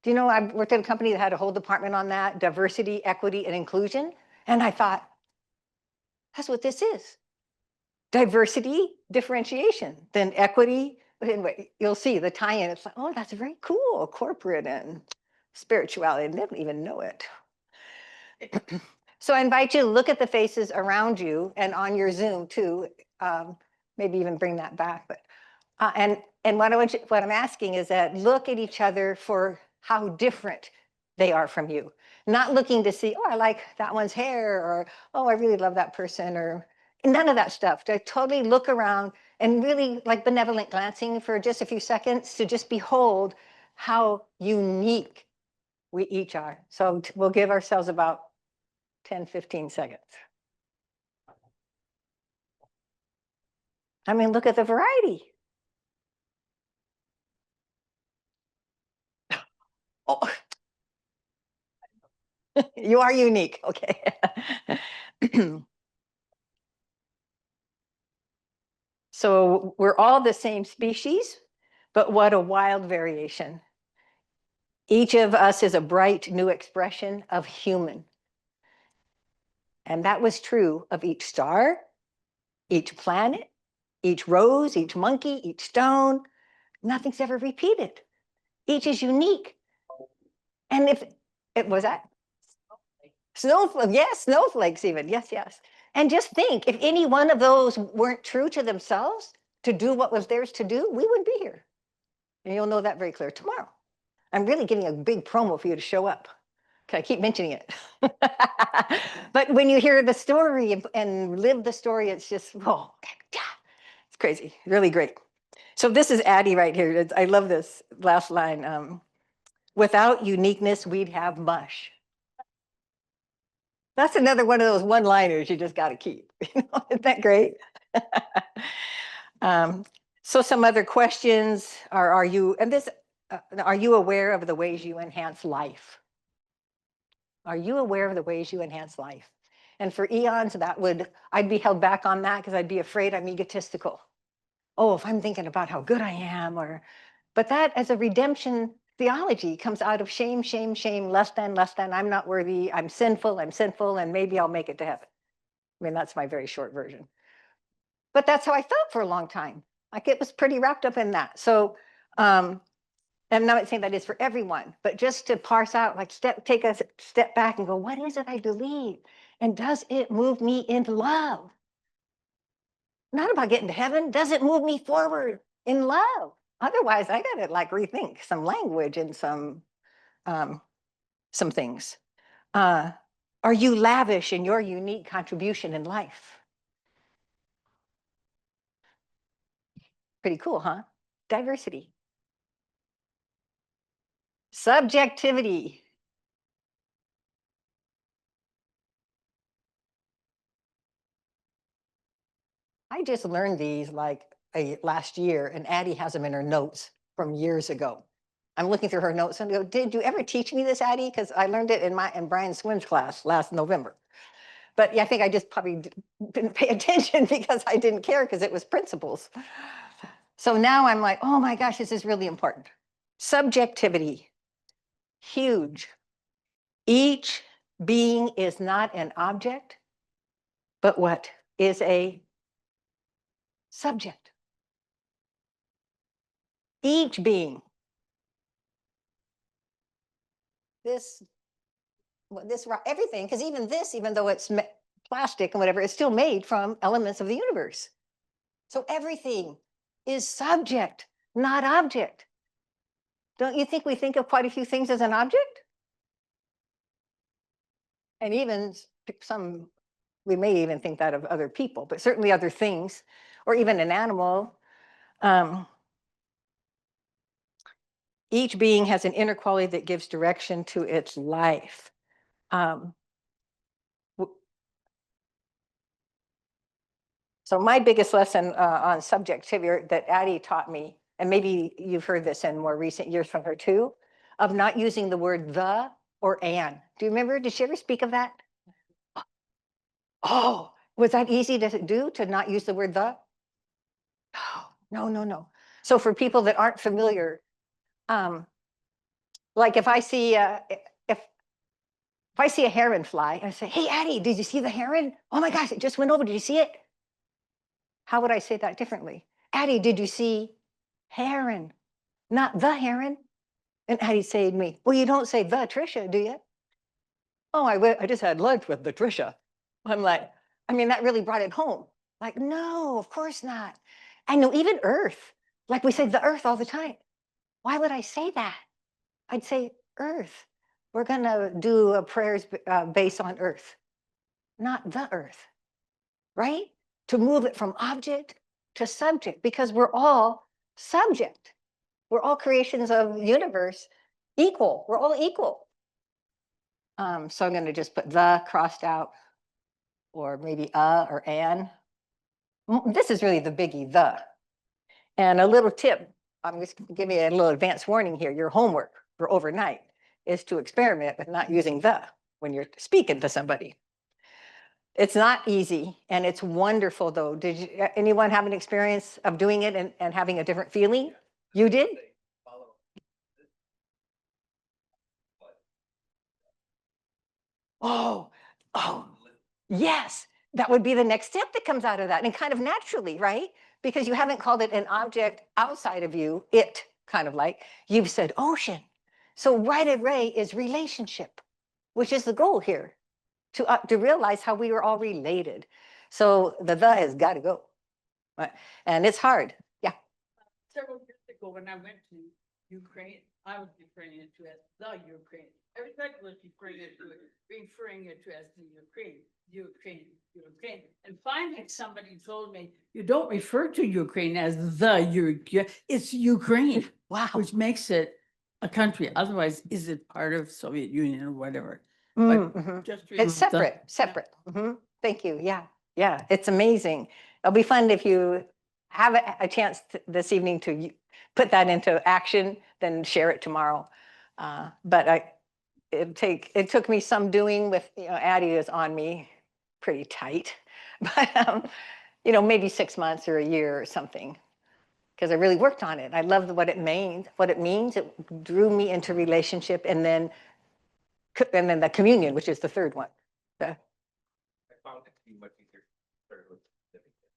Do you know, I worked at a company that had a whole department on that, diversity, equity, and inclusion. And I thought, that's what this is. Diversity, differentiation, then equity. Anyway, you'll see the tie-in. It's like, oh, that's very cool, corporate and spirituality. I didn't even know it. So I invite you to look at the faces around you and on your Zoom too. Maybe even bring that back. But and what I'm asking is that look at each other for how different they are from you. Not looking to see, oh, I like that one's hair, or oh, I really love that person, or none of that stuff. To totally look around and really like benevolent glancing for just a few seconds to just behold how unique we each are. So we'll give ourselves about 10, 15 seconds. I mean, look at the variety. Oh, you are unique, okay. So we're all the same species, but what a wild variation. Each of us is a bright new expression of human. And that was true of each star, each planet, each rose, each monkey, each stone. Nothing's ever repeated. Each is unique. And if it was that snowflake, yes, snowflakes even, yes. And just think, if any one of those weren't true to themselves to do what was theirs to do, we wouldn't be here. And you'll know that very clear tomorrow. I'm really getting a big promo for you to show up. Okay, I keep mentioning it. But when you hear the story and live the story, it's just, oh, it's crazy, really great. So this is Addie right here. I love this last line. Without uniqueness, we'd have mush. That's another one of those one-liners you just got to keep. Isn't that great? So some other questions are you aware of the ways you enhance life? Are you aware of the ways you enhance life? And for eons, I'd be held back on that because I'd be afraid I'm egotistical. Oh, if I'm thinking about how good I am, or But that as a redemption theology comes out of shame, shame, shame, less than, I'm not worthy, I'm sinful, and maybe I'll make it to heaven. I mean, that's my very short version. But that's how I felt for a long time. Like it was pretty wrapped up in that. So, I'm not saying that is for everyone, but just to parse out, like take a step back and go, what is it I believe? And does it move me in love? Not about getting to heaven. Does it move me forward in love? Otherwise, I gotta like rethink some language and some things. Are you lavish in your unique contribution in life? Pretty cool, huh? Diversity. Subjectivity. I just learned these like last year, and Addie has them in her notes from years ago. I'm looking through her notes and go, did you ever teach me this, Addie? Because I learned it in Brian Swim's class last November. But yeah, I think I just probably didn't pay attention because I didn't care because it was principles. So now I'm like, oh my gosh, this is really important. Subjectivity, huge. Each being is not an object, but what is a subject. Each being. Everything, because even this, even though it's plastic and whatever, it's still made from elements of the universe. So everything is subject, not object. Don't you think we think of quite a few things as an object? And even some, we may even think that of other people, but certainly other things, or even an animal. Each being has an inner quality that gives direction to its life. So my biggest lesson on subjectivity that Addie taught me, and maybe you've heard this in more recent years from her too, of not using the word the or an. Do you remember? Did she ever speak of that? Oh, was that easy to do, to not use the word the? No. So for people that aren't familiar, like if I see if I see a heron fly, I say, hey, Addie, did you see the heron? Oh my gosh, it just went over. Did you see it? How would I say that differently? Addie, did you see heron? Not the heron. And Addie say to me, well, you don't say the Tricia, do you? Oh, I just had lunch with the Tricia. I'm like, I mean, that really brought it home. Like, no, of course not. I know even Earth, like we say the Earth all the time. Why would I say that? I'd say Earth. We're gonna do a prayers based on Earth, not the Earth, right? To move it from object to subject, because we're all subject. We're all creations of the universe, equal. We're all equal. So I'm going to just put the crossed out, or maybe or an. This is really the biggie, the. And a little tip, I'm just giving you a little advance warning here. Your homework for overnight is to experiment with not using the when you're speaking to somebody. It's not easy, and it's wonderful though. Did anyone have an experience of doing it and having a different feeling? You did? Oh, yes. That would be the next step that comes out of that, and kind of naturally, right? Because you haven't called it an object outside of you, it kind of like, you've said ocean. So right array is relationship, which is the goal here, to realize how we are all related. So the has got to go. And it's hard. Yeah. Several years ago, when I went to Ukraine, I was referring it to as the Ukraine. Everybody was referring it to as the Ukraine. And finally, somebody told me, you don't refer to Ukraine as the Ukraine, it's Ukraine. Wow. Which makes it a country. Otherwise, is it part of Soviet Union or whatever? Just It's separate. Thank you. Yeah, it's amazing. It'll be fun if you have a chance this evening to put that into action, then share it tomorrow. But it took me some doing with, Addie is on me pretty tight, but maybe 6 months or a year or something. because I really worked on it. I loved what it means. It drew me into relationship, and then the communion, which is the third one. I found it to be much easier to start with significant.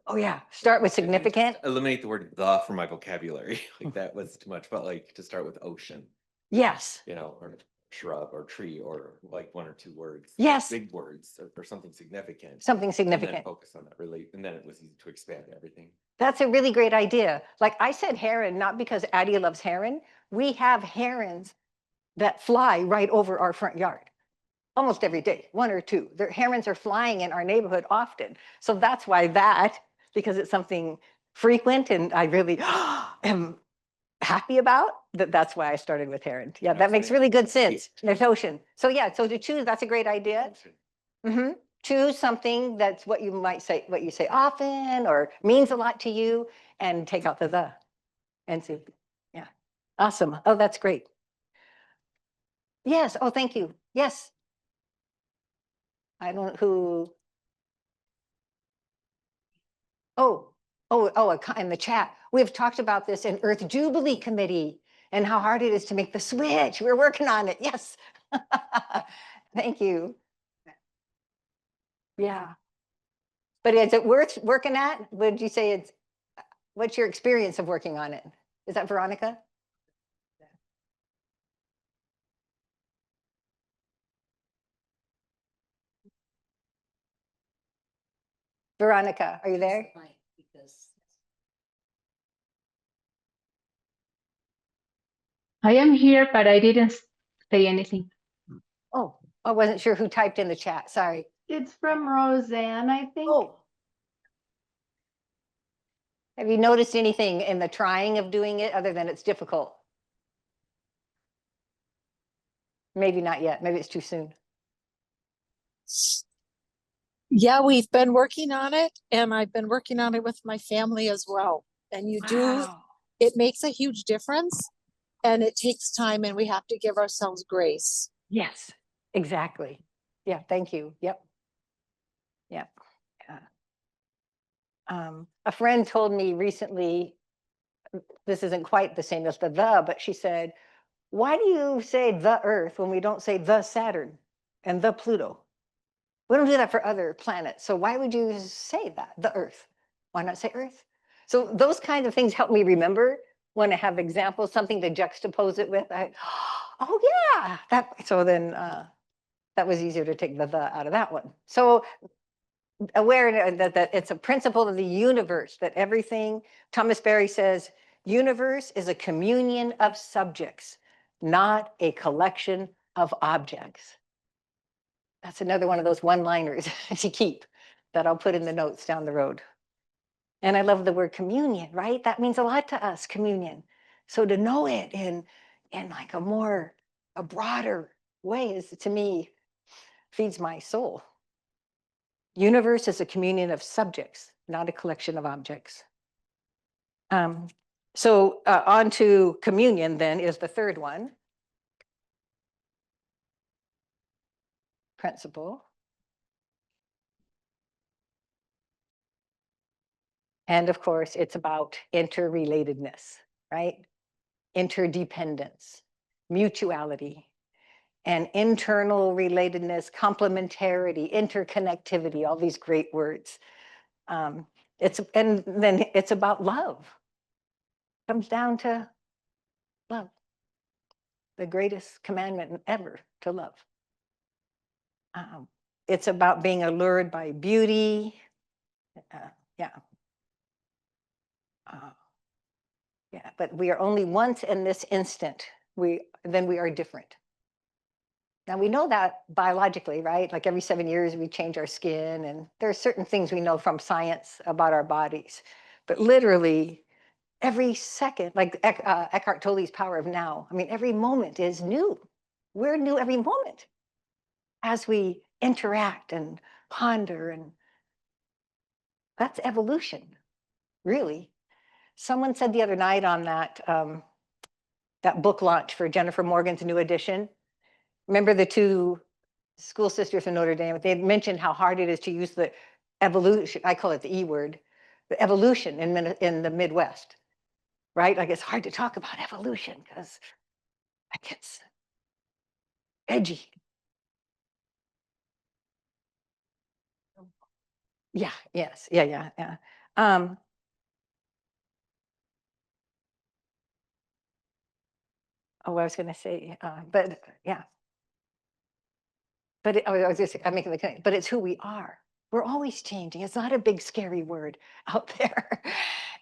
Oh yeah, start with significant. Eliminate the word "the" from my vocabulary. Like that was too much. But like to start with ocean, Yes. or shrub or tree, or like one or two words. Yes. Big words or something significant. Something And significant. then focus on that really, and then it was easy to expand everything. That's a really great idea. Like I said heron, not because Addie loves heron. We have herons that fly right over our front yard almost every day, one or two. The herons are flying in our neighborhood often. So that's why because it's something frequent and I really am happy about, that's why I started with heron. Yeah, that makes really good sense. There's ocean. So yeah, so to choose, that's a great idea. Choose something that's what you say often or means a lot to you, and take out the and see. Yeah, awesome. Oh, that's great. Yes. Oh, thank you. Yes. I don't know who. In the chat. We've talked about this in Earth Jubilee Committee and how hard it is to make the switch. We're working on it. Yes. Thank you. Yeah. But is it worth working at? Would you say what's your experience of working on it? Is that Veronica? Veronica, are you there? I am here, but I didn't say anything. Oh, I wasn't sure who typed in the chat. Sorry. It's from Roseanne, I think. Oh. Have you noticed anything in the trying of doing it other than it's difficult? Maybe not yet. Maybe it's too soon. Yeah, we've been working on it, and I've been working on it with my family as well. And it makes a huge difference, and it takes time, and we have to give ourselves grace. Yes, exactly. Yeah, thank you. Yep. Yep. A friend told me recently, this isn't quite the same as the, but she said, why do you say the Earth when we don't say the Saturn and the Pluto? We don't do that for other planets. So why would you say that, the Earth? Why not say Earth? So those kinds of things help me remember when I have examples, something to juxtapose it with. Oh yeah, so then that was easier to take the out of that one. So aware that it's a principle of the universe, that everything, Thomas Berry says, universe is a communion of subjects, not a collection of objects. That's another one of those one-liners to keep that I'll put in the notes down the road. And I love the word communion, right? That means a lot to us, communion. So to know it in like a broader way is, to me, feeds my soul. Universe is a communion of subjects, not a collection of objects. So on to communion then is the third one. Principle. And of course, it's about interrelatedness, right? Interdependence, mutuality, and internal relatedness, complementarity, interconnectivity, all these great words. And then it's about love. Comes down to love. The greatest commandment ever, to love. It's about being allured by beauty. Yeah, but we are only once in this instant. Then we are different. Now we know that biologically, right? Like every 7 years we change our skin, and there are certain things we know from science about our bodies. But literally, every second, like Eckhart Tolle's Power of Now, I mean, every moment is new. We're new every moment as we interact and ponder, and that's evolution, really. Someone said the other night on that book launch for Jennifer Morgan's new edition, remember the two school sisters from Notre Dame, they mentioned how hard it is to use the evolution, I call it the E word, the evolution in the Midwest, right? Like it's hard to talk about evolution because it gets edgy. Yeah, yes, yeah. Oh, I was going to say, but yeah. But I was just, I'm making the connection, but it's who we are. We're always changing. It's not a big, scary word out there.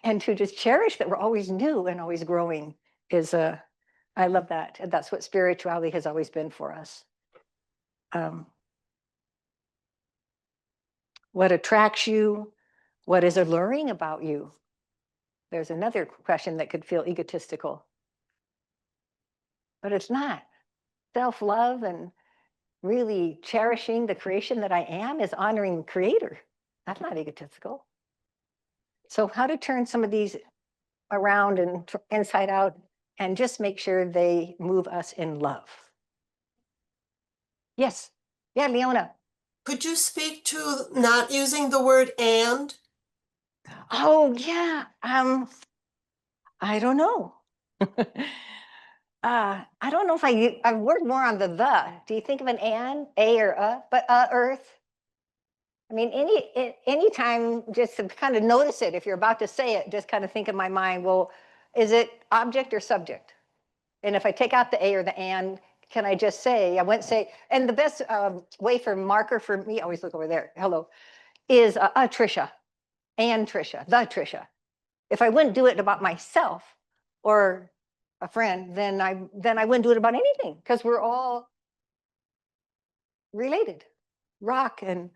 And to just cherish that we're always new and always growing is, I love that. And that's what spirituality has always been for us. What attracts you? What is alluring about you? There's another question that could feel egotistical. But it's not. Self-love and really cherishing the creation that I am is honoring the Creator. That's not egotistical. So how to turn some of these around and inside out and just make sure they move us in love. Yes. Yeah, Leona. Could you speak to not using the word and? Oh, yeah. I don't know. I don't know if I work more on the. Do you think of an and, a or a, but earth? I mean, anytime, just to kind of notice it, if you're about to say it, just kind of think in my mind, well, is it object or subject? And if I take out the a or the and, can I just say, I wouldn't say, and the best way for marker for me, always look over there, hello, is Tricia, and Tricia, the Tricia. If I wouldn't do it about myself or a friend, then I wouldn't do it about anything, because we're all related, rock and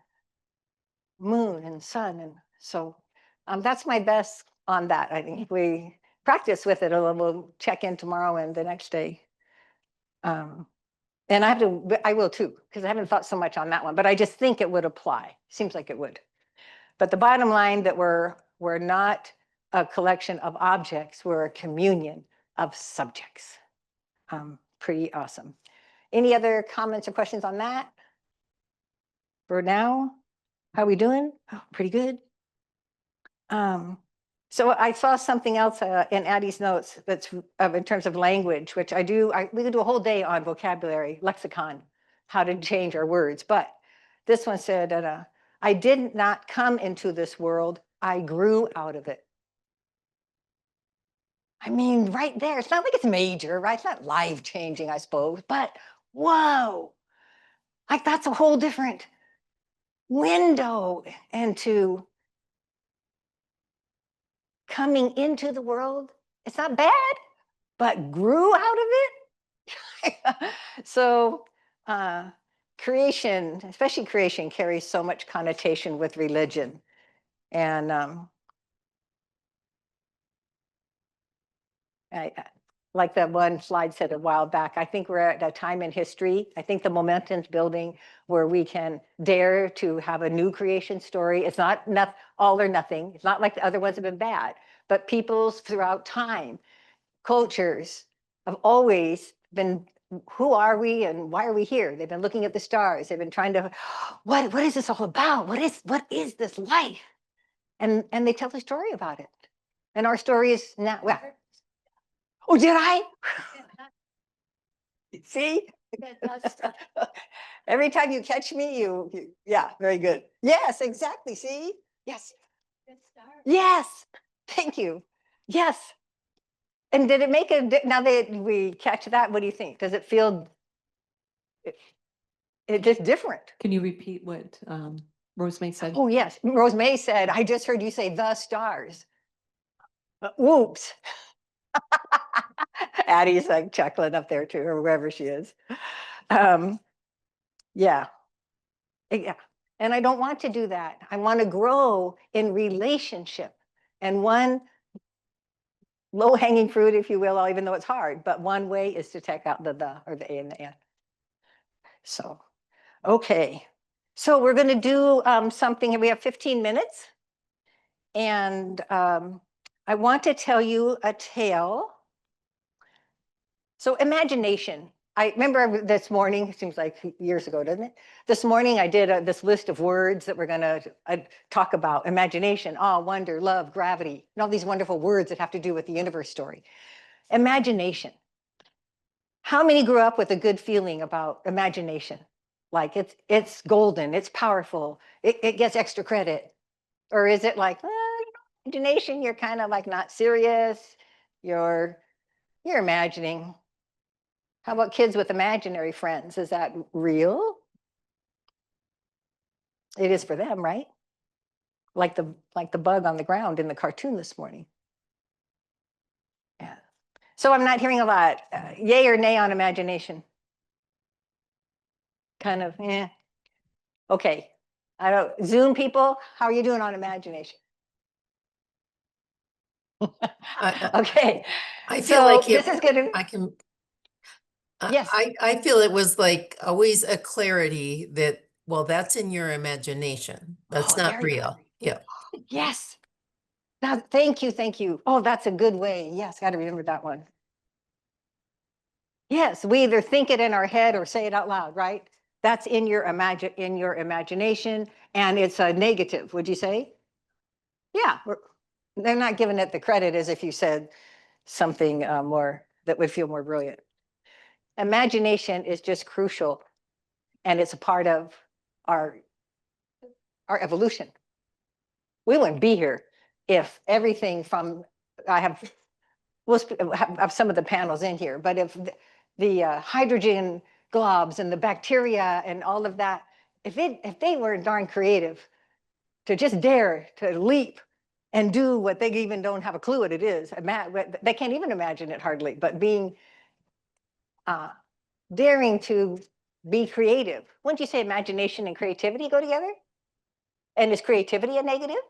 moon and sun. And so that's my best on that. I think we practice with it a little. We'll check in tomorrow and the next day. And I will too, because I haven't thought so much on that one, but I just think it would apply. Seems like it would. But the bottom line that we're not a collection of objects, we're a communion of subjects. Pretty awesome. Any other comments or questions on that? For now, how are we doing? Oh, pretty good. So I saw something else in Addie's notes that's in terms of language, which we could do a whole day on vocabulary, lexicon, how to change our words. But this one said that I did not come into this world, I grew out of it. I mean, right there, it's not like it's major, right? It's not life changing, I suppose, but whoa, like that's a whole different window into coming into the world. It's not bad, but grew out of it. So creation, especially creation, carries so much connotation with religion. And like that one slide said a while back, I think we're at a time in history. I think the momentum's building where we can dare to have a new creation story. It's not all or nothing. It's not like the other ones have been bad, but peoples throughout time, cultures have always been, who are we and why are we here? They've been looking at the stars. They've been trying to, what is this all about? What is this life? And they tell the story about it. And our story is now, well, oh, did I? See? Every time you catch me, yeah, very good. Yes, exactly. See? Yes. Yes. Thank you. Yes. And did it make now that we catch that, what do you think? Does it feel it just different? Can you repeat what Rosemary said? Oh, yes. Rosemary said, I just heard you say the stars. Whoops. Addie's like chuckling up there too, or wherever she is. Yeah. And I don't want to do that. I want to grow in relationship. And one low-hanging fruit, if you will, even though it's hard, but one way is to take out the or the a and the and. So, okay. So we're going to do something, and we have 15 minutes. And I want to tell you a tale. So imagination. I remember this morning, it seems like years ago, doesn't it? This morning I did this list of words that we're going to talk about: imagination, awe, wonder, love, gravity, and all these wonderful words that have to do with the universe story. Imagination. How many grew up with a good feeling about imagination? Like it's golden, it's powerful, it gets extra credit. Or is it like, imagination, you're kind of like not serious, you're imagining. How about kids with imaginary friends? Is that real? It is for them, right? Like the bug on the ground in the cartoon this morning. Yeah. So I'm not hearing a lot. Yay or nay on imagination? Kind of, yeah. Okay. I don't, Zoom people, how are you doing on imagination? Okay. I feel So like this is good. I can. Yes. I feel it was like always a clarity that, well, that's in your imagination. That's Oh, not there you go. real. Yeah. Yes. Now, thank you, thank you. Oh, that's a good way. Yes, got to remember that one. Yes, we either think it in our head or say it out loud, right? That's in your imagination, and it's a negative, would you say? Yeah, they're not giving it the credit as if you said something more that would feel more brilliant. Imagination is just crucial, and it's a part of our evolution. We wouldn't be here if everything from, we'll have some of the panels in here, but if the hydrogen globs and the bacteria and all of that, if they were darn creative to just dare to leap and do what they even don't have a clue what it is, they can't even imagine it hardly, but being daring to be creative. Wouldn't you say imagination and creativity go together? And is creativity a negative?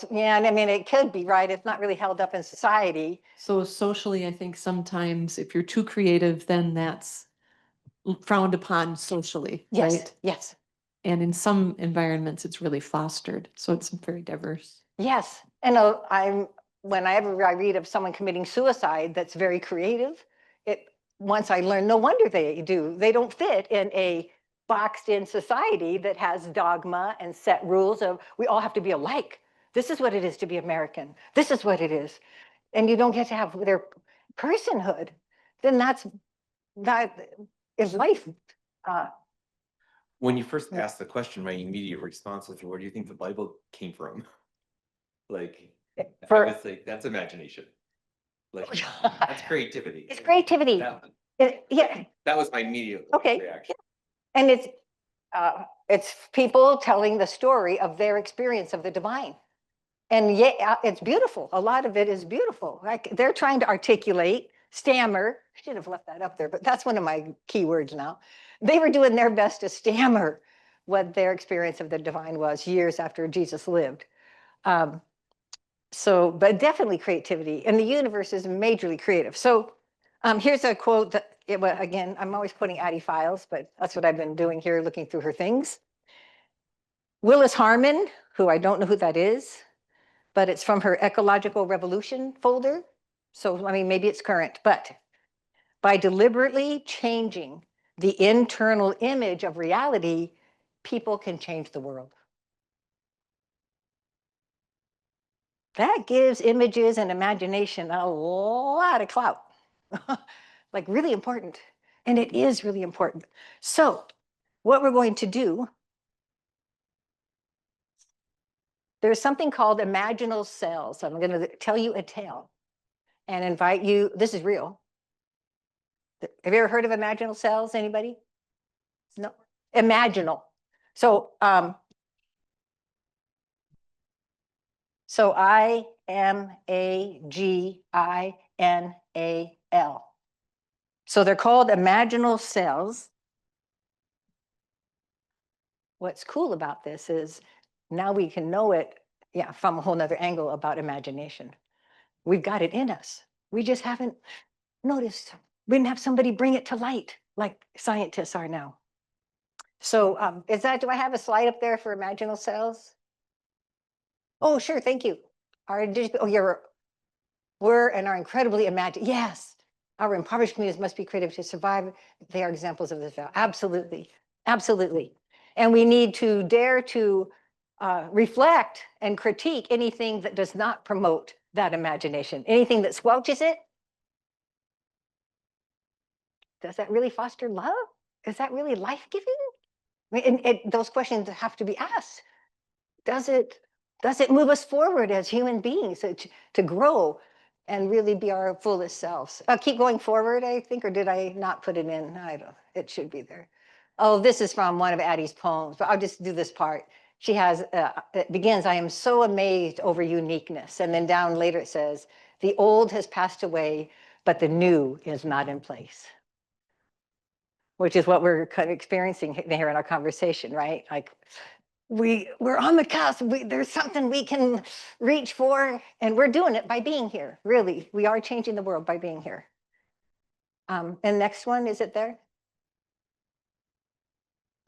Yeah, and I mean, it could be, right? It's not really held up in society. So socially, I think sometimes if you're too creative, then that's frowned upon socially, Yes, right? yes. And in some environments, it's really fostered. So it's very diverse. Yes, and whenever I read of someone committing suicide that's very creative, once I learned, no wonder they don't fit in a boxed in society that has dogma and set rules of we all have to be alike. This is what it is to be American. This is what it is. And you don't get to have their personhood. Then that is life. When you first asked the question, my immediate response was, where do you think the Bible came from? Like, I was like, that's imagination. Like, that's creativity. It's creativity. Yeah. That was my immediate reaction. And it's people telling the story of their experience of the divine. And yeah, it's beautiful. A lot of it is beautiful. Like they're trying to articulate, stammer. I should have left that up there, but that's one of my key words now. They were doing their best to stammer what their experience of the divine was years after Jesus lived. But definitely creativity, and the universe is majorly creative. So here's a quote that, again, I'm always quoting Addie Files, but that's what I've been doing here, looking through her things. Willis Harman, who I don't know who that is, but it's from her Ecological Revolution folder. So, I mean, maybe it's current, but by deliberately changing the internal image of reality, people can change the world. That gives images and imagination a lot of clout, like really important. And it is really important. So what we're going to do, there's something called imaginal cells. I'm going to tell you a tale and invite you, this is real. Have you ever heard of imaginal cells, anybody? No, imaginal. So, IMAGINAL. So they're called imaginal cells. What's cool about this is now we can know it, from a whole nother angle about imagination. We've got it in us. We just haven't noticed. We didn't have somebody bring it to light like scientists are now. So do I have a slide up there for imaginal cells? Oh, sure, thank you. We're and are incredibly imaginative. Yes, Our impoverished communities must be creative to survive. They are examples of this vow. Absolutely, absolutely. And we need to dare to reflect and critique anything that does not promote that imagination. Anything that squelches it. Does that really foster love? Is that really life-giving? And those questions have to be asked. Does it move us forward as human beings to grow and really be our fullest selves? Keep going forward, I think, or did I not put it in? I don't, it should be there. Oh, this is from one of Addie's poems, but I'll just do this part. She has, it begins, I am so amazed over uniqueness. And then down later it says, the old has passed away, but the new is not in place. Which is what we're kind of experiencing here in our conversation, right? Like we're on the cusp. There's something we can reach for, and we're doing it by being here. Really, we are changing the world by being here. And next one, is it there?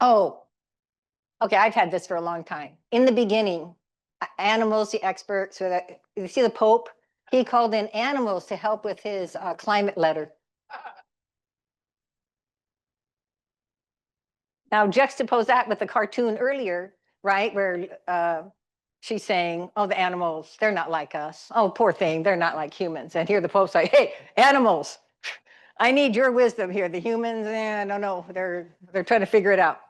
Oh, okay. I've had this for a long time. In the beginning, animals, the experts. So you see the Pope. He called in animals to help with his climate letter. Now juxtapose that with the cartoon earlier, right, where she's saying, oh, the animals, they're not like us. Oh, poor thing, they're not like humans. And here the Pope's like, hey, animals, I need your wisdom here. The humans, no, they're trying to figure it out.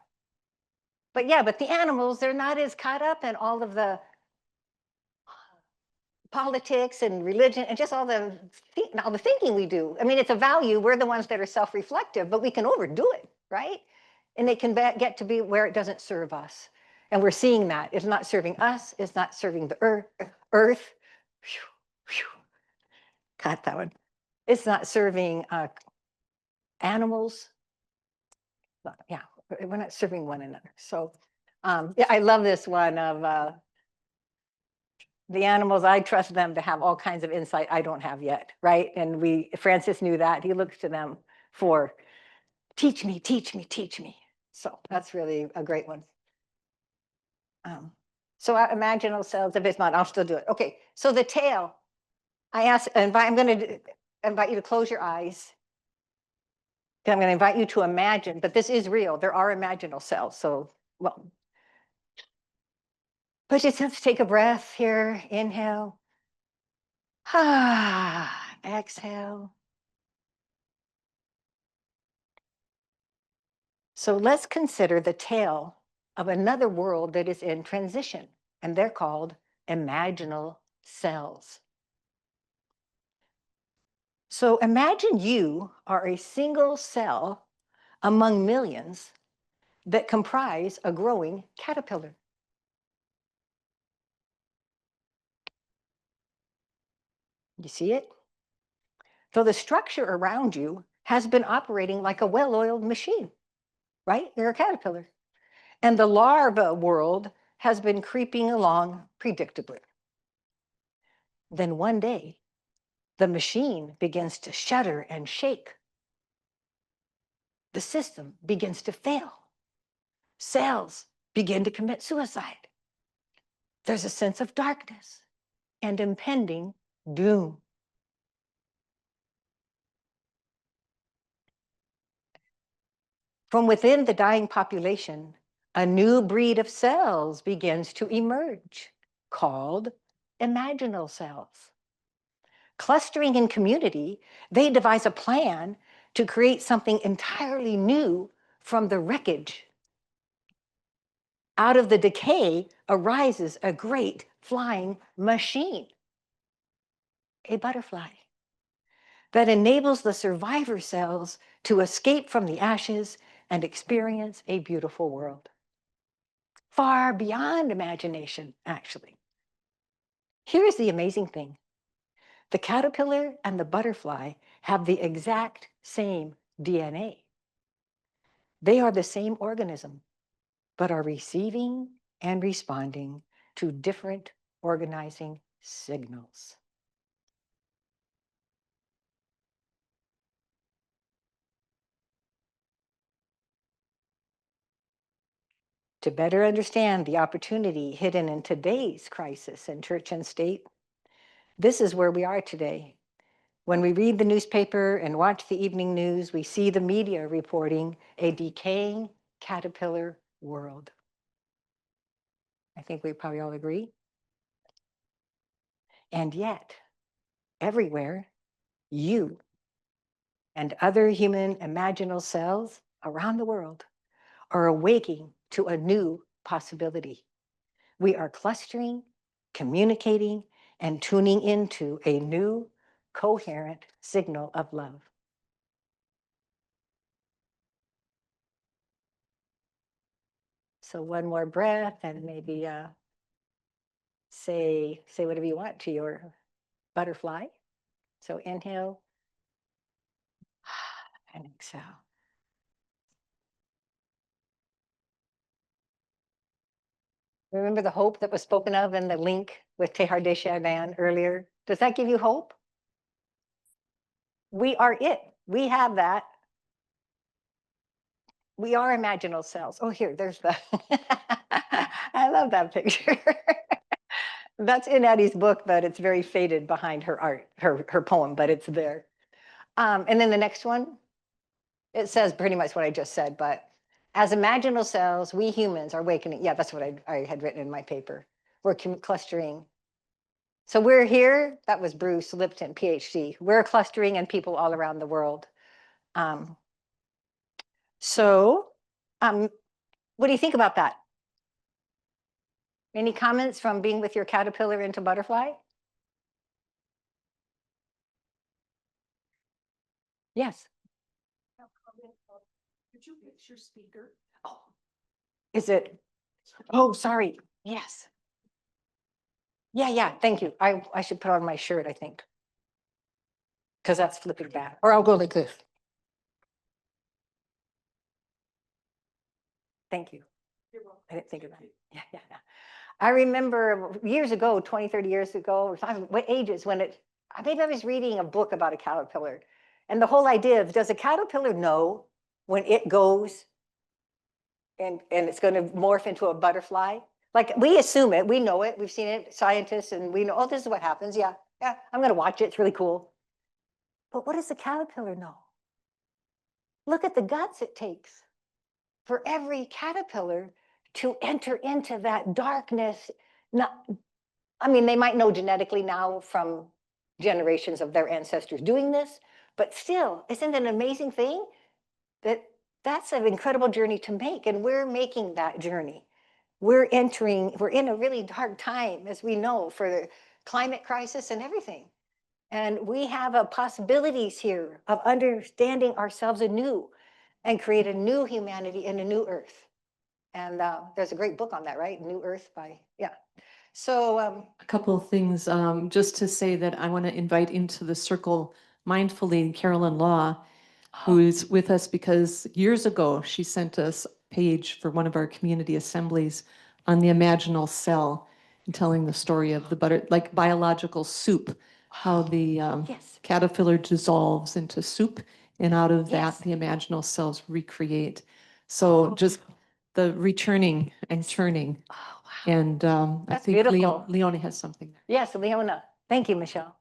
But yeah, but the animals, they're not as caught up in all of the politics and religion and just all the thinking we do. I mean, it's a value. We're the ones that are self-reflective, but we can overdo it, right? And it can get to be where it doesn't serve us. And we're seeing that. It's not serving us. It's not serving the earth. Got that one. It's not serving animals. Yeah, we're not serving one another. So yeah, I love this one of the animals. I trust them to have all kinds of insight I don't have yet, right? And Francis knew that. He looks to them for teach me, teach me, teach me. So that's really a great one. So I imagine ourselves, if it's not, I'll still do it. Okay, so the tail, I'm going to invite you to close your eyes. I'm going to invite you to imagine, but this is real. There are imaginal cells. So, well, but just take a breath here. Inhale. Exhale. So let's consider the tail of another world that is in transition, and they're called imaginal cells. So imagine you are a single cell among millions that comprise a growing caterpillar. You see it? So the structure around you has been operating like a well-oiled machine, right? You're a caterpillar. And the larva world has been creeping along predictably. Then one day, the machine begins to shudder and shake. The system begins to fail. Cells begin to commit suicide. There's a sense of darkness and impending doom. From within the dying population, a new breed of cells begins to emerge, called imaginal cells. Clustering in community, they devise a plan to create something entirely new from the wreckage. Out of the decay arises a great flying machine, a butterfly, that enables the survivor cells to escape from the ashes and experience a beautiful world. Far beyond imagination, actually. Here's the amazing thing. The caterpillar and the butterfly have the exact same DNA. They are the same organism, but are receiving and responding to different organizing signals. To better understand the opportunity hidden in today's crisis in church and state, this is where we are today. When we read the newspaper and watch the evening news, we see the media reporting a decaying caterpillar world. I think we probably all agree. And yet, everywhere, you and other human imaginal cells around the world are awaking to a new possibility. We are clustering, communicating, and tuning into a new, coherent signal of love. So one more breath and maybe say whatever you want to your butterfly. So inhale and exhale. Remember the hope that was spoken of in the link with Teilhard de Chardin earlier? Does that give you hope? We are it. We have that. We are imaginal cells. Oh, here, there's the, I love that picture. That's in Addie's book, but it's very faded behind her art, her poem, but it's there. And then the next one, it says pretty much what I just said, but as imaginal cells, we humans are awakening. Yeah, that's what I had written in my paper. We're clustering. So we're here, that was Bruce Lipton, PhD. We're clustering and people all around the world. What do you think about that? Any comments from being with your caterpillar into butterfly? Yes. Could you fix your speaker? Oh, is it? Oh, sorry. Yes. Yeah, thank you. I should put on my shirt, I think. Because that's flipping back. Or I'll go like this. Thank you. I didn't think of that. Yeah. I remember years ago, 20, 30 years ago, what ages when maybe I was reading a book about a caterpillar. And the whole idea of, does a caterpillar know when it goes and it's going to morph into a butterfly? Like we assume it, we know it, we've seen it, scientists, and we know, oh, this is what happens. Yeah, I'm going to watch it. It's really cool. But what does the caterpillar know? Look at the guts it takes for every caterpillar to enter into that darkness. They might know genetically now from generations of their ancestors doing this, but still, isn't it an amazing thing that that's an incredible journey to make, and we're making that journey. We're in a really dark time, as we know, for the climate crisis and everything. And we have possibilities here of understanding ourselves anew and create a new humanity and a new earth. And there's a great book on that, right? New Earth yeah. So a couple of things, just to say that I want to invite into the circle mindfully Carolyn Law, who's with us because years ago she sent us a page for one of our community assemblies on the imaginal cell and telling the story of the like biological soup, how the caterpillar dissolves into soup, and out of that the imaginal cells recreate. So just the returning and churning. And I think beautiful. Leona has something. Yes, Leona. Thank you, Michelle.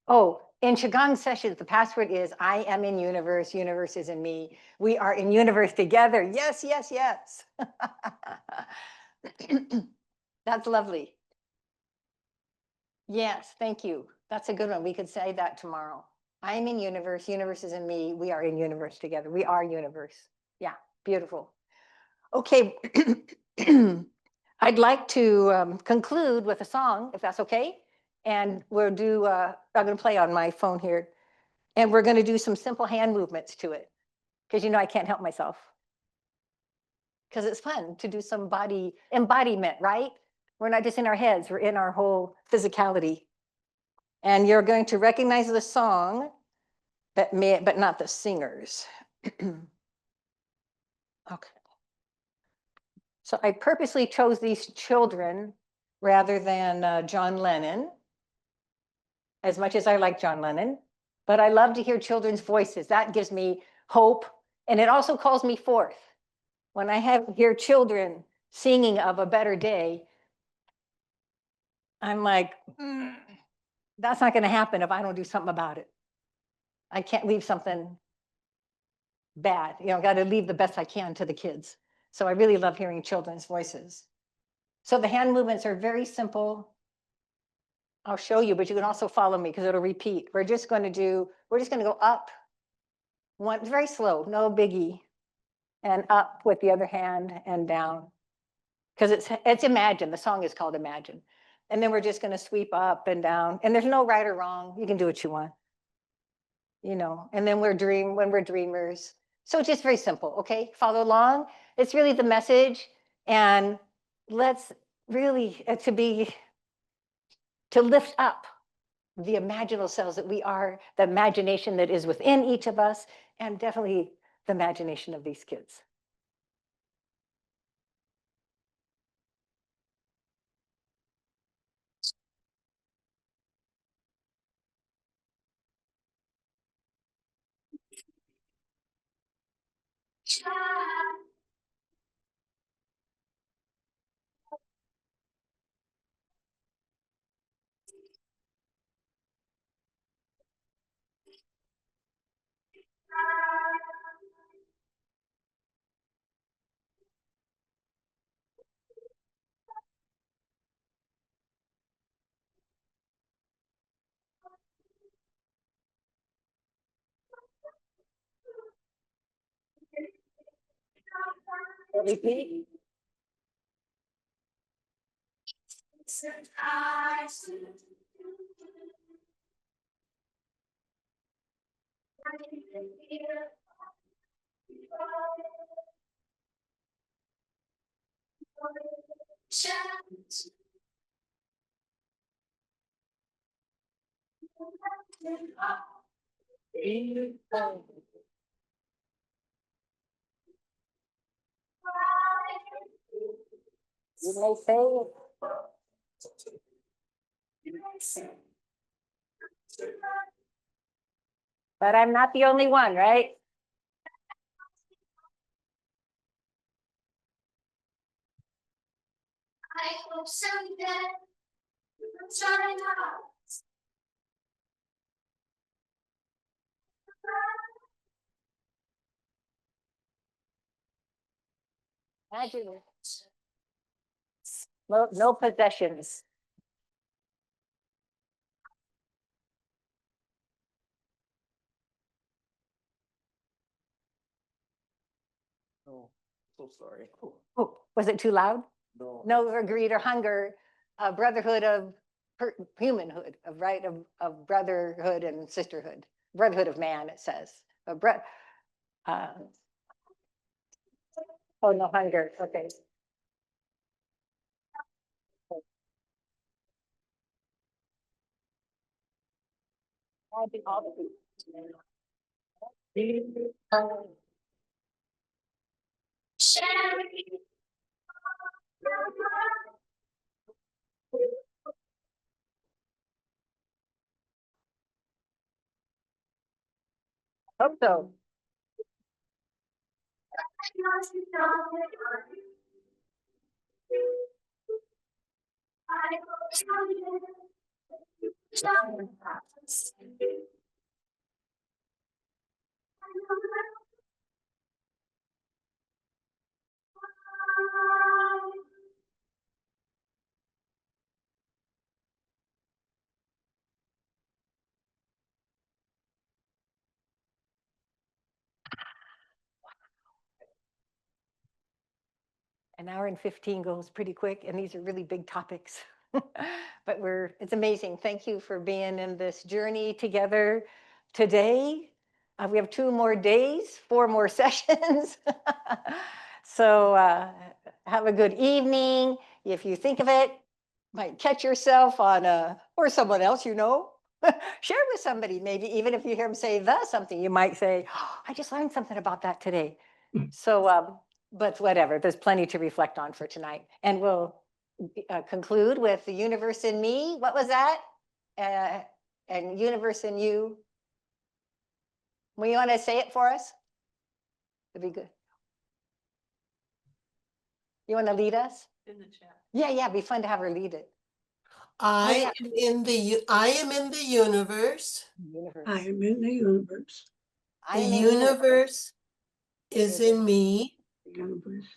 Oh, in Qigong sessions, the password is I am in universe, universe is in me. We are in universe together. Yes. That's lovely. Yes, thank you. That's a good one. We could say that tomorrow. I am in universe, universe is in me. We are in universe together. We are universe. Yeah, beautiful. Okay. I'd like to conclude with a song, if that's okay. And we'll do, I'm going to play on my phone here. And we're going to do some simple hand movements to it. Because I can't help myself. Because it's fun to do some body embodiment, right? We're not just in our heads, we're in our whole physicality. And you're going to recognize the song, but not the singers. Okay. So I purposely chose these children rather than John Lennon, as much as I like John Lennon, but I love to hear children's voices. That gives me hope, and it also calls me forth. When I hear children singing of a better day, I'm like, that's not going to happen if I don't do something about it. I can't leave something bad. Got to leave the best I can to the kids. So I really love hearing children's voices. So the hand movements are very simple. I'll show you, but you can also follow me because it'll repeat. We're just going to go up one, very slow, no biggie, and up with the other hand and down. Because it's Imagine. The song is called Imagine. And then we're just going to sweep up and down. And there's no right or wrong. You can do what you want. And then when we're dreamers. So it's just very simple, okay? Follow along. It's really the message. And let's really, to lift up the imaginal selves that we are, the imagination that is within each of us, and definitely the imagination of these kids. Repeat. You may say it. But I'm not the only one, right? I hope someday you'll try out. Imagine. No possessions. Oh, so sorry. Oh, was it too loud? No. No, or greed or hunger, a brotherhood of humanhood, of brotherhood and sisterhood, brotherhood of man, it says. Oh, no hunger, okay. Imagine all the food. Hope so. An hour and 15 goes pretty quick, and these are really big topics. But it's amazing. Thank you for being in this journey together today. We have 2 more days, 4 more sessions. So have a good evening. If you think of it, might catch yourself on or someone else, share with somebody. Maybe even if you hear them say something, you might say, oh, I just learned something about that today. So, but whatever, there's plenty to reflect on for tonight. And we'll conclude with the universe in me. What was that? And universe in you. You want to say it for us? It'd be good. You want to lead us? In the chat. Yeah, it'd be fun to have her lead it. I am in the universe. I am in the universe. I The am in the universe is in me.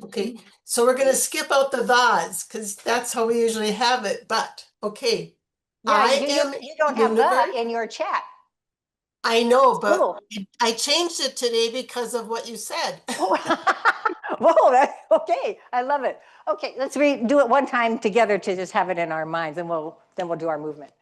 Okay, so we're gonna skip out the thes because that's how we usually have it, but, okay. Yeah, I you am don't, you don't have the universe. in your chat. I know, but Cool. I changed it today because of what you said. Whoa, that's okay. I love it. Okay, let's do it one time together to just have it in our minds, and then we'll do our movement.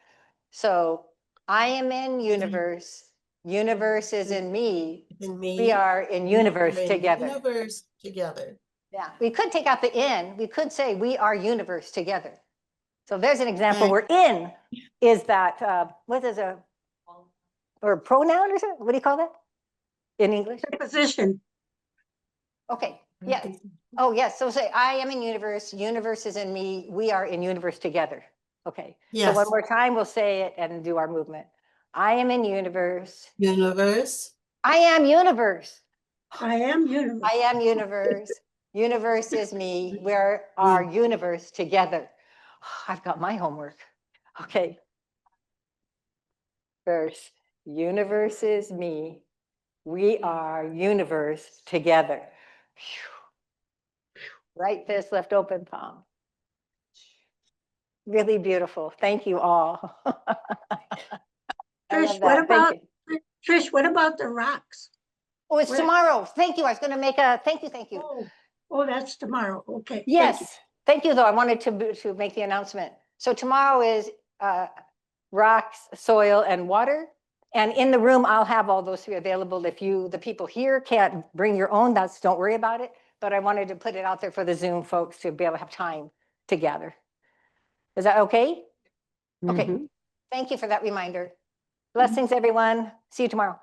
So I am in universe. Universe is in me. In me. We are in universe We're in together. Universe together. Yeah, we could take out the in. We could say we are universe together. So there's an example where in is that, what is a, or pronoun or something? What do you call that in English? Preposition. Okay, yeah. Oh, yes. So say, I am in universe. Universe is in me. We are in universe together. Okay. So one Yes. more time, we'll say it and do our movement. I am in universe. Universe. I am universe. I am universe. I am universe. Universe is me. We're our universe together. I've got my homework. Okay. Verse. Universe is me. We are universe together. Right fist, left open palm. Really beautiful. Thank you all. I love that. Thank you. Trish, what about the rocks? Oh, it's tomorrow. Thank you. I was going to make a thank you. Oh, that's tomorrow. Okay. Yes. Thank you, though. I wanted to make the announcement. So tomorrow is rocks, soil, and water. And in the room, I'll have all those three available. If the people here can't bring your own, don't worry about it. But I wanted to put it out there for the Zoom folks to be able to have time to gather. Is that okay? Okay. Thank you for that reminder. Blessings, everyone. See you tomorrow.